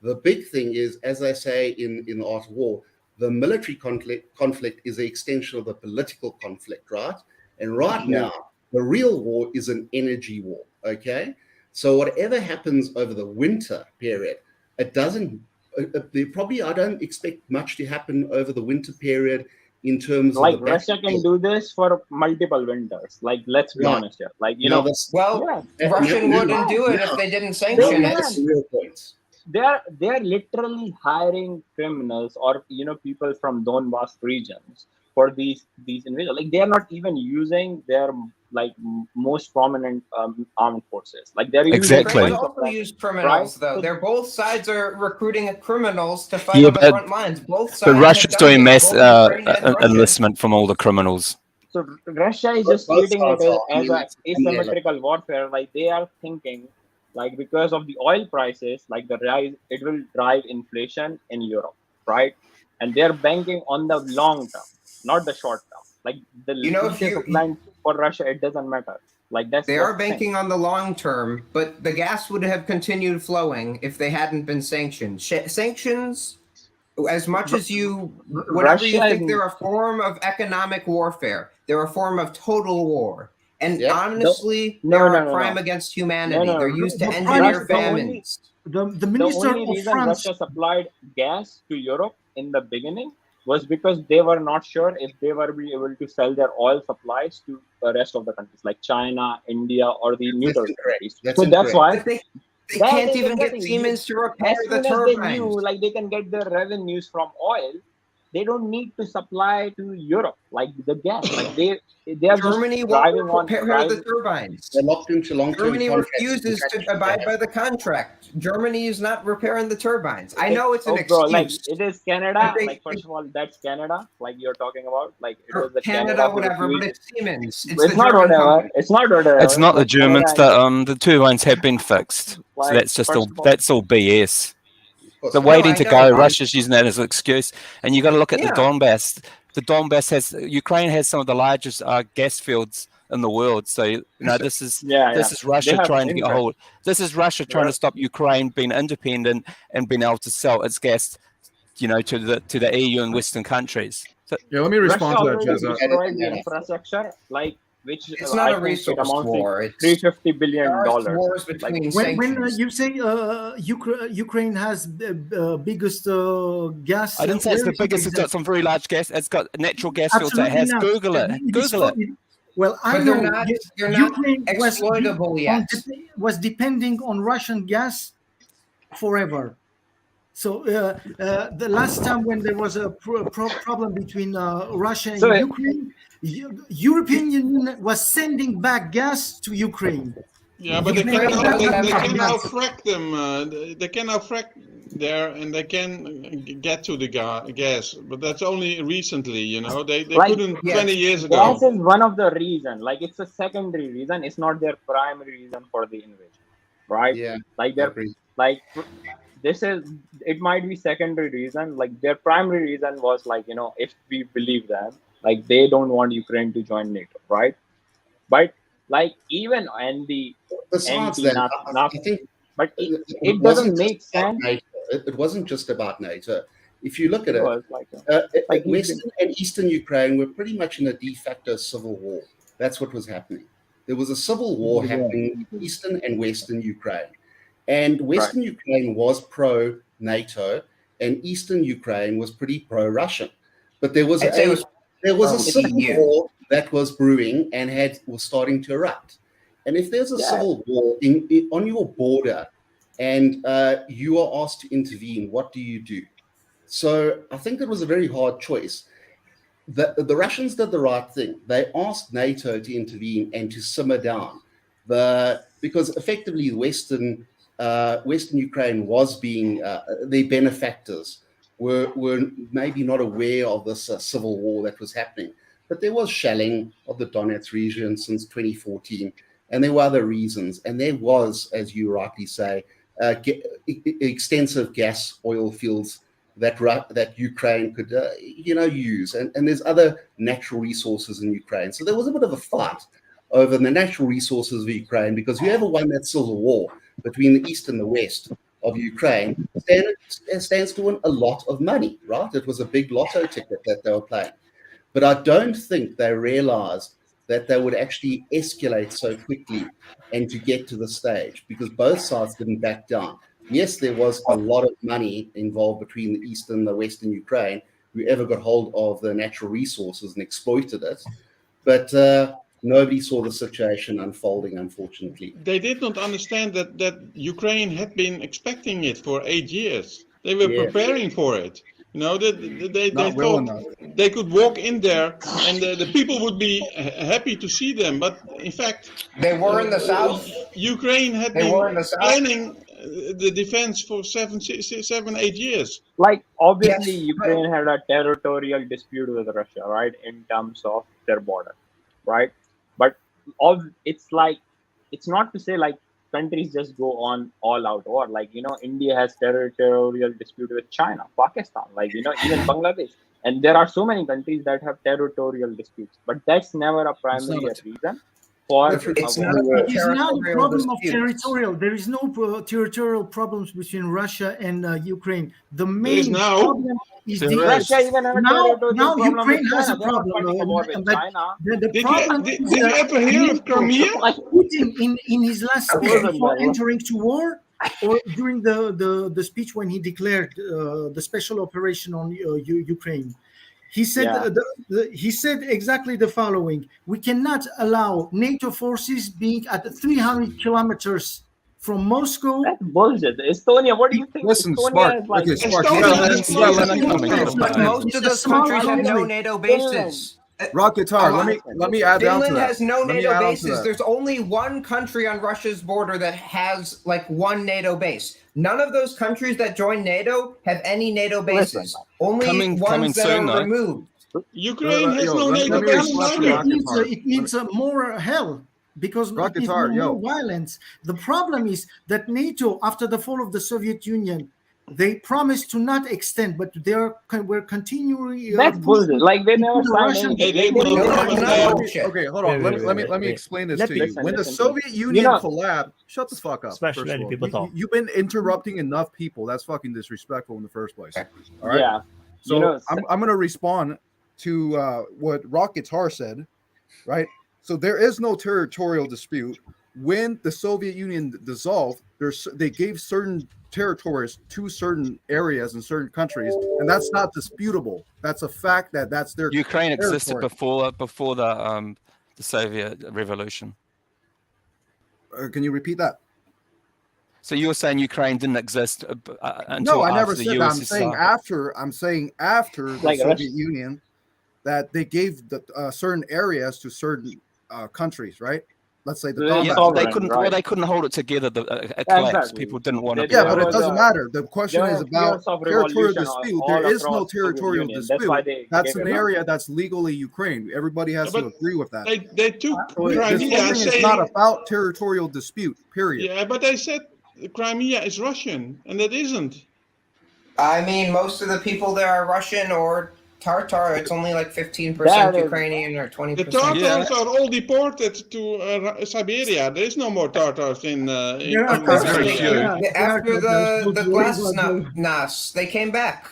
the big thing is, as I say in the art of war, the military conflict is an extension of the political conflict, right? And right now, the real war is an energy war. Okay, so whatever happens over the winter period, it doesn't. I don't expect much to happen over the winter period in terms like of the Russia can do this for multiple winters. Like let's be honest here. Like Russian wouldn't do it if they didn't sanction it. That's the real point. They are literally hiring criminals or people from Donbass regions for these individuals. Like they are not even using their most prominent armed forces. Like they're Exactly. using They also use criminals, though. They're both sides are recruiting criminals to fight Yeah, on the front lines. Both sides. But Russia's have done doing it. mass Both Ukraine and Russia. enlistment from all the criminals. So Russia is just Both treating it sides are. I as mean, a that's asymmetrical warfare. Like they are thinking, like because of the oil prices, like the rise, it will drive inflation in Europe, right? And they're banking on the long term, not the short term. Like the line for Russia, it doesn't matter. Like They are banking on the long term, but the gas would have continued flowing if they hadn't been sanctioned. Sanctions, as much as whatever you think, they're a form of economic warfare. They're a form of total war. And honestly, they're a crime against humanity. They're used to engineer famines. The The minister only of reason France. Russia supplied gas to Europe in the beginning was because they were not sure if they were be able to sell their oil supplies to the rest of the countries like China, India, or the neutral countries. So that's why They can't even get Siemens to repair as the soon as they knew turbines. like they can get their revenues from oil, they don't need to supply to Europe like the gas. Like they are Germany just won't driving on. repair the turbines. They're locked into long-term Germany contracts. refuses to abide by the contract. Germany is not repairing the turbines. I know it's an Bro, like excuse. it is Canada. But Like first of all, that's Canada. Like you're talking about, like it was the Canada, who whatever, but refused- it's Siemens. It's the not German whatever. company. It's not whatever. It's not the Like, Germans. Canada- The turbines have been fixed. So Like, that's just first all. of all- That's all BS. They're No, waiting I to know. go. Russia's using that as an excuse, and you got to look at the Yeah. Donbass. The Donbass has Ukraine has some of the largest gas fields in the world. So this is this is Russia They have trying to get a interest. hold. This is Russia trying to stop Ukraine being independent and being able to sell its gas, to the EU and Western countries. So, Yeah, let me respond Russia to that, already Jezza. destroyed the infrastructure, like which It's not I a think it resource amounts war. to It's $350 billion. wars Like, between When sanctions. you say Ukraine has the biggest gas, I didn't say it's where the is it biggest. It's got exactly? some very large gas. It's got natural gas fields. It Absolutely has. not. Google it. It is Google it. Well, I But know they're not Ukraine exploitable yet. was depending on Russian gas forever. So the last time when there was a problem between Russia and So, Ukraine, European Union was sending back gas to Ukraine. Yeah, but they Ukraine can doesn't now, they have can now gas. frack them. They can now frack there, and they can get to the gas. But that's only recently, They like, couldn't 20 years ago. gas is one of the reason. Like it's a secondary reason. It's not their primary reason for the invasion, right? Yeah. Like they're like this is. It might be secondary reason. Like their primary reason was like if we believe them, like they don't want Ukraine to join NATO, right? But like even and the Besides that, I think but it wasn't doesn't just make about sense. NATO. It wasn't just about NATO. If you look at It it, was like Western and Eastern Ukraine were pretty much in a de facto civil war. That's what was happening. There was a civil war happening in Eastern and Western Ukraine. And Western Ukraine was pro-NATO, and Eastern Ukraine was pretty pro-Russian. But there was I'd say it was a civil EU. war that was brewing and was starting to erupt. And if there's a civil war on your border and you are asked to intervene, what do you do? So I think it was a very hard choice. The Russians did the right thing. They asked NATO to intervene and to simmer down because effectively Western Ukraine was being their benefactors were maybe not aware of this civil war that was happening. But there was shelling of the Donetsk region since 2014, and there were other reasons. And there was, as you rightly say, extensive gas oil fields that Ukraine could, use. And there's other natural resources in Ukraine. So there was a bit of a fight over the natural resources of Ukraine, because whoever won that civil war between the East and the West of Ukraine stands to win a lot of money, right? It was a big lotto ticket that they were playing. But I don't think they realized that they would actually escalate so quickly and to get to the stage, because both sides didn't back down. Yes, there was a lot of money involved between the East and the Western Ukraine, whoever got hold of the natural resources and exploited it. But nobody saw the situation unfolding, unfortunately. They did not understand that Ukraine had been expecting it for 8 years. They were preparing for it. They thought they could walk in there and the people would be happy to see them. But in fact, they were in the south. Ukraine had been planning the defense for 8 years. Like, obviously, Ukraine had a territorial dispute with Russia, right, in terms of their border, right? But it's not to say like countries just go on all out war. Like, India has territorial dispute with China, Pakistan, even Bangladesh. And there are so many countries that have territorial disputes, but that's never a primary reason for it's not a problem of territorial. There is no territorial problems between Russia and Ukraine. The main problem is Russia even have a now Ukraine has a problem. Did you ever hear of Crimea? Putin in his last speech before entering to war, or during the speech when he declared the special operation on Ukraine, he said he said exactly the following: we cannot allow NATO forces being at 300 kilometers from Moscow. That's bullshit. Estonia, what do you think? Listen, Estonia Spark. is Most of those countries have no NATO bases. Rockguitare, let me add down to Finland that. has no NATO bases. There's only one country on Russia's border that has like one NATO base. None of those countries that join NATO have any NATO bases. Only ones that are removed. Ukraine has no NATO bases either. It needs more hell, because it needs more violence. The problem is that NATO, after the fall of the Soviet Union, they promised to not extend, but we're continually. That's bullshit. Like, they never signed anything. Okay, hold on. Let me explain this to you. When the Soviet Union collapsed, shut the fuck up. Especially when people talk. You've been interrupting enough people. That's fucking disrespectful in the first place. All right. Yeah. So I'm gonna respond to what Rockguitare said, right? So there is no territorial dispute. When the Soviet Union dissolved, they gave certain territories to certain areas and certain countries, and that's not disputable. That's a fact that's their Ukraine territory. existed before the Soviet Revolution. Can you repeat that? So you're saying Ukraine didn't exist until no, I never after said the that. USSR. I'm saying after the Soviet Union, that they gave the certain areas to certain countries, right? Let's say the they couldn't hold it together. Exactly. People didn't want to. Yeah, but it doesn't matter. The question is about territorial dispute. There is no territorial dispute. That's an area that's legally Ukraine. Everybody has to agree with that. They took Crimea. It's not about territorial dispute. Period. Yeah, but they said Crimea is Russian, and it isn't. I mean, most of the people there are Russian or Tartar. It's only like 15% Ukrainian or 20%. The Tartars are all deported to Siberia. There is no more Tartars in After the Glasnost, they came back.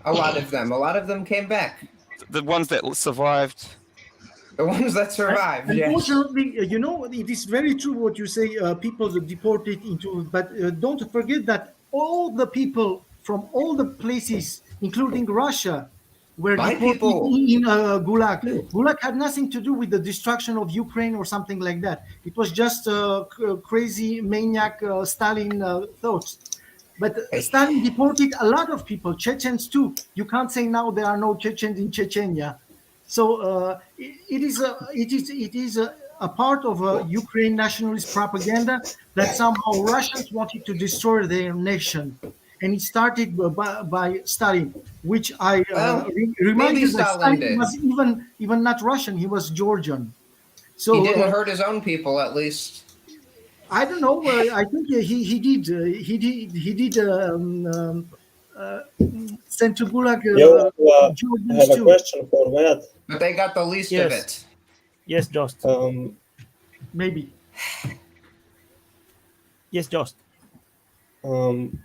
A lot of them came back. The ones that survived. The ones that survived. Unfortunately, it is very true what you say. People deported into, but don't forget that all the people from all the places, including Russia, were deported in Gulag. Gulag had nothing to do with the destruction of Ukraine or something like that. It was just crazy maniac Stalin thoughts. But Stalin deported a lot of people, Chechens too. You can't say now there are no Chechens in Chechnya. So it is a part of Ukraine nationalist propaganda that somehow Russians wanted to destroy their nation. And it started by Stalin, which I remind you that Stalin was even not Russian; he was Georgian. So he didn't hurt his own people, at least. I don't know. I think he did sent to Gulag. I have a question for Vaun. But they got the least of it. Yes, Jošt. Maybe. Yes, Jošt.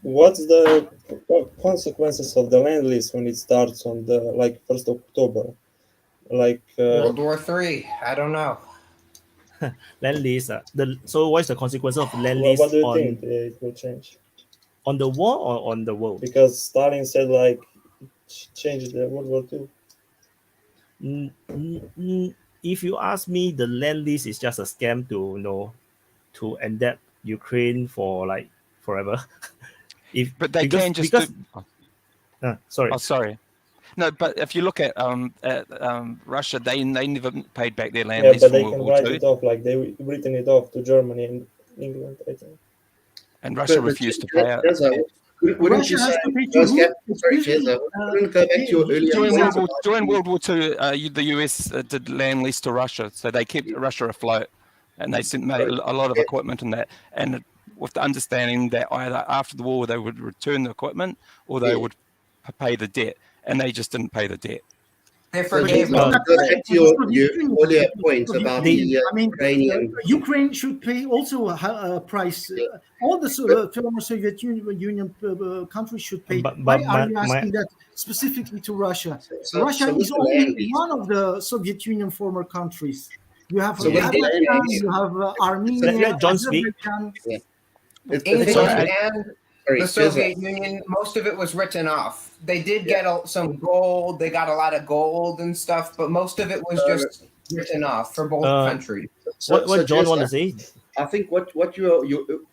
What's the consequences of the land lease when it starts on the 1st of October? World War III. I don't know. Land lease. So what's the consequence of land lease? What do you think it will change? On the war or on the world? Because Stalin said change the World War II. If you ask me, the land lease is just a scam to endebt Ukraine for forever. Sorry. Oh, sorry. No, but if you look at Russia, they never paid back their land lease but from they World can War write II. it off, they written it off to Germany and England, I think. And Russia refused to pay it. Wouldn't you say, During World War II, the US did land lease to Russia, so they kept Russia afloat, and they sent a lot of equipment in that, and with the understanding that either after the war they would return the equipment or they would pay the debt, and they just didn't pay the debt. They forgave me. Back to your earlier point about the Ukrainian. Ukraine should pay also a price. All the former Soviet Union countries should pay. Why are you asking that specifically to Russia? Russia is only one of the Soviet Union former countries. You have Kazakhstan, you have Armenia, John speak. England and the Soviet Union, most of it was written off. They did get some gold. They got a lot of gold and stuff, but most of it was just written off for both countries. What John want to say? I think what your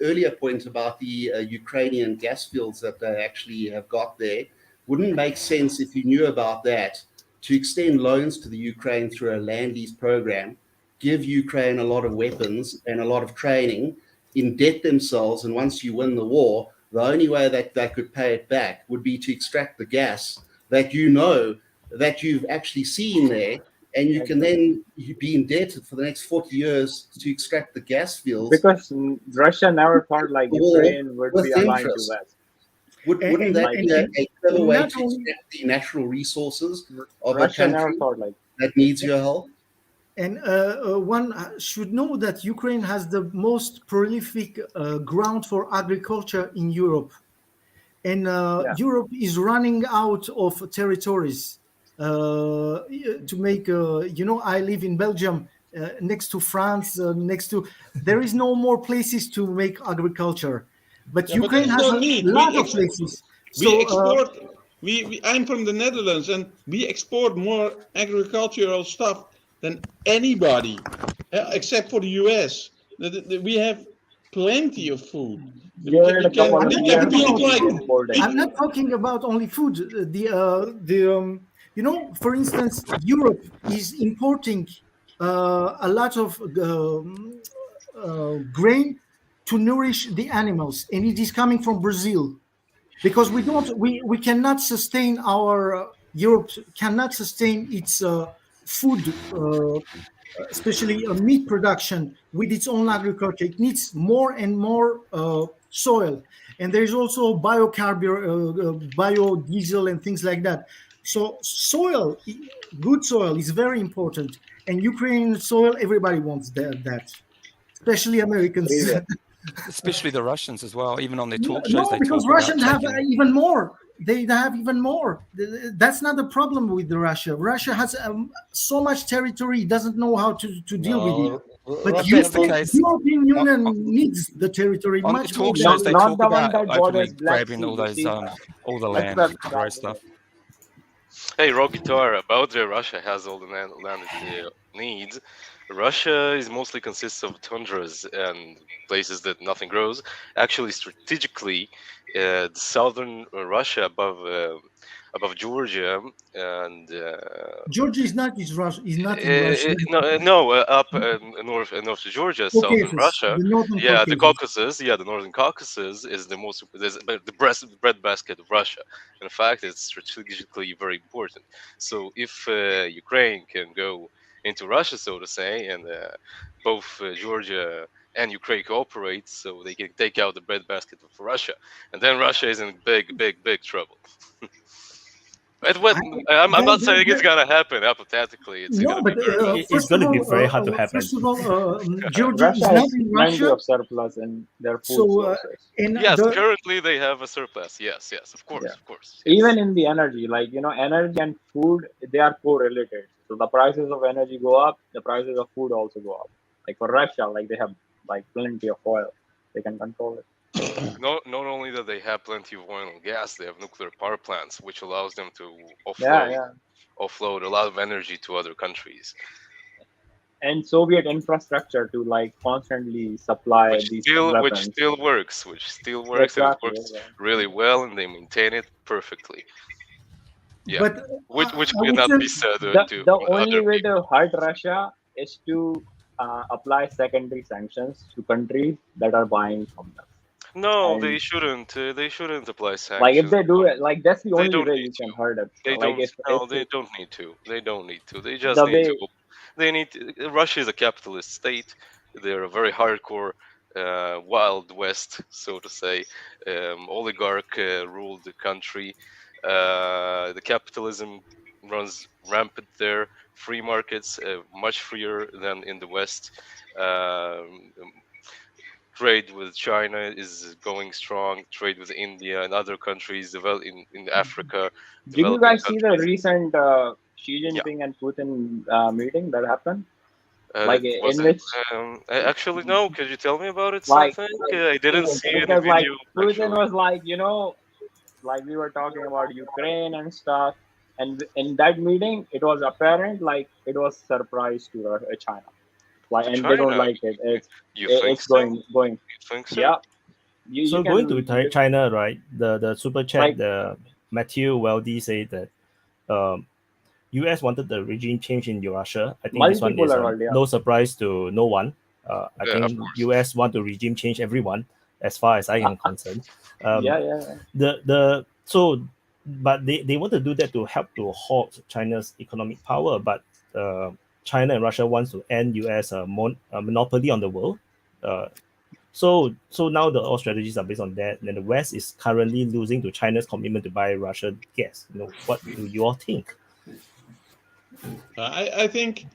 earlier point about the Ukrainian gas fields that they actually have got there wouldn't make sense if you knew about that, to extend loans to the Ukraine through a land lease program, give Ukraine a lot of weapons and a lot of training, indebt themselves, and once you win the war, the only way that they could pay it back would be to extract the gas that that you've actually seen there, and you can then be indebted for the next 40 years to extract the gas fields. Because Russia never thought Ukraine would be aligned to West. Wouldn't that be a clever way to extract the natural resources of Russia a never country thought that needs your help? And one should know that Ukraine has the most prolific ground for agriculture in Europe. And Europe is running out of territories to make, I live in Belgium, next to France, there is no more places to make agriculture. But Ukraine has a lot of places. I'm from the Netherlands, and we export more agricultural stuff than anybody, except for the US. We have plenty of food. I'm not talking about only food. For instance, Europe is importing a lot of grain to nourish the animals, and it is coming from Brazil, because we cannot sustain Europe cannot sustain its food, especially meat production, with its own agriculture. It needs more and more soil, and there is also biodiesel and things like that. So good soil is very important, and Ukrainian soil, everybody wants that, especially Americans. Especially the Russians as well, even on their talk shows. No, because Russians have even more. They have even more. That's not the problem with Russia. Russia has so much territory, it doesn't know how to deal with it. But the European Union needs the territory on much the talk more. shows, they talk about openly grabbing all the land to grow stuff. Hey, Rockguitare, about Russia has all the land it needs. Russia is mostly consists of tundras and places that nothing grows. Actually, strategically, the southern Russia above Georgia and Georgia is not in Russia. up north of Georgia, southern Russia. The Caucasus. The northern Caucasus is the breadbasket of Russia. In fact, it's strategically very important. So if Ukraine can go into Russia, so to say, and both Georgia and Ukraine cooperates, so they can take out the breadbasket for Russia, and then Russia is in big trouble. I'm not saying it's gonna happen. Hypothetically, it's No, gonna but be very It's going to be very hard to happen. first of all, Georgia is Russia not has in plenty Russia. of surplus in their food So, sources. yes, currently they have a surplus. Yes, of course, Yeah. of course. Even in the energy, like, energy and food, they are correlated. So the prices of energy go up, the prices of food also go up. Like for Russia, like they have like plenty of oil, they can control it. Not only that they have plenty of oil and gas, they have nuclear power plants, which allows them to offload a lot of energy to other countries. And Soviet infrastructure to like constantly supply these weapons. Which still works, Exactly, and it works really well, and they maintain it perfectly. Yeah, But which I would cannot say be said to the only other way people. to hurt Russia is to apply secondary sanctions to countries that are buying from them. No, And they shouldn't. They shouldn't apply sanctions. like if they do it, like that's the They only don't way need you can hurt it. They Like don't. They don't need to. They don't need to. They just need to. They need. Russia is a capitalist state. They're a very hardcore, wild west, so to say. Oligarch ruled the country. The capitalism runs rampant there. Free markets, much freer than in the West. Trade with China is going strong. Trade with India and other countries in Africa. Did you guys see the recent Xi Jinping and Putin meeting that happened? Like in which actually no. Could you tell me about it? Like, Something I didn't see any because like video. Putin was like, like we were talking about Ukraine and stuff, and in that meeting, it was apparent like it was surprise to China, like, and they don't China? like it. You think It's so? going. You think so? Yeah. So going to China, right? The super chat, the Matthew Weldy said that U.S. wanted the regime change in Russia. I think this one is no surprise to no one. I think U.S. want to regime change everyone, as far as I am concerned. But they want to do that to help to halt China's economic power. But China and Russia wants to end U.S. Monopoly on the world. So now all strategies are based on that. And the West is currently losing to China's commitment to buy Russian gas. What do you all think? I think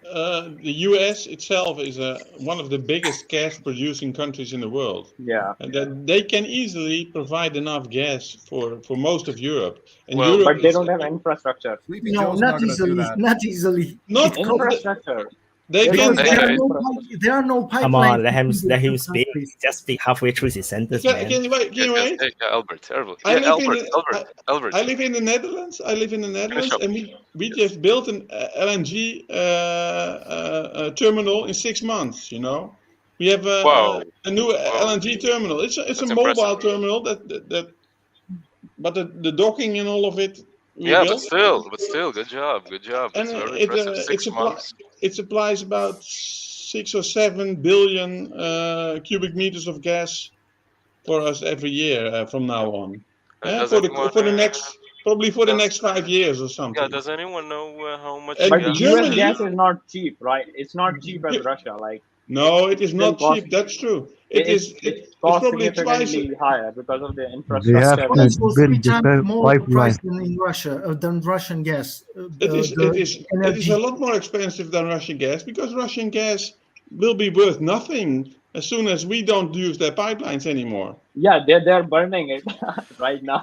the U.S. itself is one of the biggest gas-producing countries in the world. Yeah, and that they can easily provide enough gas for most of Europe. And but they don't have infrastructure. No, not easily. Not easily. Not infrastructure. They can. There are no pipelines. Come on, let him speak. Just speak halfway through his sentence, man. Can you wait? Albert. I live in the Netherlands. And we just built an LNG terminal in 6 months. We have a new LNG terminal. It's a mobile terminal but the docking and all of it. But still, good job. And it's very impressive. 6 months. It supplies about 6 or 7 billion cubic meters of gas for us every year from now on. For the next 5 years or something. Yeah, does anyone know how much? But US gas is not cheap, right? It's not cheap as Russia. Like no, it is not cheap. That's true. It's probably twice higher because of the infrastructure. It's 3 times more price than in Russia than Russian gas. It is a lot more expensive than Russian gas because Russian gas will be worth nothing as soon as we don't use their pipelines anymore. Yeah, they're burning it right now,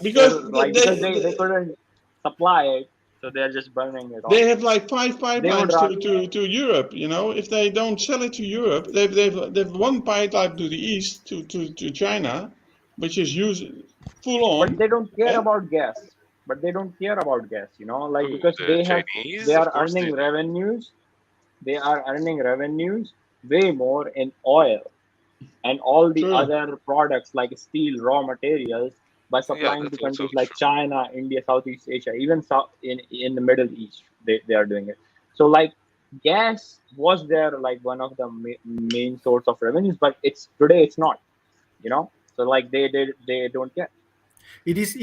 because they couldn't supply it. So they're just burning it off. They have like 5 pipelines to Europe. If they don't sell it to Europe, they've one pipeline to the east to China, which is used full on. But they don't care about gas. Because they are earning revenues. They are earning revenues way more in oil and all the other products like steel, raw materials. By supplying to countries like China, India, Southeast Asia, even in the Middle East, they are doing it. So like gas was there like one of the main source of revenues, but today it's not. So like they don't care. It is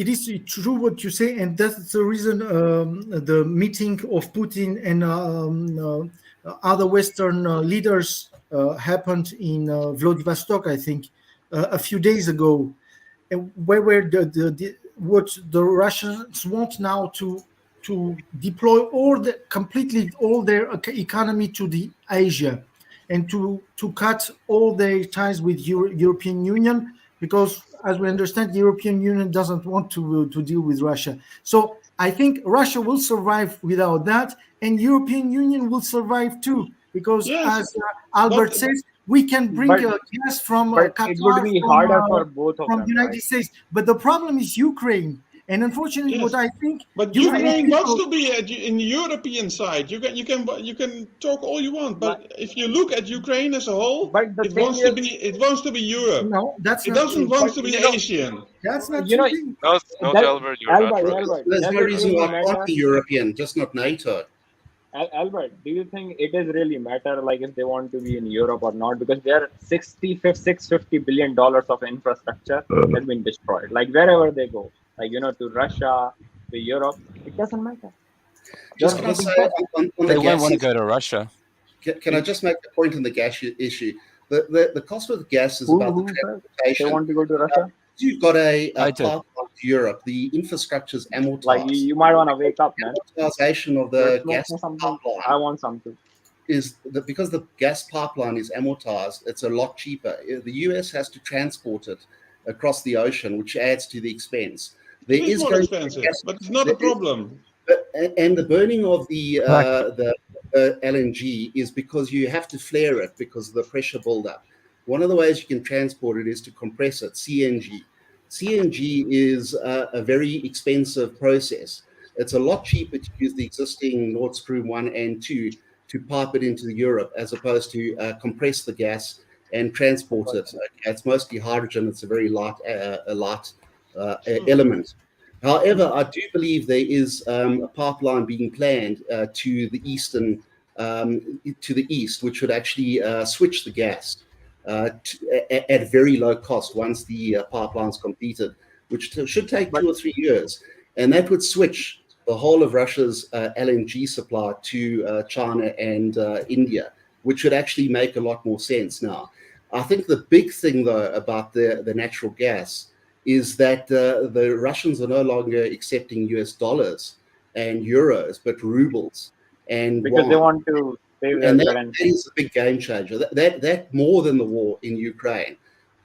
true what you say, and that's the reason the meeting of Putin and other Western leaders happened in Vladivostok, I think, a few days ago, and where what the Russians want now to deploy completely all their economy to the Asia, and to cut all their ties with European Union, because as we understand, the European Union doesn't want to deal with Russia. So I think Russia will survive without that, and European Union will survive too, because as Albert says, we can bring gas from Qatar, it would be harder for both of from them, the United right? States. But the problem is Ukraine. And unfortunately, what I think, but Ukraine wants to be in the European side. You can talk all you want, but if you look at Ukraine as a whole, it wants to be Europe. No, that's it not doesn't true. want to be Asian. That's not You know, true. No, Albert, you're not wrong. There's no reason why it can't be European, just not NATO. Albert, do you think it is really matter like if they want to be in Europe or not? Because their $650 billion of infrastructure has been destroyed. Like wherever they go, like to Russia, to Europe, it doesn't matter. Just can I say on They the won't gas want to issue, go to Russia. can I just make a point on the gas issue? The cost of the gas is about the transportation. They want to go to Russia? You've got a pipeline to Europe. The infrastructure is amortized. Like you might want to wake up, man. Amortization of the gas pipeline. I want something. Is that because the gas pipeline is amortized, it's a lot cheaper. The US has to transport it across the ocean, which adds to the expense. There It's is more going expensive, to be but it's not a problem. and the burning of the LNG is because you have to flare it because of the pressure buildup. One of the ways you can transport it is to compress it, CNG. CNG is a very expensive process. It's a lot cheaper to use the existing Nord Stream 1 and 2 to pipe it into Europe as opposed to compress the gas and transport it. It's mostly hydrogen. It's a very light element. However, I do believe there is a pipeline being planned to the east, which would actually switch the gas at very low cost once the pipeline's completed, which should take 2 or 3 years, and that would switch the whole of Russia's LNG supply to China and India, which would actually make a lot more sense now. I think the big thing, though, about the natural gas is that the Russians are no longer accepting US dollars and euros, but rubles. And because they want to save their and that currency. is a big game changer. That more than the war in Ukraine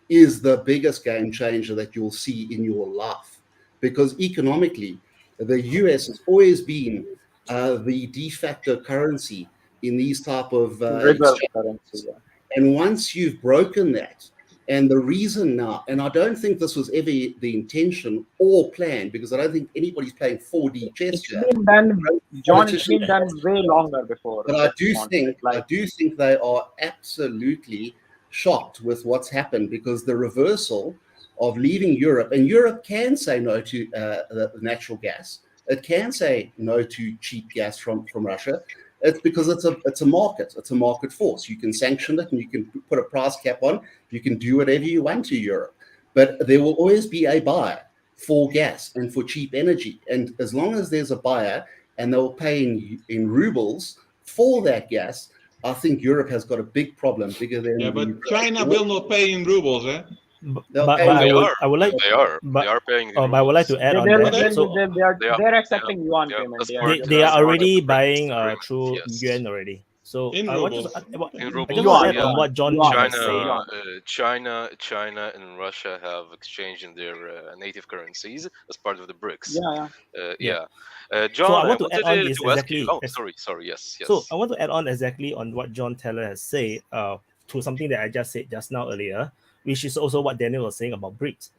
is the biggest game changer that you'll see in your life, because economically, the US has always been the de facto currency in these type of exchanges. And once you've broken that, and the reason now, and I don't think this was ever the intention or plan, because I don't think anybody's playing 4D chess here. It's been done, John, it's been done way longer before. But I do think they are absolutely shocked with what's happened, because the reversal of leaving Europe, and Europe can say no to the natural gas. It can say no to cheap gas from Russia. It's because it's a market. It's a market force. You can sanction it and you can put a price cap on. You can do whatever you want to Europe. But there will always be a buyer for gas and for cheap energy. And as long as there's a buyer and they'll pay in rubles for that gas, I think Europe has got a big problem, bigger than but China will not pay in rubles, eh? They I would like. They are paying. But I would like to add on that. So they're accepting yuan payment. they are already buying through yuan already. So I want to add on what Jon was saying. China and Russia have exchanged in their native currencies as part of the BRICS. John, so I want to add on this exactly. Sorry. Yes. So I want to add on exactly on what Jon Tyler has said to something that I just said just now earlier, which is also what Daniel was saying about BRICS.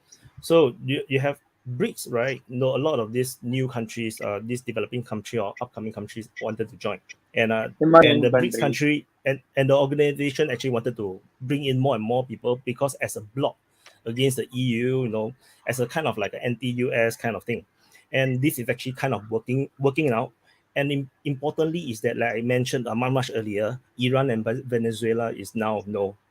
So you have BRICS, right? A lot of these new countries, these developing country or upcoming countries wanted to join, and the BRICS country and the organization actually wanted to bring in more and more people, because as a bloc against the EU, as a kind of like an anti-US kind of thing, and this is actually kind of working out. And importantly is that, like I mentioned much earlier, Iran and Venezuela is now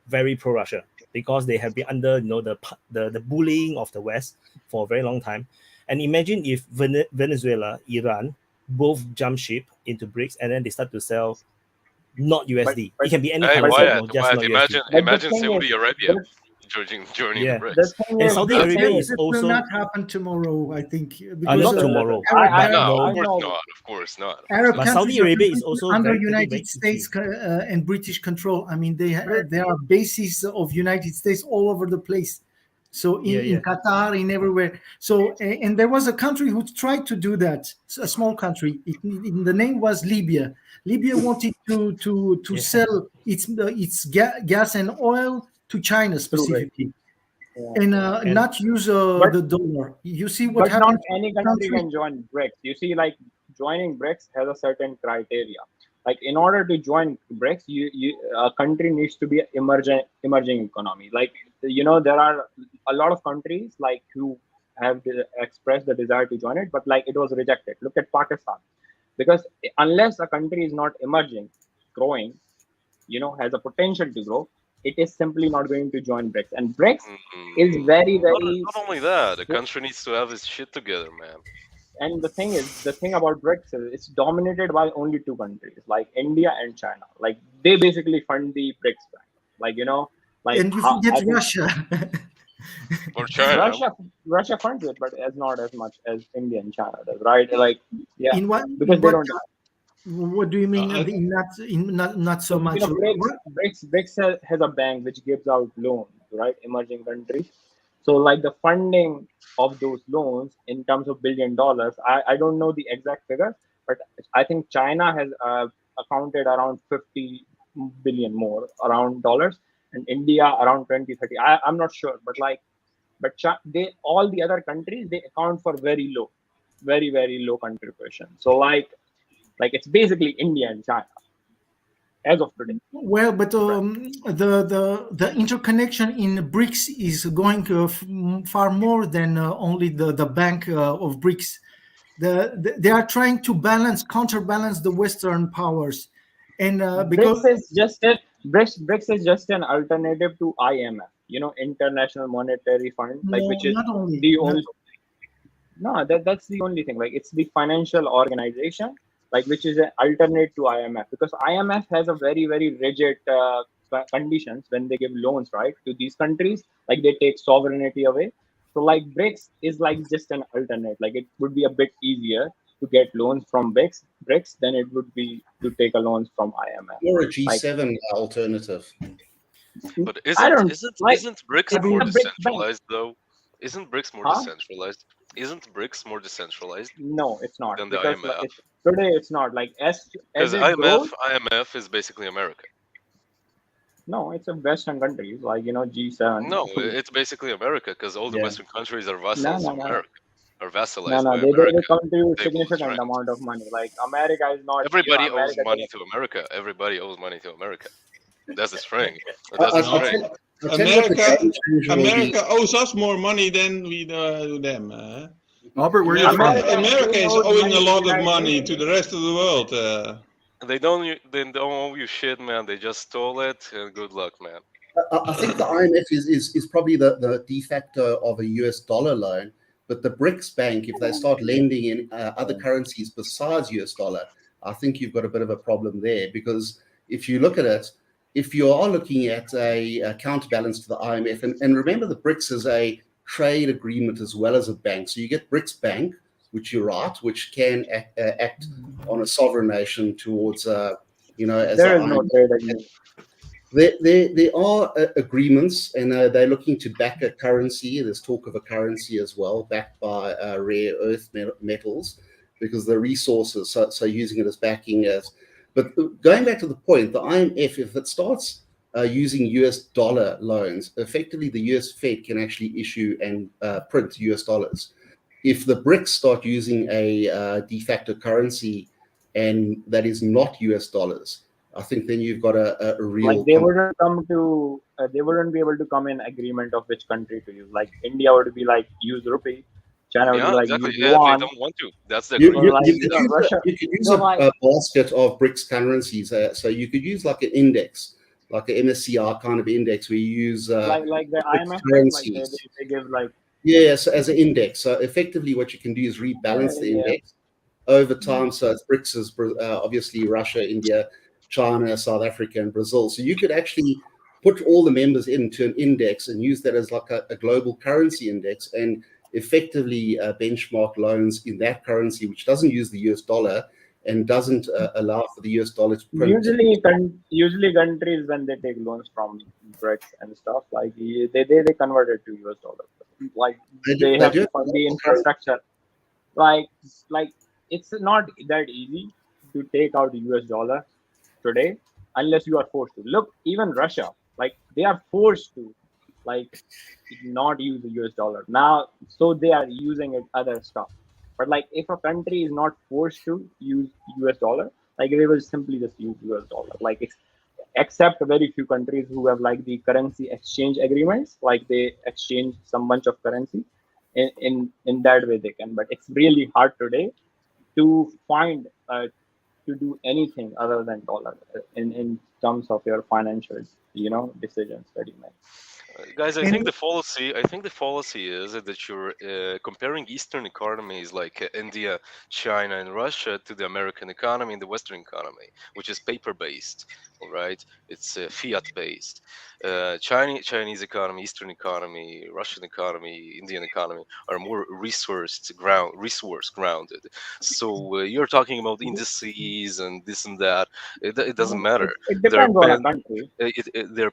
very pro-Russia, because they have been under the bullying of the West for a very long time. And imagine if Venezuela, Iran both jump ship into BRICS, and then they start to sell not USD. It can be any Hey, currency, Wyatt, just Wyatt, not imagine, USD. imagine Saudi Arabia joining Yeah. the BRICS. The thing And is, Saudi the Arabia thing is This will also not happen tomorrow, I think, not because tomorrow. No, I of course know. not. Of course not. Of Arab But countries Saudi are Arabia is completely also under very United States and British control. I mean, there are bases of United States all over the place. So in Qatar, in everywhere. So and there was a country who tried to do that. A small country. The name was Libya. Libya wanted to sell its gas and oil to China specifically, and not use the dollar. You see what But not happened? any country can join BRICS. You see, like joining BRICS has a certain criteria. Like in order to join BRICS, a country needs to be an emerging economy. Like there are a lot of countries like who have expressed the desire to join it, but like it was rejected. Look at Pakistan, because unless a country is not emerging, growing, has a potential to grow, it is simply not going to join BRICS. And BRICS is very, very. Not only that, the country needs to have its shit together, man. And the thing about BRICS is it's dominated by only two countries, like India and China. Like they basically fund the BRICS bank. Like and you forget Russia. Or China. Russia funds it, but not as much as India and China does, right? Like In what? Because they don't. What do you mean? Not so much. BRICS has a bank which gives out loans, right? Emerging countries. So like the funding of those loans in terms of $1 billion, I don't know the exact figure, but I think China has accounted around 50 billion more around dollars, and India around 20, 30. I'm not sure, but all the other countries, they account for very low, very, very low contribution. So like it's basically India and China as of today. Well, but the interconnection in BRICS is going far more than only the bank of BRICS. They are trying to counterbalance the Western powers, and because BRICS is just an alternative to IMF, International Monetary Fund, like which is the only. No, that's the only thing. Like it's the financial organization, like which is an alternate to IMF, because IMF has a very, very rigid conditions when they give loans, right, to these countries. Like they take sovereignty away. So like BRICS is like just an alternate. Like it would be a bit easier to get loans from BRICS than it would be to take a loans from IMF. Or a G7 alternative. But isn't BRICS more decentralized though? Isn't BRICS more decentralized? Isn't BRICS more decentralized? No, it's not. Than the Because IMF. Today it's not. Like as IMF is basically America. No, it's a Western countries like G7. No, it's basically America because all the Western countries are vassals of America. Or vassalized No, by they America. contribute significant amount of money. Like America is not. Everybody owes America money to America. Everybody owes money to America. That's the string. That's the string. America owes us more money than we do them. Albert, where are you from? America is owing a lot of money to the rest of the world. They don't owe you shit, man. They just stole it, and good luck, man. I think the IMF is probably the de facto of a US dollar loan, but the BRICS bank, if they start lending in other currencies besides US dollar, I think you've got a bit of a problem there, because if you look at it, if you are looking at a counterbalance to the IMF, and remember the BRICS is a trade agreement as well as a bank. So you get BRICS Bank, which you're right, which can act on a sovereign nation towards, as there is no trade agreement. There are agreements, and they're looking to back a currency. There's talk of a currency as well, backed by rare earth metals, because the resources, so using it as backing as. But going back to the point, the IMF, if it starts using US dollar loans, effectively the US Fed can actually issue and print US dollars. If the BRICS start using a de facto currency and that is not US dollars, I think then you've got a real. Like they wouldn't be able to come in agreement of which country to use. Like India would be like use rupee, China would be like exactly. use They yuan. don't want to. That's the You agreement. could use a basket of BRICS currencies. So you could use like an index, like an MSCI kind of index, where you use like the IMF, currencies. like they give like. Yeah, so as an index. So effectively, what you can do is rebalance the index over time. So it's BRICS is obviously Russia, India, China, South Africa, and Brazil. So you could actually put all the members into an index and use that as like a global currency index and effectively benchmark loans in that currency, which doesn't use the US dollar and doesn't allow for the US dollar to print. Usually countries, when they take loans from BRICS and stuff, like they convert it to US dollars. Like they have to fund the infrastructure. Like it's not that easy to take out the US dollar today unless you are forced to. Look, even Russia, like they are forced to like not use the US dollar now, so they are using it other stuff. But like if a country is not forced to use US dollar, like they will simply just use US dollar. Like it's, except very few countries who have like the currency exchange agreements, like they exchange some bunch of currency. In that way they can, but it's really hard today to find to do anything other than dollar in terms of your financial, decisions that you make. Guys, I think the fallacy is that you're comparing Eastern economies like India, China, and Russia to the American economy and the Western economy, which is paper-based. All right, it's fiat-based. Chinese economy, Eastern economy, Russian economy, Indian economy are more resource grounded. So you're talking about indices and this and that. It doesn't matter. It depends on a country. They're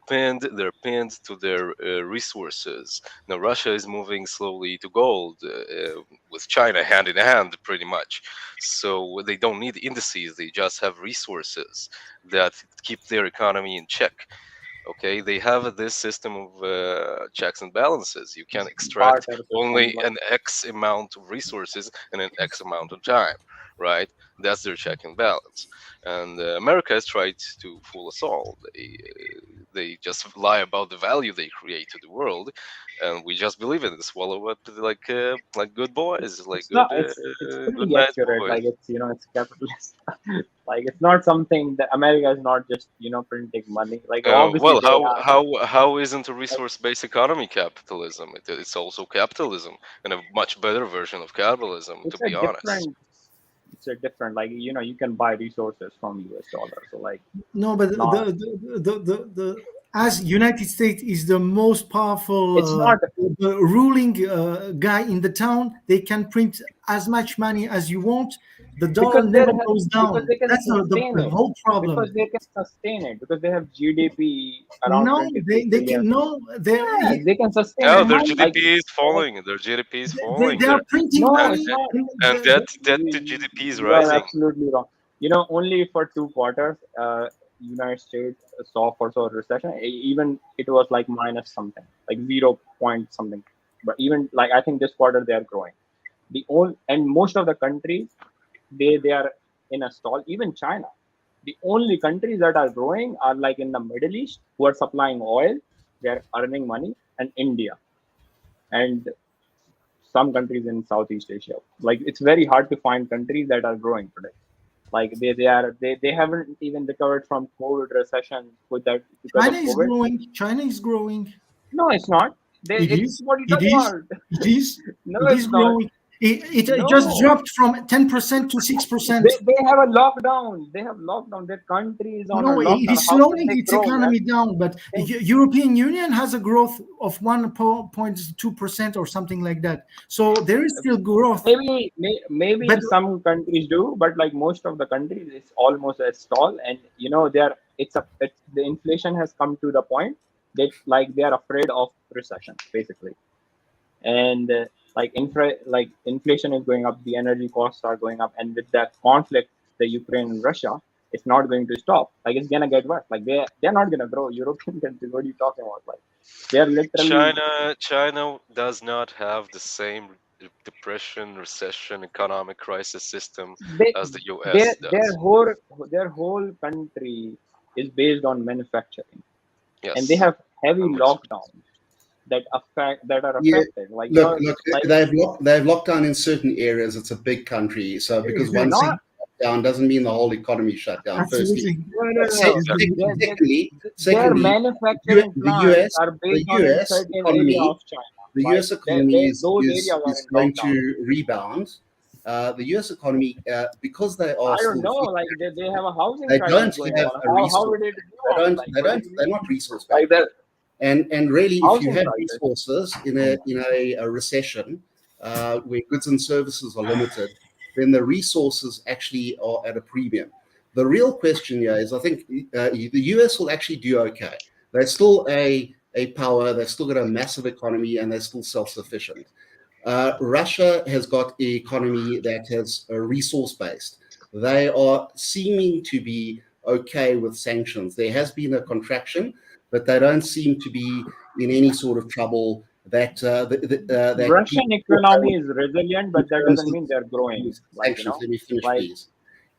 pinned to their resources. Now Russia is moving slowly to gold with China hand in hand, pretty much. So they don't need indices; they just have resources that keep their economy in check. Okay, they have this system of checks and balances. You can extract only an X amount of resources in an X amount of time, right? That's their check and balance. And America has tried to fool us all. They just lie about the value they create to the world, and we just believe it and swallow it like good boys, like It's good, not. It's good pretty bad accurate. boys. Like it's capitalist. Like it's not something that America is not just printing money. Like obviously Well, how isn't a resource-based economy capitalism? It's also capitalism and a much better version of capitalism, to be honest. It's a different. Like you can buy resources from US dollars. So like No, but the as United States is the most powerful, It's not- the ruling guy in the town, they can print as much money as you want. The dollar never goes down. That's the whole problem. Because they can sustain it. Because they have GDP around. No, they can no. They can sustain. No, it. their Like, GDP is falling. Their GDP is falling. They are printing money. And debt to GDP is you are rising. absolutely wrong. Only for 2 quarters, United States saw a recession. Even it was like minus something, like 0 point something. But even like I think this quarter they are growing. And most of the countries, they are in a stall. Even China, the only countries that are growing are like in the Middle East, who are supplying oil, they are earning money, and India, and some countries in Southeast Asia. Like it's very hard to find countries that are growing today. Like they haven't even recovered from COVID recession with that. China is growing. China is growing. No, it's not. It is. What are you It talking is. about? It is. No, It it's is not. growing. It No. just dropped from 10% to 6%. They have a lockdown. They have lockdown. Their country is on a No, lockdown. it is How slowing can they its grow, economy man? down, but European Union has a growth of 1.2% or something like that. So there is still growth. Maybe But- some countries do, but like most of the countries, it's almost a stall. And the inflation has come to the point that like they are afraid of recession, basically. And inflation is going up, the energy costs are going up, and with that conflict, the Ukraine and Russia, it's not going to stop. Like it's gonna get worse. Like they're not gonna grow. European countries, what are you talking about? Like they're literally China does not have the same depression, recession, economic crisis system as the US does. their whole country is based on manufacturing, Yes. and they have heavy lockdowns that are Yeah. affected. Like Look, like, they have lockdown in certain areas. It's a big country, so because one city shut down doesn't mean the whole economy shut down. Firstly, their manufacturing the plants US are based on a certain economy, area of China. the Right? US economy those areas are is in going lockdown. to rebound, the U.S. economy, because they are I don't still know. Like they have a housing they crisis don't going have on. a resource. How would it be on? They're not resource like based. that. And really, if you Housing have crisis. resources in a recession where goods and services are limited, then the resources actually are at a premium. The real question here is, I think the US will actually do okay. They're still a power. They've still got a massive economy, and they're still self-sufficient. Russia has got an economy that is resource-based. They are seeming to be okay with sanctions. There has been a contraction, but they don't seem to be in any sort of trouble. That Russian economy is resilient, but that doesn't mean they're growing. Sanctions. Let me finish, please.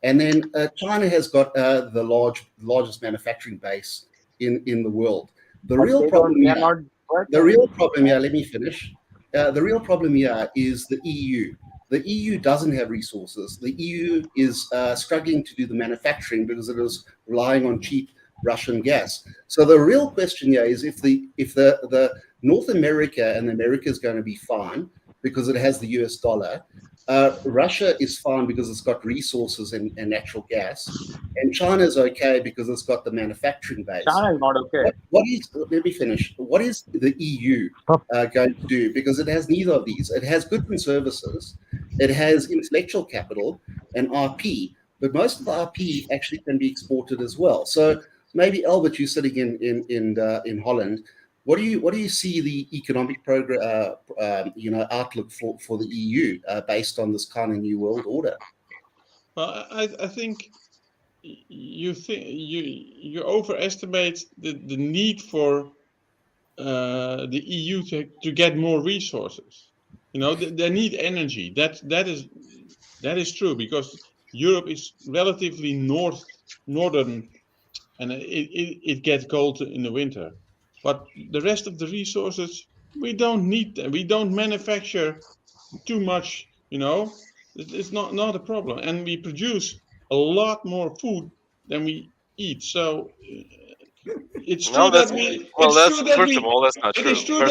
And then China has got the largest manufacturing base in the world. The real problem here, let me finish. The real problem here is the EU. The EU doesn't have resources. The EU is struggling to do the manufacturing because it is relying on cheap Russian gas. So the real question here is if the North America and America is going to be fine because it has the US dollar. Russia is fine because it's got resources and natural gas, and China is okay because it's got the manufacturing base. China is not okay. Let me finish. What is the EU going to do? Because it has neither of these. It has goods and services, it has intellectual capital and RP, but most of the RP actually can be exported as well. So maybe Albert, you're sitting in Holland. What do you see the economic outlook for the EU based on this kind of new world order? Well, I think you overestimate the need for the EU to get more resources. They need energy. That is true, because Europe is relatively northern, and it gets cold in the winter. But the rest of the resources, we don't need them. We don't manufacture too much, It's not a problem. And we produce a lot more food than we eat. So it's true that we... First of all, that's not true. It's true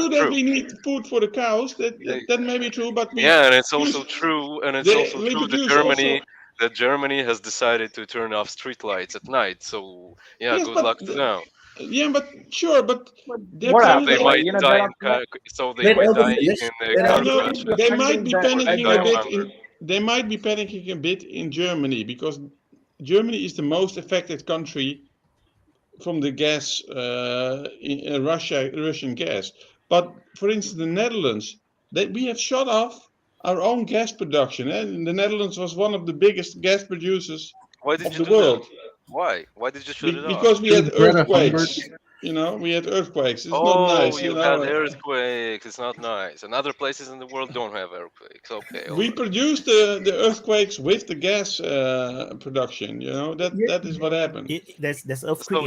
that we need food for the cows. That may be true, but we... Yeah, and it's also true, that Germany has decided to turn off streetlights at night. So, good luck to them. Yeah, but sure, but they might die in they might be panicking they might be panicking a bit in Germany, because Germany is the most affected country from the gas in Russian gas. But for instance, the Netherlands, we have shut off our own gas production. And the Netherlands was one of the biggest gas producers of the world. Why? Why did you shut it off? Because we had earthquakes. We had earthquakes. It's not nice. You had earthquakes. It's not nice. And other places in the world don't have earthquakes. Okay. We produced the earthquakes with the gas production. That is what happened. There's earthquake so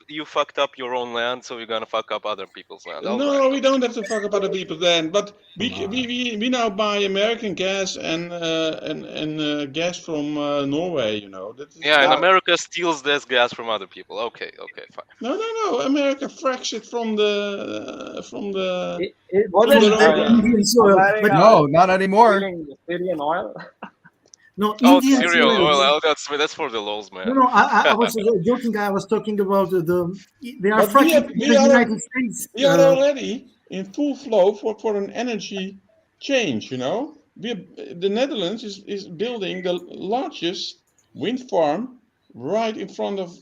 you fucked up your own land, so you're gonna fuck up other people's land. No, we don't have to fuck up other people's land. But we now buy American gas and gas from Norway. And America steals this gas from other people. Okay, fine. No. America fracks it from the Indian soil. But no, not anymore. Syrian oil. No, Indian Syrian oil. That's for the lows, man. No. I was joking. I was talking about they are fracking in the United States. We are already in full flow for an energy change. The Netherlands is building the largest wind farm right in front of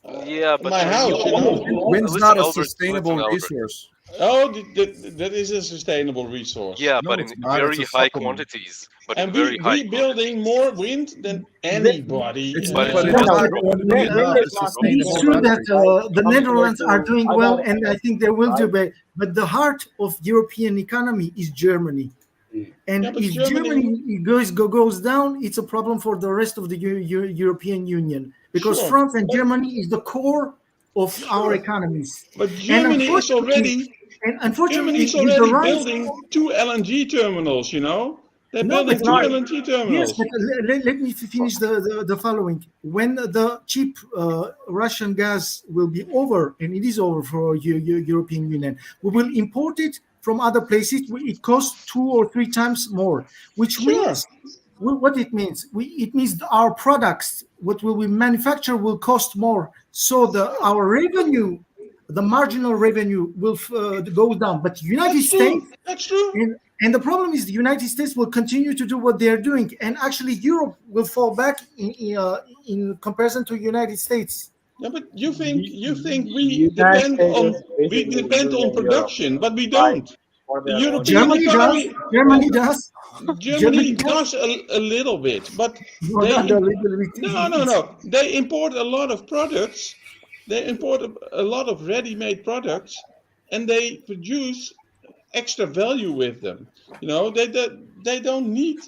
my house. Wind's not a sustainable resource. Oh, that is a sustainable resource. Yeah, but in very high quantities. And we're building more wind than anybody. It's true that the Netherlands are doing well, and I think they will do better. But the heart of European economy is Germany. And if Germany goes down, it's a problem for the rest of the European Union, because France and Germany is the core of our economies. But Germany is already building 2 LNG terminals. They're building 2 LNG terminals. Yes, but let me finish the following. When the cheap Russian gas will be over, and it is over for European Union, we will import it from other places, it costs 2 or 3 times more, which means what it means. It means our products, what will we manufacture, will cost more. So our revenue, the marginal revenue, will go down. But United States, that's true. And the problem is the United States will continue to do what they're doing, and actually Europe will fall back in comparison to United States. Yeah, but you think we depend on production, but we don't. The European economy, Germany does. Germany does a little bit, but no. They import a lot of products. They import a lot of ready-made products, and they produce extra value with them. You know, they don't need.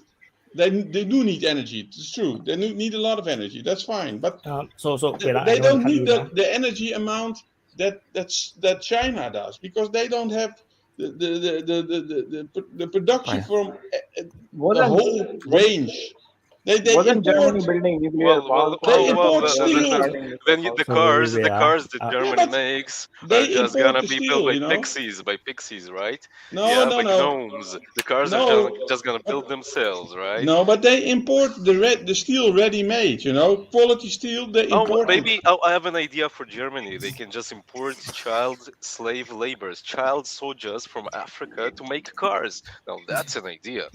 They do need energy. It's true. They need a lot of energy. That's fine, but they don't need the energy amount that China does, because they don't have the production from the whole range. They Wasn't Germany import. building nuclear power They import steel. Then the cars that Germany makes are just gonna be built by pixies, right? No. By gnomes. The cars are just gonna build themselves, right? No, but they import the steel ready-made. You know, quality steel. They import. Maybe I have an idea for Germany. They can just import child slave laborers, child soldiers from Africa to make cars. Now that's an idea.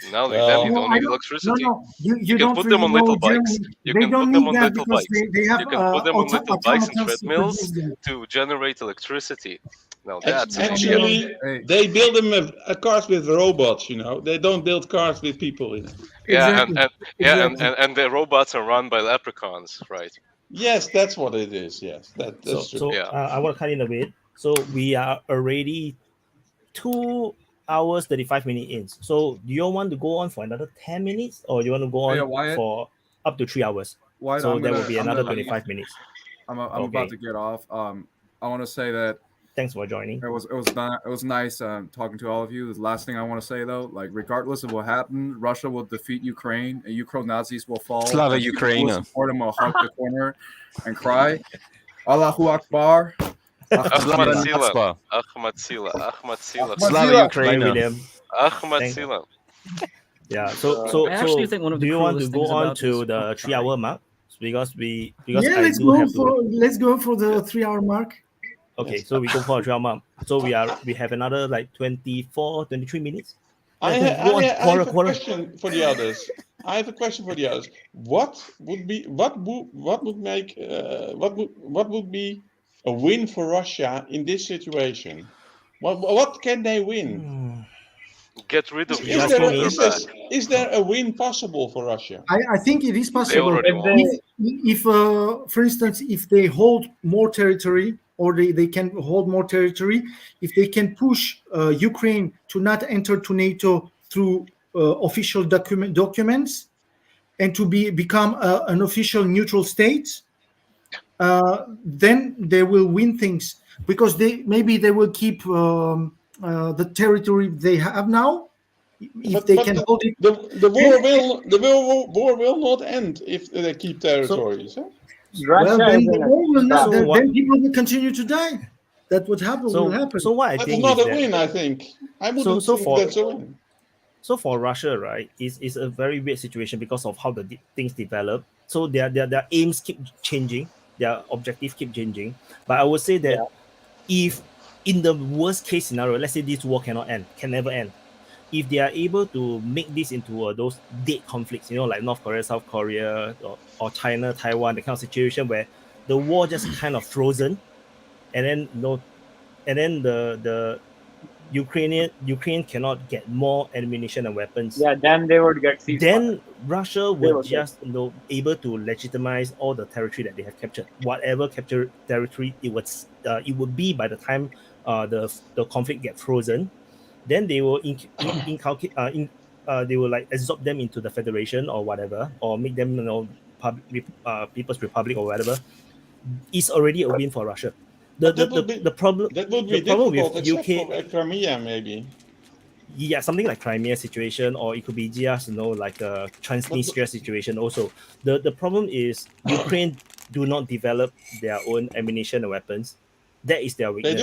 Now then you don't need electricity. You can don't put them on really little know bikes. Germany. You They can don't put them need on that little because bikes. they have You can put them on little bikes and automatons to treadmills produce them. to generate electricity. Now that's an Actually, idea. they build them cars with robots. You know, they don't build cars with people in it. Yeah, and the robots are run by leprechauns, right? Yes, that's what it is. Yes, that's true. So I want to cut in a bit. So we are already 2 hours 35 minutes in. So do you want to go on for another 10 minutes, or you want to go on Wyatt, for up to 3 hours? Wyatt, So I'm there gonna- will be I'm another gonna 25 leave. minutes. I'm about to get off. I want to say that thanks for joining. It was nice talking to all of you. The last thing I want to say though, like regardless of what happened, Russia will defeat Ukraine, and Ukraine Nazis will fall. Slava and people Ukraine. will support them will hug the corner and cry. Allahu Akbar. Ahmad Sila. Ahmad Sila. Ahmad Sila. Slava Ukraine. William. Ahmad Sila. Yeah. So I actually think one of the do you want to coolest go things on about to this- the 3 hour mark? Because Yeah, let's go for the 3 hour mark. Okay, so we go for a 3 hour mark. So we have another like 24, 23 minutes. I Go on, have a quarter. question for the others. What would be a win for Russia in this situation? What can they win? Get rid of Is there a win possible for Russia? I think it is possible. already won. If for instance, if they hold more territory, or they can hold more territory, if they can push Ukraine to not enter to NATO through official documents and to become an official neutral state, then they will win things, because maybe they will keep the territory they have now. If they can hold it, the war will not end if they keep territories. Well, then the war will not. Then people will continue to die. That's what will happen. So what I That's think not is a that, win. I think I wouldn't think that's a win. So for Russia, right, is a very weird situation because of how the things develop. So their aims keep changing, their objectives keep changing. But I would say that if in the worst case scenario, let's say this war cannot end, can never end, if they are able to make this into those dead conflicts, like North Korea, South Korea, or China, Taiwan, the kind of situation where the war just kind of frozen, and then the Ukraine cannot get more ammunition and weapons. Yeah, then they would get ceasefire. Then Russia would just able to legitimize all the territory that they have captured. Whatever captured territory it would be by the time the conflict get frozen. Then they will they will like absorb them into the federation or whatever, or make them People's Republic or whatever. It's already a win for Russia. The problem with except UK, for Crimea, maybe. Yeah, something like Crimea situation, or it could be just like a Transnistria situation. Also, the problem is Ukraine do not develop their own ammunition and weapons. That is their weakness.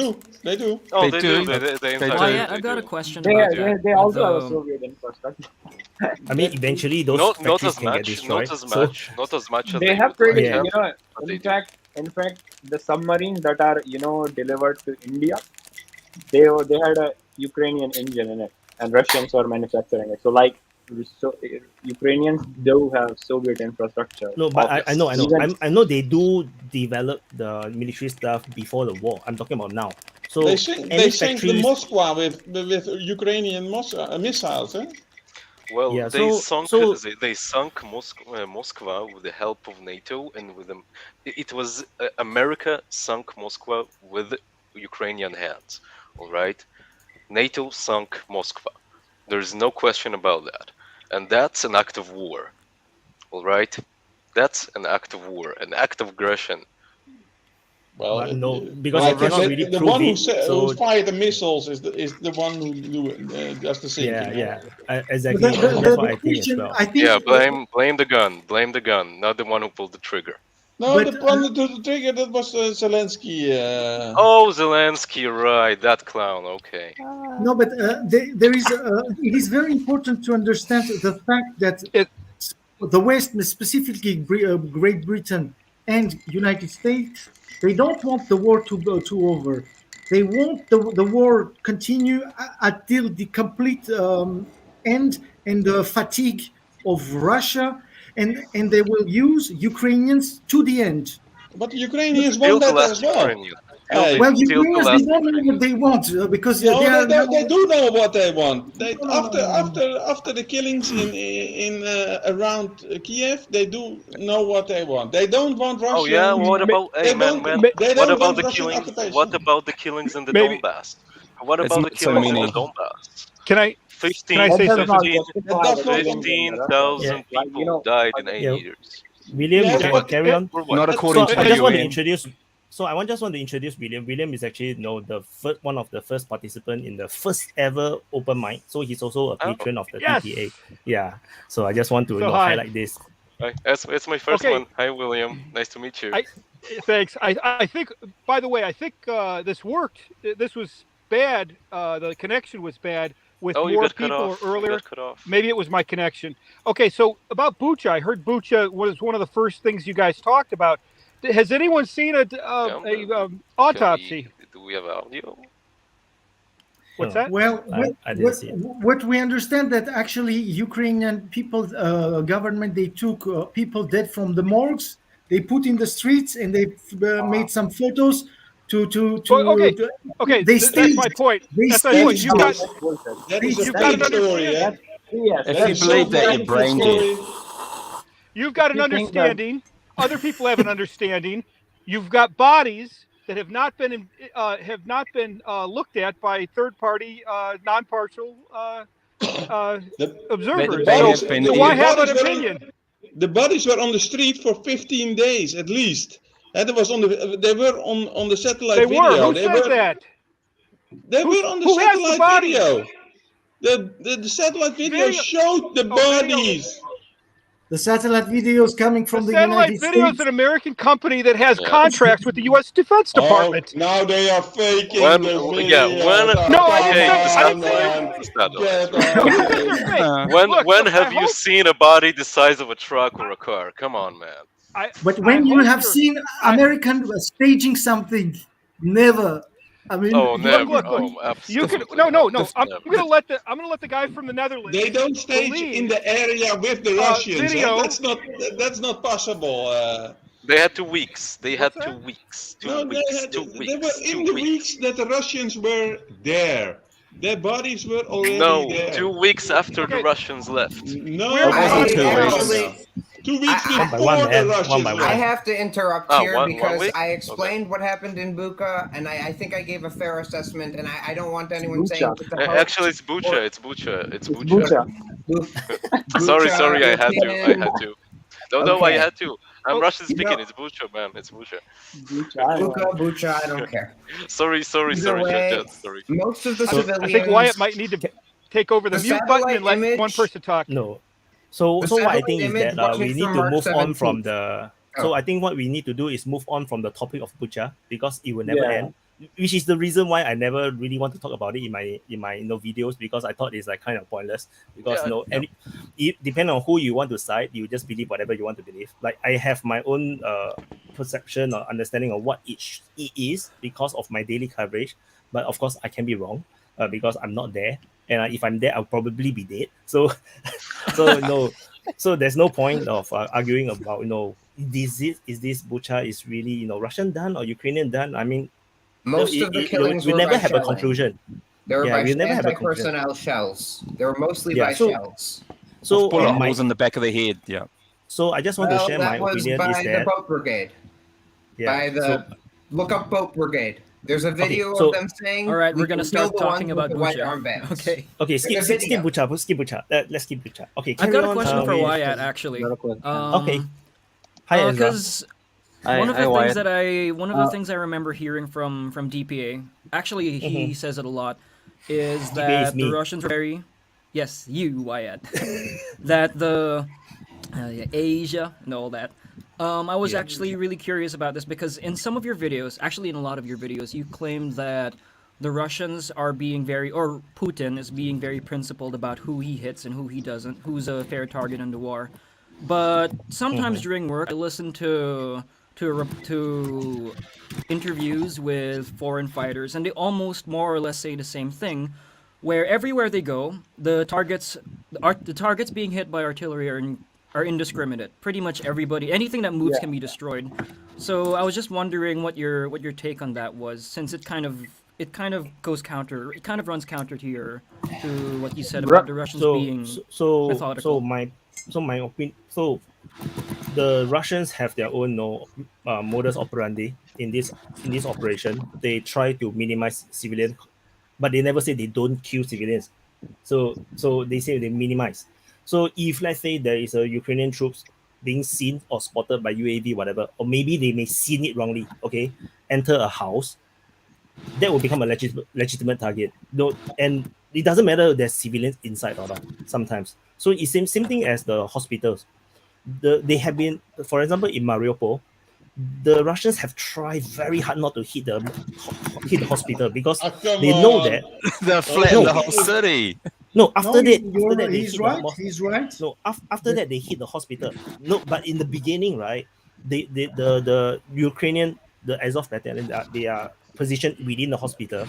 They do. Oh, They they do. do. They in They fact do. do. I've got a question they also have a Soviet infrastructure. I mean, eventually those Not factories as can get much. destroyed. Not as much as They have would pretty, Yeah. like to have, but they do. in fact, the submarines that are delivered to India, they had a Ukrainian engine in it, and Russians were manufacturing it. So Ukrainians do have Soviet infrastructure. No, but I know. Even- I know they do develop the military stuff before the war. I'm talking about now. So they any sank the factories- Moskva with Ukrainian missiles, eh? Well, Yeah, they so- sunk Moscow with the help of NATO and with them. It was America sunk Moscow with Ukrainian hands. All right, NATO sunk Moscow. There's no question about that, and that's an act of war. All right, that's an act of war, an act of aggression. Well, But no, because I you cannot think really the prove one who, it. So fired the missiles is the one who does the sinking. yeah, exactly. The That's what I think as question, well. I think, Yeah, blame the gun, not the one who pulled the trigger. No, But, the one to the trigger, that was Zelensky. Oh, Zelensky, right, that clown. Okay. No, but there is. It is very important to understand the fact that the West, specifically Great Britain and United States, they don't want the war to go over. They want the war continue until the complete end and the fatigue of Russia, and they will use Ukrainians to the end. But the Ukrainians Still want the that last as well. Ukrainian. Hey. Well, Still the Ukrainians, last they don't know what they want because No, they are they do know what they want. They, No. after the killings in around Kiev, they do know what they want. They don't want Russia. Oh yeah, what about they man? they What don't about want the Russian killings? occupation. What about the killings in the Maybe- Donbass? What It's about the not so killings in the meaningful. Donbass? Can I 15, say That does something? not 15, justify the killings in 15,000 Russia. Like, people died in 8 Yeah. years. William, Yeah, you can but- carry on. For what? Not according So to I the just want to UN. introduce. So I just want to introduce William. William is actually the first one of the first participant in the first ever open mic. So he's also a patron of the Yes! DPA. Yeah. So I just want to So hi. highlight this. Right, it's my first Okay. one. Hi, William. Nice to meet you. Thanks. I think, by the way, I think this worked. This was bad. The connection was bad with Oh, you more got cut people off. earlier. You got cut off. Maybe it was my connection. Okay, so about Bucha, I heard Bucha was one of the first things you guys talked about. Has anyone seen a autopsy? Do we have audio? What's that? Well, I didn't see it. what we understand that actually Ukrainian people, government, they took people dead from the morgues, they put in the streets, and they made some photos to Okay, They that's staged- my point. they That's my point. staged You got, That is a you've got fake an story. understanding. If you believe that, you're brain dead. You've got an You think that- understanding. Other people have an understanding. You've got bodies that have not been looked at by third-party, non-partial observers. bodies- So why the have an bodies were on- opinion? The bodies were on the street for 15 days at least. And it was they were on the satellite They video. were. Who They says were, that? They were on the who has the satellite bodies? video. The satellite video Video- showed the bodies. The satellite videos coming from the Satellite United Video is States. an American company that has Yeah. contracts with the U.S. Defense Department. Oh, now they are faking When, the yeah, video. when, No, I okay, didn't the say- I didn't say- satellite, the satellite. Get out. When Look, have I you hope- seen a body the size of a truck or a car? Come on, man. But when I you hope have you're- seen American staging something, never. I mean, Oh, never. look, Oh, You absolutely. can no. I'm Never. gonna let the guy from the Netherlands. They don't stage believe- in the area with the Russians. video- That's not possible. They had 2 weeks. They had What's 2 that? weeks. No, Two they weeks. had- 2 they weeks. were in 2 the weeks. weeks that the Russians were there. Their bodies were already No, there. 2 weeks after the Okay. Russians left. No, Where- Actually, 2 weeks I- before one, the man. Russians One by left. I have to interrupt Oh, here one because week? I explained what happened in Bucha, and I think I gave a fair assessment, and I don't want anyone saying Bucha. that the host Actually, it's Bucha. It's Bucha. It's Bucha. Bucha. Sorry, Bucha, I had to. I had to. No, I Okay. had to. I'm Russian you speaking. know- It's Bucha, man. It's Bucha. Bucha, I don't care. Sorry, Either way, Judge, sorry. most of the I civilians. think Wyatt might need to take over the The mute button satellite and let image- one person talk. No. So The what I satellite think is image that was we need from to March move on from 17th. the. Oh. So I think what we need to do is move on from the topic of Bucha because it will never Yeah. end. which is the reason why I never really want to talk about it in my videos, because I thought it's like kind of pointless, because it depending on who you want to side, you just believe whatever you want to believe. Like I have my own perception or understanding of what it is because of my daily coverage, but of course I can be wrong because I'm not there, and if I'm there I'll probably be dead. So so there's no point of arguing about is this Bucha is really Russian done or Ukrainian done. I mean, most of the killings we were never by have shelling. a conclusion. They were by we never have a conclusion. anti-personnel shells. They were mostly by shells. So bullet holes in the back of the head. Yeah. So I just want to share my opinion. By is the that boat brigade. By the look up boat brigade. There's a video so- of them saying. All right, we're we gonna can kill start the talking ones about with the white Bucha. armbands. Okay. Okay, There's skip a video. Bucha. Let's skip Bucha. Okay, I've got a carry question on, for with- Wyatt actually. Okay. Hi, Ezra. Because one of the things I remember hearing from DPA, actually he says it a lot, is DPA is that the me. Russians are very, yes, you Wyatt, that the Asia and all that. I was actually really curious about this because in some of your videos, actually in a lot of your videos, you claimed that the Russians are being or Putin is being very principled about who he hits and who he doesn't, who's a fair target in the war. But sometimes during work, I listen to interviews with foreign fighters, and they almost more or less say the same thing, where everywhere they go, the targets being hit by artillery are indiscriminate. Pretty much everybody, anything that moves can be destroyed. So I was just wondering what your take on that was, since it kind of runs counter to what you said about the Russians being methodical. So my opinion. So the Russians have their own modus operandi in this operation. They try to minimize civilians, but they never say they don't kill civilians. So they say they minimize. So if let's say there is a Ukrainian troops being seen or spotted by UAV, whatever, or maybe they may seen it wrongly, okay, enter a house, that will become a legitimate target. And it doesn't matter if there's civilians inside or not sometimes. So it's same thing as the hospitals. They have been, for example, in Mariupol, the Russians have tried very hard not to hit the hospital because they know that they're flattening the whole city. No, after that, he's right. He's right. No, after that they hit the hospital. No, but in the beginning, right, the Ukrainian, the Azov battalion, they are positioned within the hospital,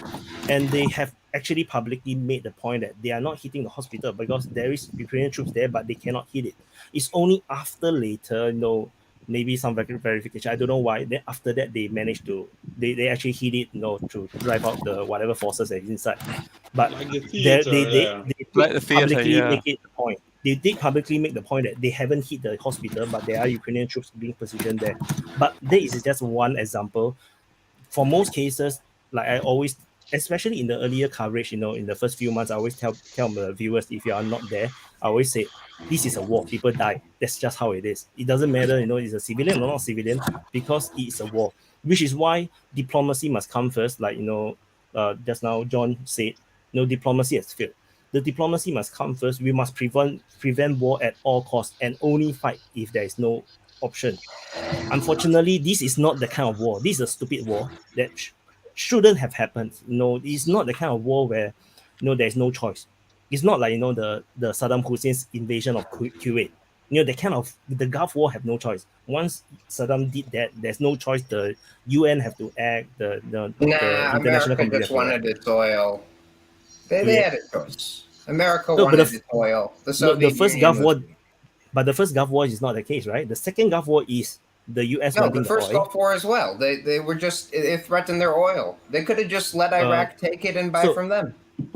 and they have actually publicly made the point that they are not hitting the hospital because there is Ukrainian troops there, but they cannot hit it. It's only after later, maybe some verification. I don't know why. Then after that, they managed to they actually hit it, to drive out the whatever forces that is inside. But Like the they theater, Like the theater, publicly make it the point. They did publicly make the point that they haven't hit the hospital, but there are Ukrainian troops being positioned there. But this is just one example. For most cases, like I always, especially in the earlier coverage, in the first few months, I always tell the viewers, if you are not there, I always say, this is a war. People die. That's just how it is. It doesn't matter, it's a civilian or not civilian, because it's a war. Which is why diplomacy must come first. Like just now John said, diplomacy has failed. The diplomacy must come first. We must prevent war at all costs and only fight if there is no option. Unfortunately, this is not the kind of war. This is a stupid war that shouldn't have happened. It's not the kind of war where there's no choice. It's not like the Saddam Hussein's invasion of Kuwait. The Gulf War have no choice. Once Saddam did that, there's no choice. The UN have to act. The international America community just have to act. wanted its oil. They had a choice. America No, but wanted its oil. The Soviet the first Union Gulf War, but the first Gulf War is not the case, right? The second Gulf War is the US No, wanting the first oil. Gulf War as well. It threatened their oil. They could have just let Iraq take it and buy from them.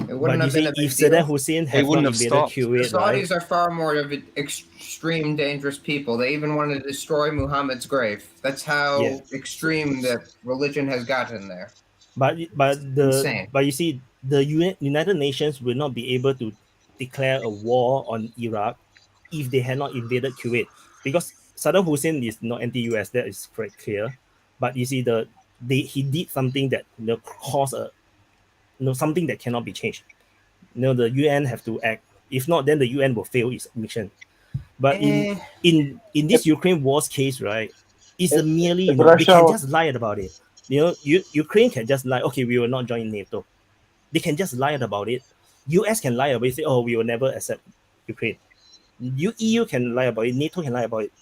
It wouldn't have been a big if deal. Saddam Hussein had not invaded Kuwait, The Saudis right? are far more of extreme, dangerous people. They even wanted to destroy Muhammad's grave. That's how extreme the religion has gotten there. But Insane. you see, the United Nations will not be able to declare a war on Iraq if they had not invaded Kuwait, because Saddam Hussein is not anti-US. That is quite clear. But you see, he did something that caused something that cannot be changed. The UN have to act. If not, then the UN will fail its mission. But in this Ukraine war's case, right, it's merely they can just lie about it. Ukraine can just lie. Okay, we will not join NATO. They can just lie about it. US can lie about it. Say, oh, we will never accept Ukraine. EU can lie about it. NATO can lie about it.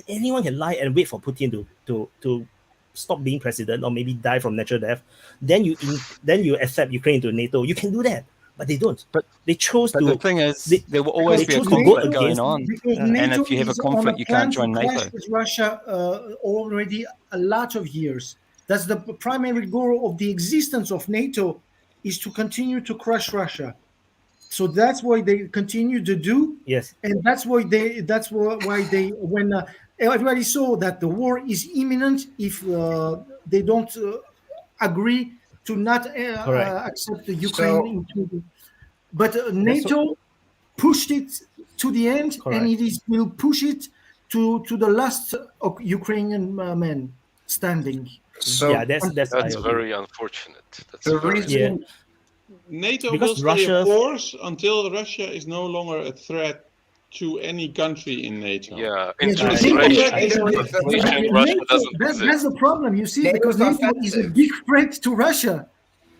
Anyone can lie and wait for Putin to stop being president or maybe die from natural death. Then you accept Ukraine into NATO. You can do that, but they don't. But they chose but to. the thing is, there will always be a conflict going on, and if you have a conflict, you can't join NATO. With Russia already a lot of years. That's the primary goal of the existence of NATO, is to continue to crush Russia. So that's why they continue to do. Yes. And that's why they when everybody saw that the war is imminent if they don't agree to not accept the Ukraine into. But NATO pushed it to the end, and it will push it to the last Ukrainian men standing. So yeah, that's very unfortunate. That's the very reason NATO Because will stay Russia- a force until Russia is no longer a threat to any country in NATO. Yeah, Yes, into but isolation. NATO- Russia doesn't that's exist. the problem, you see, NATO's because NATO is a offensive. big threat to Russia.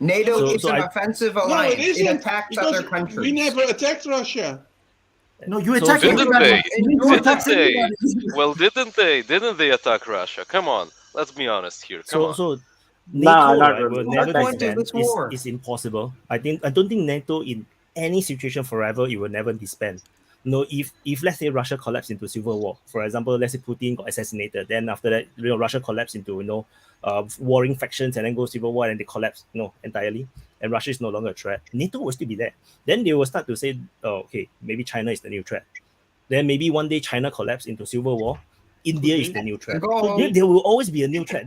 NATO So- is so an I- offensive No, alliance. it isn't. attacks because other countries. we never attacked Russia. No, you So- attack Didn't everybody. they? You Didn't attack they? everybody. Well, didn't they? Didn't they attack Russia? Come on, let's be honest here. Come on. So Nah, NATO not right, really. will What's never the point of disband. this war? It's impossible. I don't think NATO in any situation forever it will never disband. No, if let's say Russia collapsed into civil war, for example, let's say Putin got assassinated, then after that, Russia collapsed into warring factions and then go civil war and they collapse entirely, and Russia is no longer a threat. NATO will still be there. Then they will start to say, oh, okay, maybe China is the new threat. Then maybe one day China collapse into civil war. India is the new threat. Go. There will always be a new threat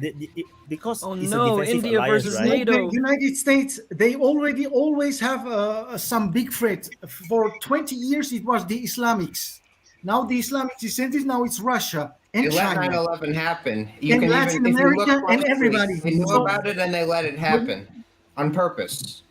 because Oh it's no, a defensive India alliance, versus right? NATO. The United States, they always have some big threat. For 20 years, it was the Islamics. Now the Islamic descendants, now it's Russia and They let China. 9/11 happen. You And can Latin even, if you look America and closely, everybody. they knew So- about it and they let it happen on purpose.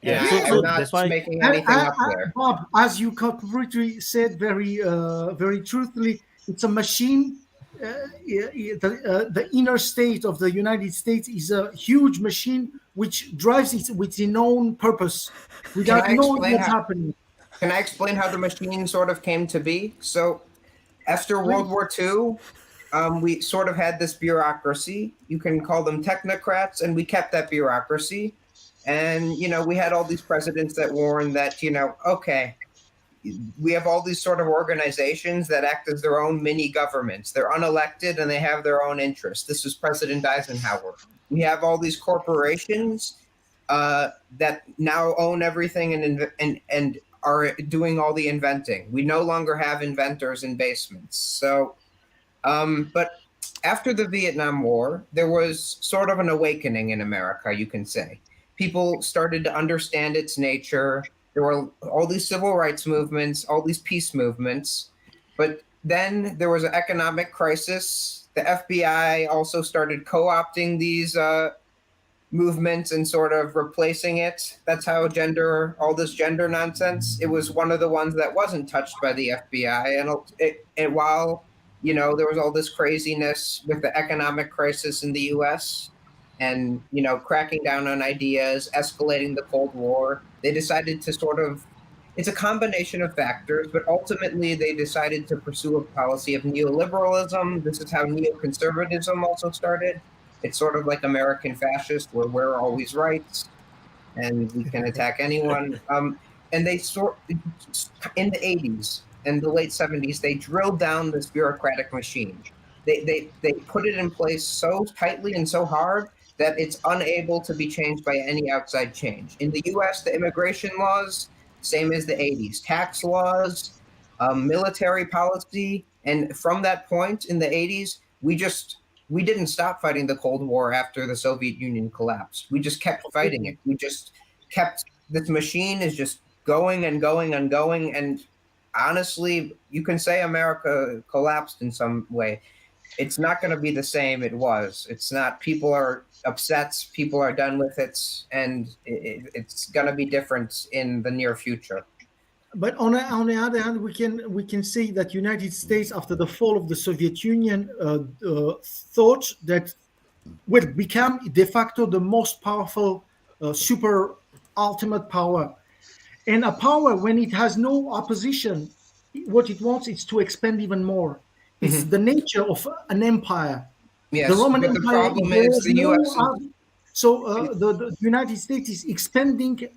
Yeah, And so I'm not that's why- making anything up there. Bob, as you completely said very truthfully, it's a machine. The inner state of the United States is a huge machine which drives it with its own purpose without Can I knowing explain what's how- happening. Can I explain how the machine sort of came to be? So, after World War II, we sort of had this bureaucracy. You can call them technocrats, and we kept that bureaucracy. And, we had all these presidents that warned that, okay, we have all these sort of organizations that act as their own mini governments. They're unelected and they have their own interests. This is President Eisenhower. We have all these corporations that now own everything and are doing all the inventing. We no longer have inventors in basements. So, but after the Vietnam War, there was sort of an awakening in America, you can say. People started to understand its nature. There were all these civil rights movements, all these peace movements. But then there was an economic crisis. The FBI also started co-opting these movements and sort of replacing it. That's how all this gender nonsense, it was one of the ones that wasn't touched by the FBI. And while, there was all this craziness with the economic crisis in the US and, cracking down on ideas, escalating the Cold War, they decided to it's a combination of factors, but ultimately they decided to pursue a policy of neoliberalism. This is how neoconservatism also started. It's sort of like American fascist, where we're always right and we can attack anyone. And they in the 80s and the late 70s, they drilled down this bureaucratic machine. They put it in place so tightly and so hard that it's unable to be changed by any outside change. In the US, the immigration laws, same as the 80s, tax laws, military policy. And from that point in the 80s, we didn't stop fighting the Cold War after the Soviet Union collapsed. We just kept fighting it. We just kept, this machine is just going and going and going. And honestly, you can say America collapsed in some way. It's not going to be the same it was. It's not. People are upset. People are done with it. And it's going to be different in the near future. But on the other hand, we can say that United States, after the fall of the Soviet Union, thought that will become de facto the most powerful, super ultimate power. And a power, when it has no opposition, what it wants is to expand even more. It's the nature of an empire. Yes, the Roman but the Empire, problem there is was the no US is- other- So the United States is expanding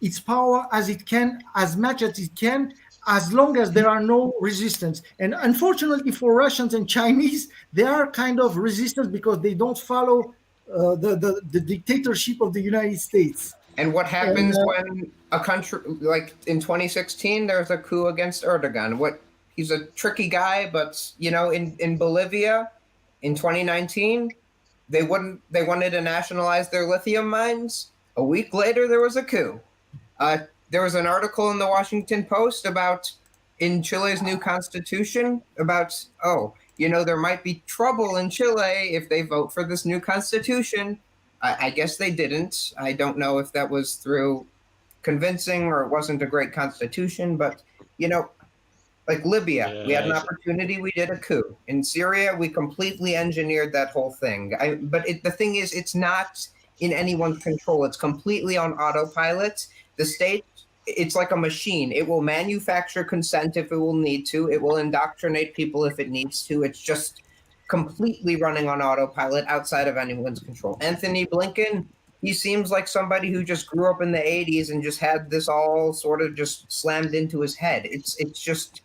its power as it can, as much as it can, as long as there are no resistance. And unfortunately for Russians and Chinese, they are kind of resistant because they don't follow the dictatorship of the United States. And what happens And, when a country, like in 2016, there's a coup against Erdogan? He's a tricky guy, but in Bolivia, in 2019, they wanted to nationalize their lithium mines. A week later, there was a coup. There was an article in the Washington Post about in Chile's new constitution about, there might be trouble in Chile if they vote for this new constitution. I guess they didn't. I don't know if that was through convincing or it wasn't a great constitution, but like Libya, we had an opportunity, we did a coup. In Syria, we completely engineered that whole thing. But the thing is, it's not in anyone's control. It's completely on autopilot. The state, it's like a machine. It will manufacture consent if it will need to. It will indoctrinate people if it needs to. It's just completely running on autopilot outside of anyone's control. Anthony Blinken, he seems like somebody who just grew up in the 80s and just had this all sort of just slammed into his head. It's just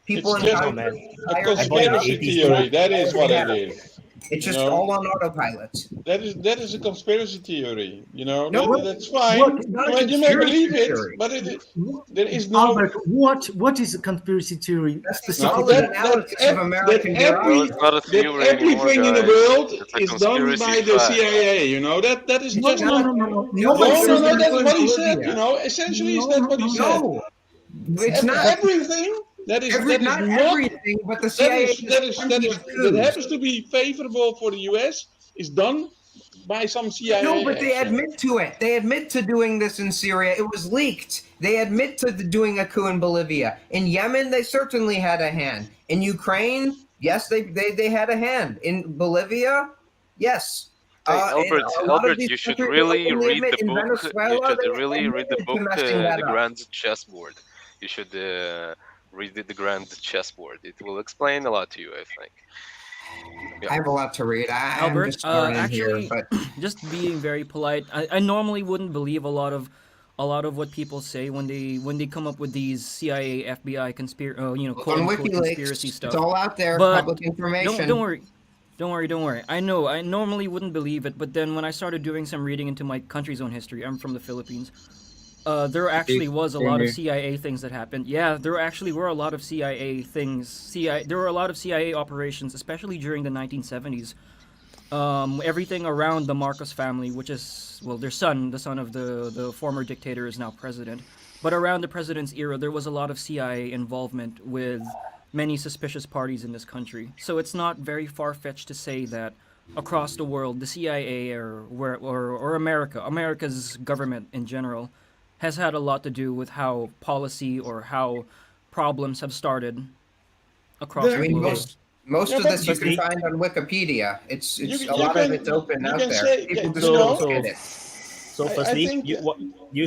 people It's in just Congress. a conspiracy theory. That is what it is. It's just all on autopilot. That is a conspiracy theory. No, that's fine. what You may believe it, theory. but there is no. Albert, what is a conspiracy theory specifically? Everything in the world is done by the CIA. That is just No. That's what he said. Essentially, is that what he said? It's not everything. That is not everything, but the CIA that happens to be favorable for the US is done by some CIA. No, but they admit to it. They admit to doing this in Syria. It was leaked. They admit to doing a coup in Bolivia. In Yemen, they certainly had a hand. In Ukraine, yes, they had a hand. In Bolivia, yes. Albert, you should really read the book. You should really read the book, The Grand Chessboard. You should read the Grand Chessboard. It will explain a lot to you, I think. I have a lot to read. Albert, just starting actually, here, but just being very polite, I normally wouldn't believe a lot of what people say when they come up with these CIA, FBI quote unquote conspiracy stuff. It's all out there, but public information. Don't worry. I know I normally wouldn't believe it, but then when I started doing some reading into my country's own history, I'm from the Philippines. There actually was a lot of CIA things that happened. Yeah, there actually were a lot of CIA things. There were a lot of CIA operations, especially during the 1970s. Everything around the Marcos family, which is, their son, the son of the former dictator, is now president. But around the president's era, there was a lot of CIA involvement with many suspicious parties in this country. So it's not very far-fetched to say that across the world, the CIA or America's government in general, has had a lot to do with how policy or how problems have started across the world. Most of this you can find on Wikipedia. It's a lot of it's open out there. People just don't get it. So firstly, you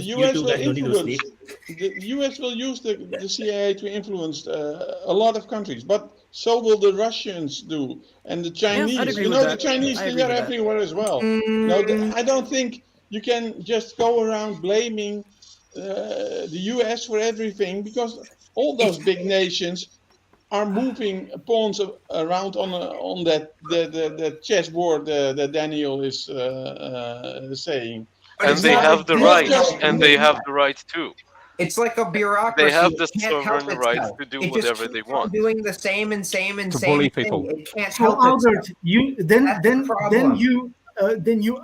two guys don't need to sleep. The US will use the CIA to influence a lot of countries, but so will the Russians do, and the Chinese. Yes, the Chinese, they are everywhere as well. I don't think you can just go around blaming the US for everything, because all those big nations are moving pawns around on that chessboard that Daniel is saying. And they have the right, and they have the right too. It's like a bureaucracy. They have the It can't help sovereign right itself. to do It just whatever keeps they on want. doing the same and same To bully thing. people. It can't So help Albert, itself.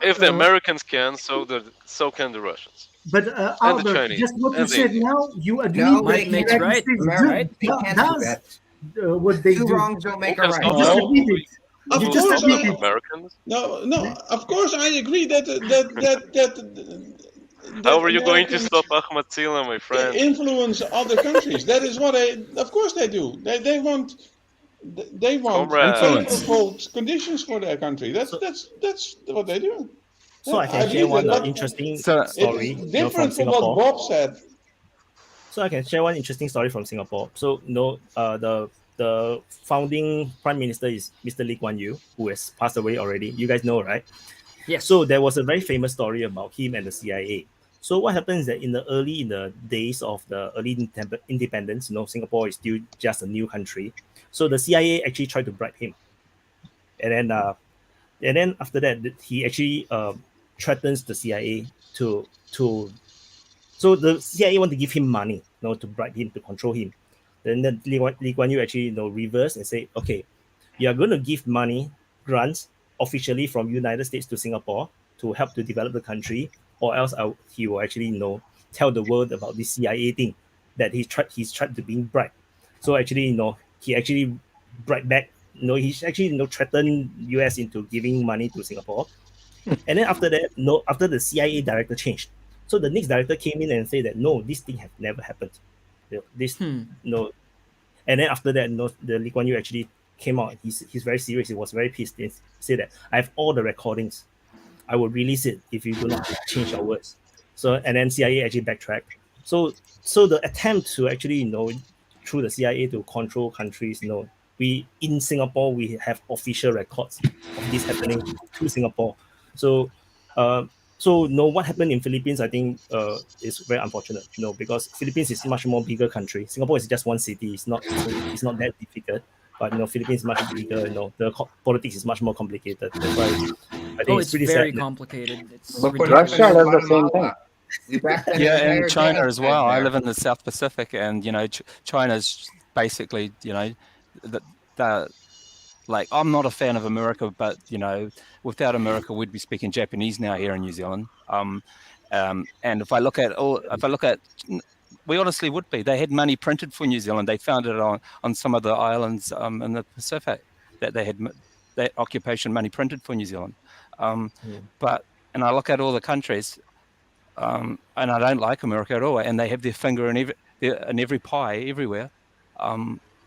If the Americans can, so can the Russians. But and the Albert, Chinese. just what you and the said Indians. now, you agree No, that they the can't. United States Right? They can't do does that. what they Two do. wrongs don't make a Because right. not You just all admit it. Of You just course, admit it. Americans. No. Of course, I agree that How are you going to Americans stop Ahmad Zila, my friend? influence other countries. That is what of course they do. They want They want Comrades. favorable conditions for their country. That's what they do. So I can share one interesting story It's from different from Singapore. what Bob said. So I can share one interesting story from Singapore. So the founding prime minister is Mr. Lee Kuan Yew, who has passed away already. You guys know, right? Yes. So there was a very famous story about him and the CIA. So what happens is that in the days of the early independence, Singapore is still just a new country. So the CIA actually tried to bribe him, and then after that he actually threatens the CIA to. So the CIA want to give him money, to bribe him, to control him. Then Lee Kuan Yew actually, reverse and say, okay, you are going to give money, grants officially from United States to Singapore to help to develop the country, or else he will actually, tell the world about this CIA thing that he's tried to being bribed. So actually, he actually bribed back. He's actually, threatened US into giving money to Singapore. And then after that, after the CIA director changed, so the next director came in and said that no, this thing has never happened. And then after that, the Lee Kuan Yew actually came out. He's very serious. He was very pissed. He said that I have all the recordings. I will release it if you do not change your words. So and then CIA actually backtracked. So the attempt to actually through the CIA to control countries, we in Singapore we have official records of this happening to Singapore. So what happened in Philippines, I think is very unfortunate, because Philippines is much more bigger country. Singapore is just one city. It's not that difficult, but Philippines is much bigger. The politics is much more complicated. That's why I think it's pretty very sad. complicated. It's But ridiculous. Russia does the same thing. Yeah, and China as well. I live in the South Pacific, and China's basically, like, I'm not a fan of America, but without America, we'd be speaking Japanese now here in New Zealand. And if I look at, we honestly would be. They had money printed for New Zealand. They found it on some of the islands in the Pacific that they had that occupation money printed for New Zealand. And I look at all the countries, and I don't like America at all. And they have their finger in every pie everywhere.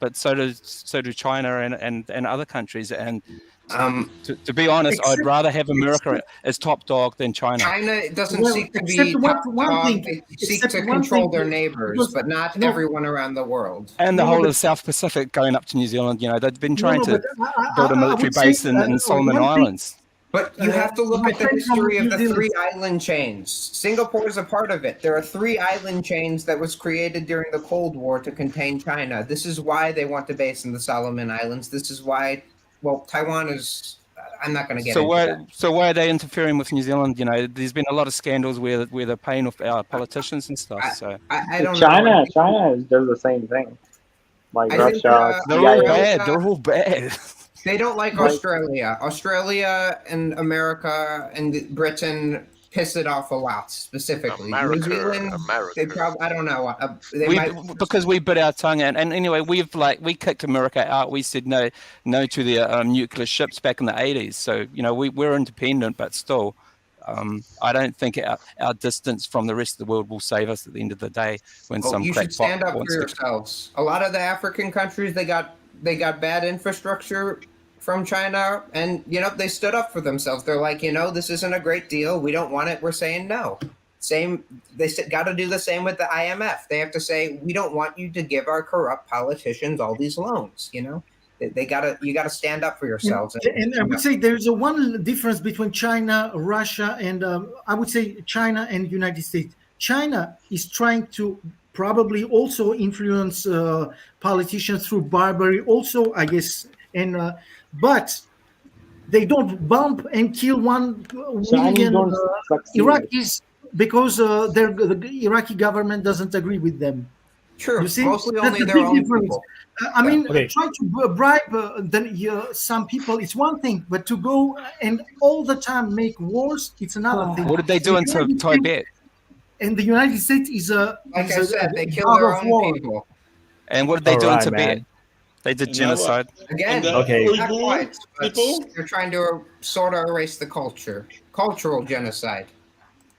But so do China and other countries. And to be honest, I'd rather have America as top dog than China. China doesn't seek to be top dog. They seek to control their neighbors, but not everyone around the world. And the whole of South Pacific going up to New Zealand, they've been trying to build a military base in Solomon Islands. But you have to look at the history of the 3 island chains. Singapore is a part of it. There are 3 island chains that was created during the Cold War to contain China. This is why they want to base in the Solomon Islands. This is why, Taiwan is. I'm not going to get into that. So why are they interfering with New Zealand? There's been a lot of scandals where they're paying off our politicians and stuff. I don't know. China does the same thing. Like Russia. They're all bad. They're all bad. They don't like Australia. Australia and America and Britain piss it off a lot, specifically. New Zealand, they probably, I don't know. Because we bit our tongue, and anyway, we kicked America out. We said no to their nuclear ships back in the 80s. So, we're independent, but still, I don't think our distance from the rest of the world will save us at the end of the day when some you should stand up for yourselves. A lot of the African countries, they got bad infrastructure from China, and they stood up for themselves. They're like, this isn't a great deal. We don't want it. We're saying no. They got to do the same with the IMF. They have to say, we don't want you to give our corrupt politicians all these loans. You got to stand up for yourselves. And I would say there's one difference between China, Russia, and I would say China and United States. China is trying to probably also influence politicians through bribery also, I guess, and but they don't bump and kill 1 million Iraqis because the Iraqi government doesn't agree with them. True, you see? mostly that's only the their big own difference. people. Try to bribe some people, it's one thing, but to go and all the time make wars, it's another thing. What did they do in Tibet? And the United States is they kill their own people. And what did they do in Tibet? They did genocide. Again, okay. Not quite, but they're trying to sort of erase the cultural genocide.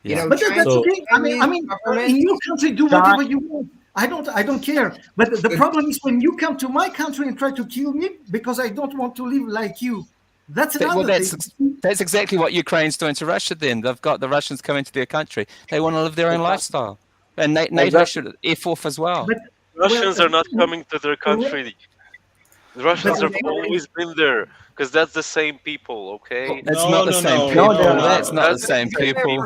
But that's okay. I mean, in your country, do whatever you want. I don't care. But the problem is when you come to my country and try to kill me because I don't want to live like you. That's another thing. That's exactly what Ukraine's doing to Russia. Then they've got the Russians coming to their country. They want to live their own lifestyle, and NATO should F off as well. Russians are not coming to their country. The Russians have always been there because that's the same people, okay? That's not the same people. That's not the same people.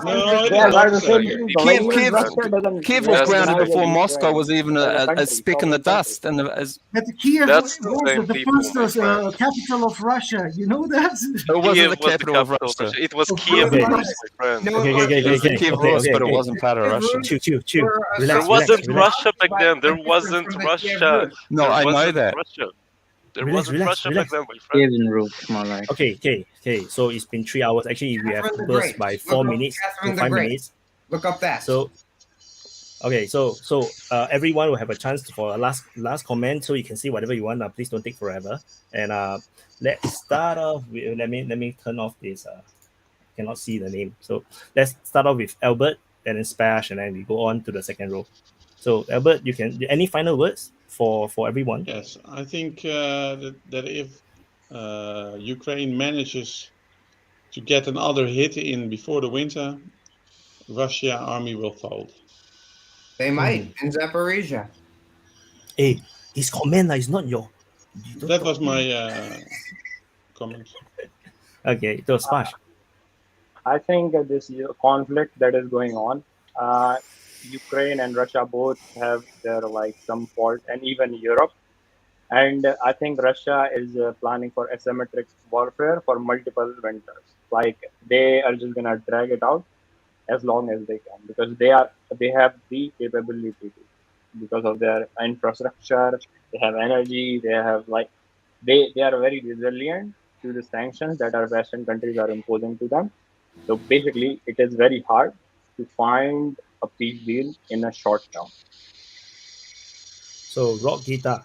Kiev was grounded before Moscow was even a speck in the dust. And But Kiev was the first capital of Russia. You know that? It wasn't the capital of Russia. It was Kiev, Okay. my friend. Kiev was, but it wasn't part of Russia. There wasn't Russia back then. There wasn't Russia. No, I know that. There wasn't Russia back then, my friend. Okay. So it's been 3 hours. Actually, we have burst by 4 minutes to 5 minutes. Look up that. So, okay. So everyone will have a chance for a last comment. So you can see whatever you want. Please don't take forever. And let's start off with. Let me turn off this. Cannot see the name. So let's start off with Albert and then Sparsh, and then we go on to the second row. So Albert, you can. Any final words for everyone? Yes, I think that if Ukraine manages to get another hit in before the winter, Russia army will fold. They might in Zaporizhia. Hey, his comment is not your. That was my comment. Okay, so Sparsh. I think this conflict that is going on, Ukraine and Russia both have their some fault, and even Europe. And I think Russia is planning for asymmetric warfare for multiple winters. Like they are just gonna drag it out as long as they can because they have the capability to, because of their infrastructure, they have energy, they have they are very resilient to the sanctions that our Western countries are imposing to them. So basically, it is very hard to find a peace deal in a short term. So Rockguitare.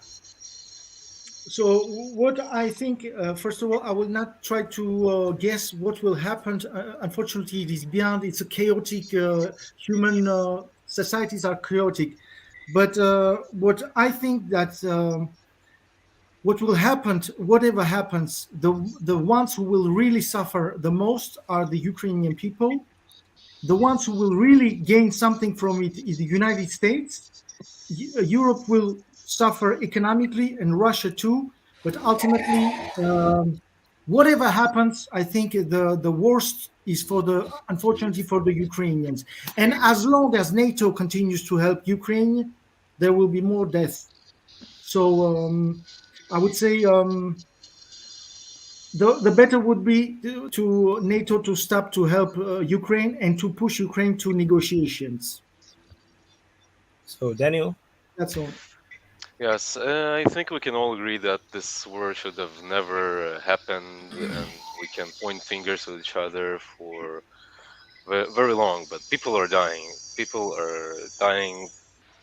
So what I think, first of all, I will not try to guess what will happen. Unfortunately, it is beyond. It's a chaotic. Human societies are chaotic, but what I think that what will happen, whatever happens, the ones who will really suffer the most are the Ukrainian people. The ones who will really gain something from it is the United States. Europe will suffer economically, and Russia too. But ultimately, whatever happens, I think the worst is unfortunately for the Ukrainians. And as long as NATO continues to help Ukraine, there will be more death. So I would say the better would be to NATO to stop to help Ukraine and to push Ukraine to negotiations. So Daniel, that's all. Yes, I think we can all agree that this war should have never happened, and we can point fingers at each other for very long. But people are dying. People are dying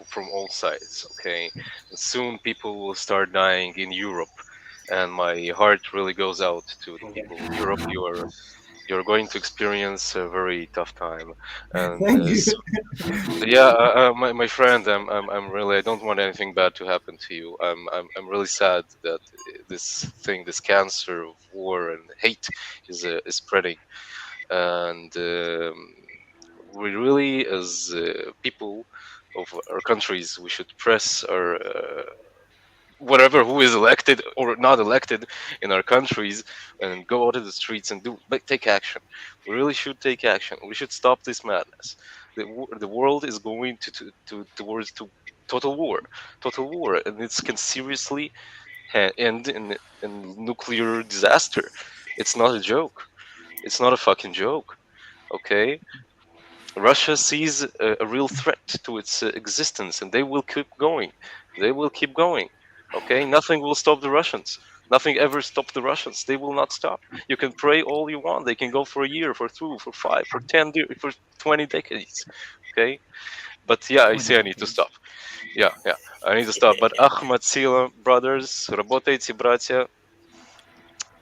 from all sides. Okay, and soon people will start dying in Europe, and my heart really goes out to the people in Europe. You're going to experience a very tough time, and my friend, I'm really, I don't want anything bad to happen to you. I'm really sad that this cancer of war and hate is spreading, and we really, as people of our countries, we should press our whatever who is elected or not elected in our countries and go out of the streets and take action. We really should take action. We should stop this madness. The world is going towards total war, and it can seriously end in nuclear disaster. It's not a joke. It's not a fucking joke. Okay. Russia sees a real threat to its existence, and they will keep going. They will keep going. Okay, nothing will stop the Russians. Nothing ever stopped the Russians. They will not stop. You can pray all you want. They can go for a year, for 2, for 5, for 10, for 20 decades. Okay, but yeah, I see I need to stop. Yeah, I need to stop. But Ahmad Sila, brothers, работайте, братья.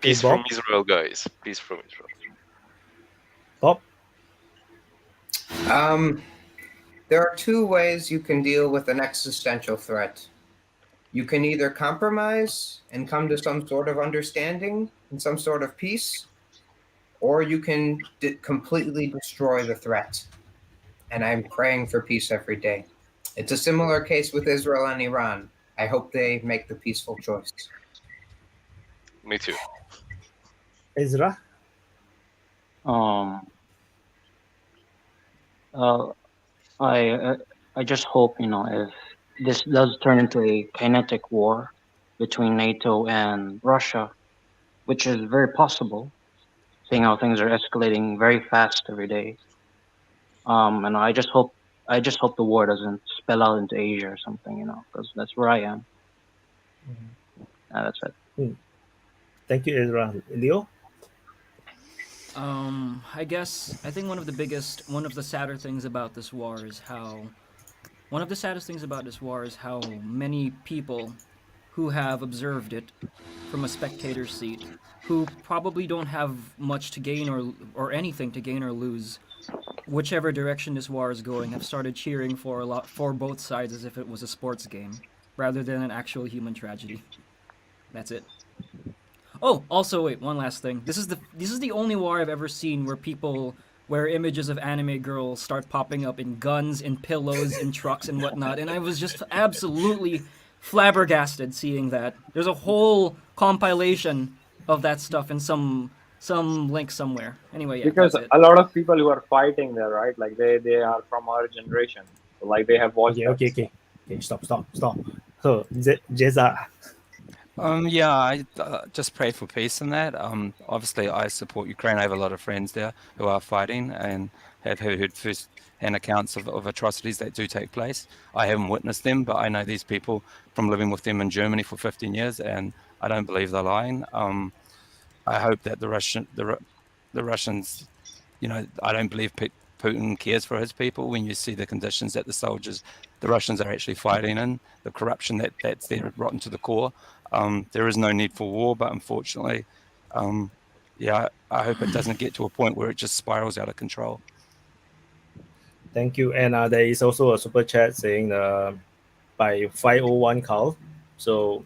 Peace from Israel, guys. Peace from Israel. Bob? There are two ways you can deal with an existential threat. You can either compromise and come to some sort of understanding and some sort of peace, or you can completely destroy the threat. And I'm praying for peace every day. It's a similar case with Israel and Iran. I hope they make the peaceful choice. Me too. Ezra? I just hope, you know, if this does turn into a kinetic war between NATO and Russia, which is very possible, seeing how things are escalating very fast every day. And I just hope the war doesn't spill out into Asia or something, you know, because that's where I am. That's it. Thank you, Ezra. Leo? I think one of the sadder things about this war is how many people who have observed it from a spectator seat, who probably don't have much to gain or anything to gain or lose, whichever direction this war is going, have started cheering for both sides as if it was a sports game, rather than an actual human tragedy. That's it. Oh, also wait, one last thing. This is the only war I've ever seen where images of anime girls start popping up in guns, in pillows, in trucks and whatnot, and I was just absolutely flabbergasted seeing that. There's a whole compilation of that stuff in some link somewhere. Anyway, yeah, because that's it. a lot of people who are fighting there, right? Like they are from our generation, so like they have watched. Okay. Stop. So, Jezza. Yeah, I just pray for peace in that. Obviously, I support Ukraine. I have a lot of friends there who are fighting and have heard first-hand accounts of atrocities that do take place. I haven't witnessed them, but I know these people from living with them in Germany for 15 years, and I don't believe they're lying. I hope that the Russians, you know, I don't believe Putin cares for his people. When you see the conditions that the Russians are actually fighting in, the corruption that's there rotten to the core. There is no need for war, but unfortunately, I hope it doesn't get to a point where it just spirals out of control. Thank you. And there is also a super chat saying by 501 Carl. So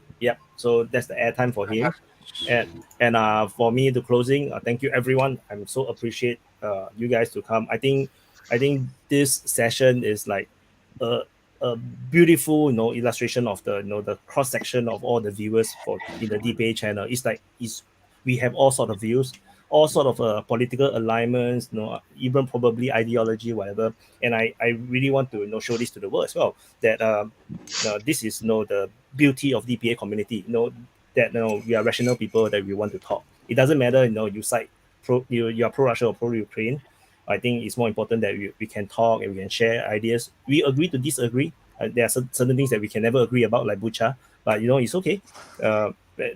so that's the airtime for him. And for me, the closing, thank you everyone. I'm so appreciate you guys to come. I think this session is like a beautiful illustration of the cross section of all the viewers in the DPA channel. We have all sort of views, all sort of political alignments, even probably ideology, whatever. And I really want to show this to the world as well, that this is the beauty of DPA community. That we are rational people, that we want to talk. It doesn't matter you you are pro Russia or pro Ukraine. I think it's more important that we can talk and we can share ideas. We agree to disagree. There are certain things that we can never agree about, like Bucha, but it's okay.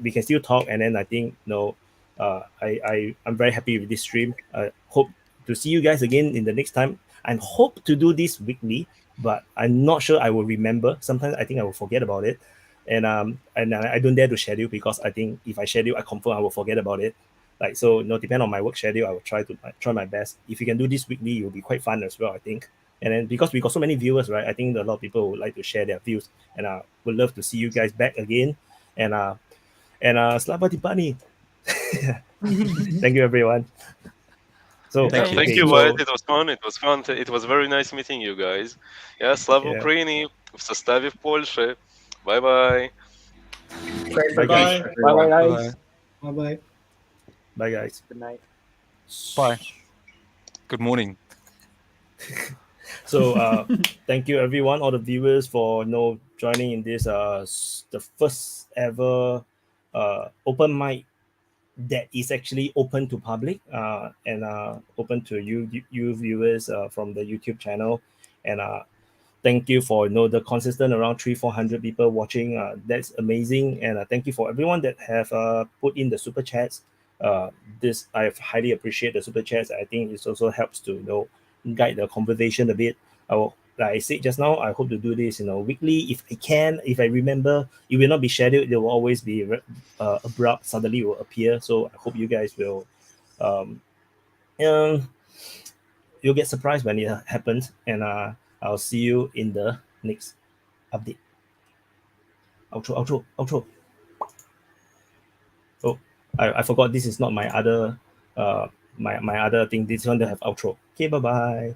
We can still talk, and then I think I'm very happy with this stream. I hope to see you guys again in the next time. I hope to do this weekly, but I'm not sure I will remember. Sometimes I think I will forget about it, and I don't dare to schedule, because I think if I schedule, I confirm I will forget about it. Depend on my work schedule, I will try my best. If you can do this weekly, it will be quite fun as well, I think. And then because we got so many viewers, right, I think a lot of people would like to share their views, and I would love to see you guys back again. And Selamat Dipani. Thank you, everyone. So Thank you, Wyatt. It was fun. It was very nice meeting you guys. Слава Україні, в составе Польши. Bye-bye. Bye, guys. Bye, guys. Bye. Bye, guys. Good night. Bye. Good morning. So thank you everyone, all the viewers, for joining in this the first ever open mic that is actually open to public and open to you viewers from the YouTube channel. And thank you for the consistent around 300-400 people watching. That's amazing. And thank you for everyone that have put in the super chats. This I highly appreciate the super chats. I think it also helps to guide the conversation a bit. Like I said just now, I hope to do this weekly if I can. If I remember, it will not be scheduled. There will always be abrupt. Suddenly it will appear. So I hope you guys will you'll get surprised when it happens. And I I'll see you in the next update. Outro. Oh, I forgot this is not my other my other thing. This one that have outro. Okay, bye bye.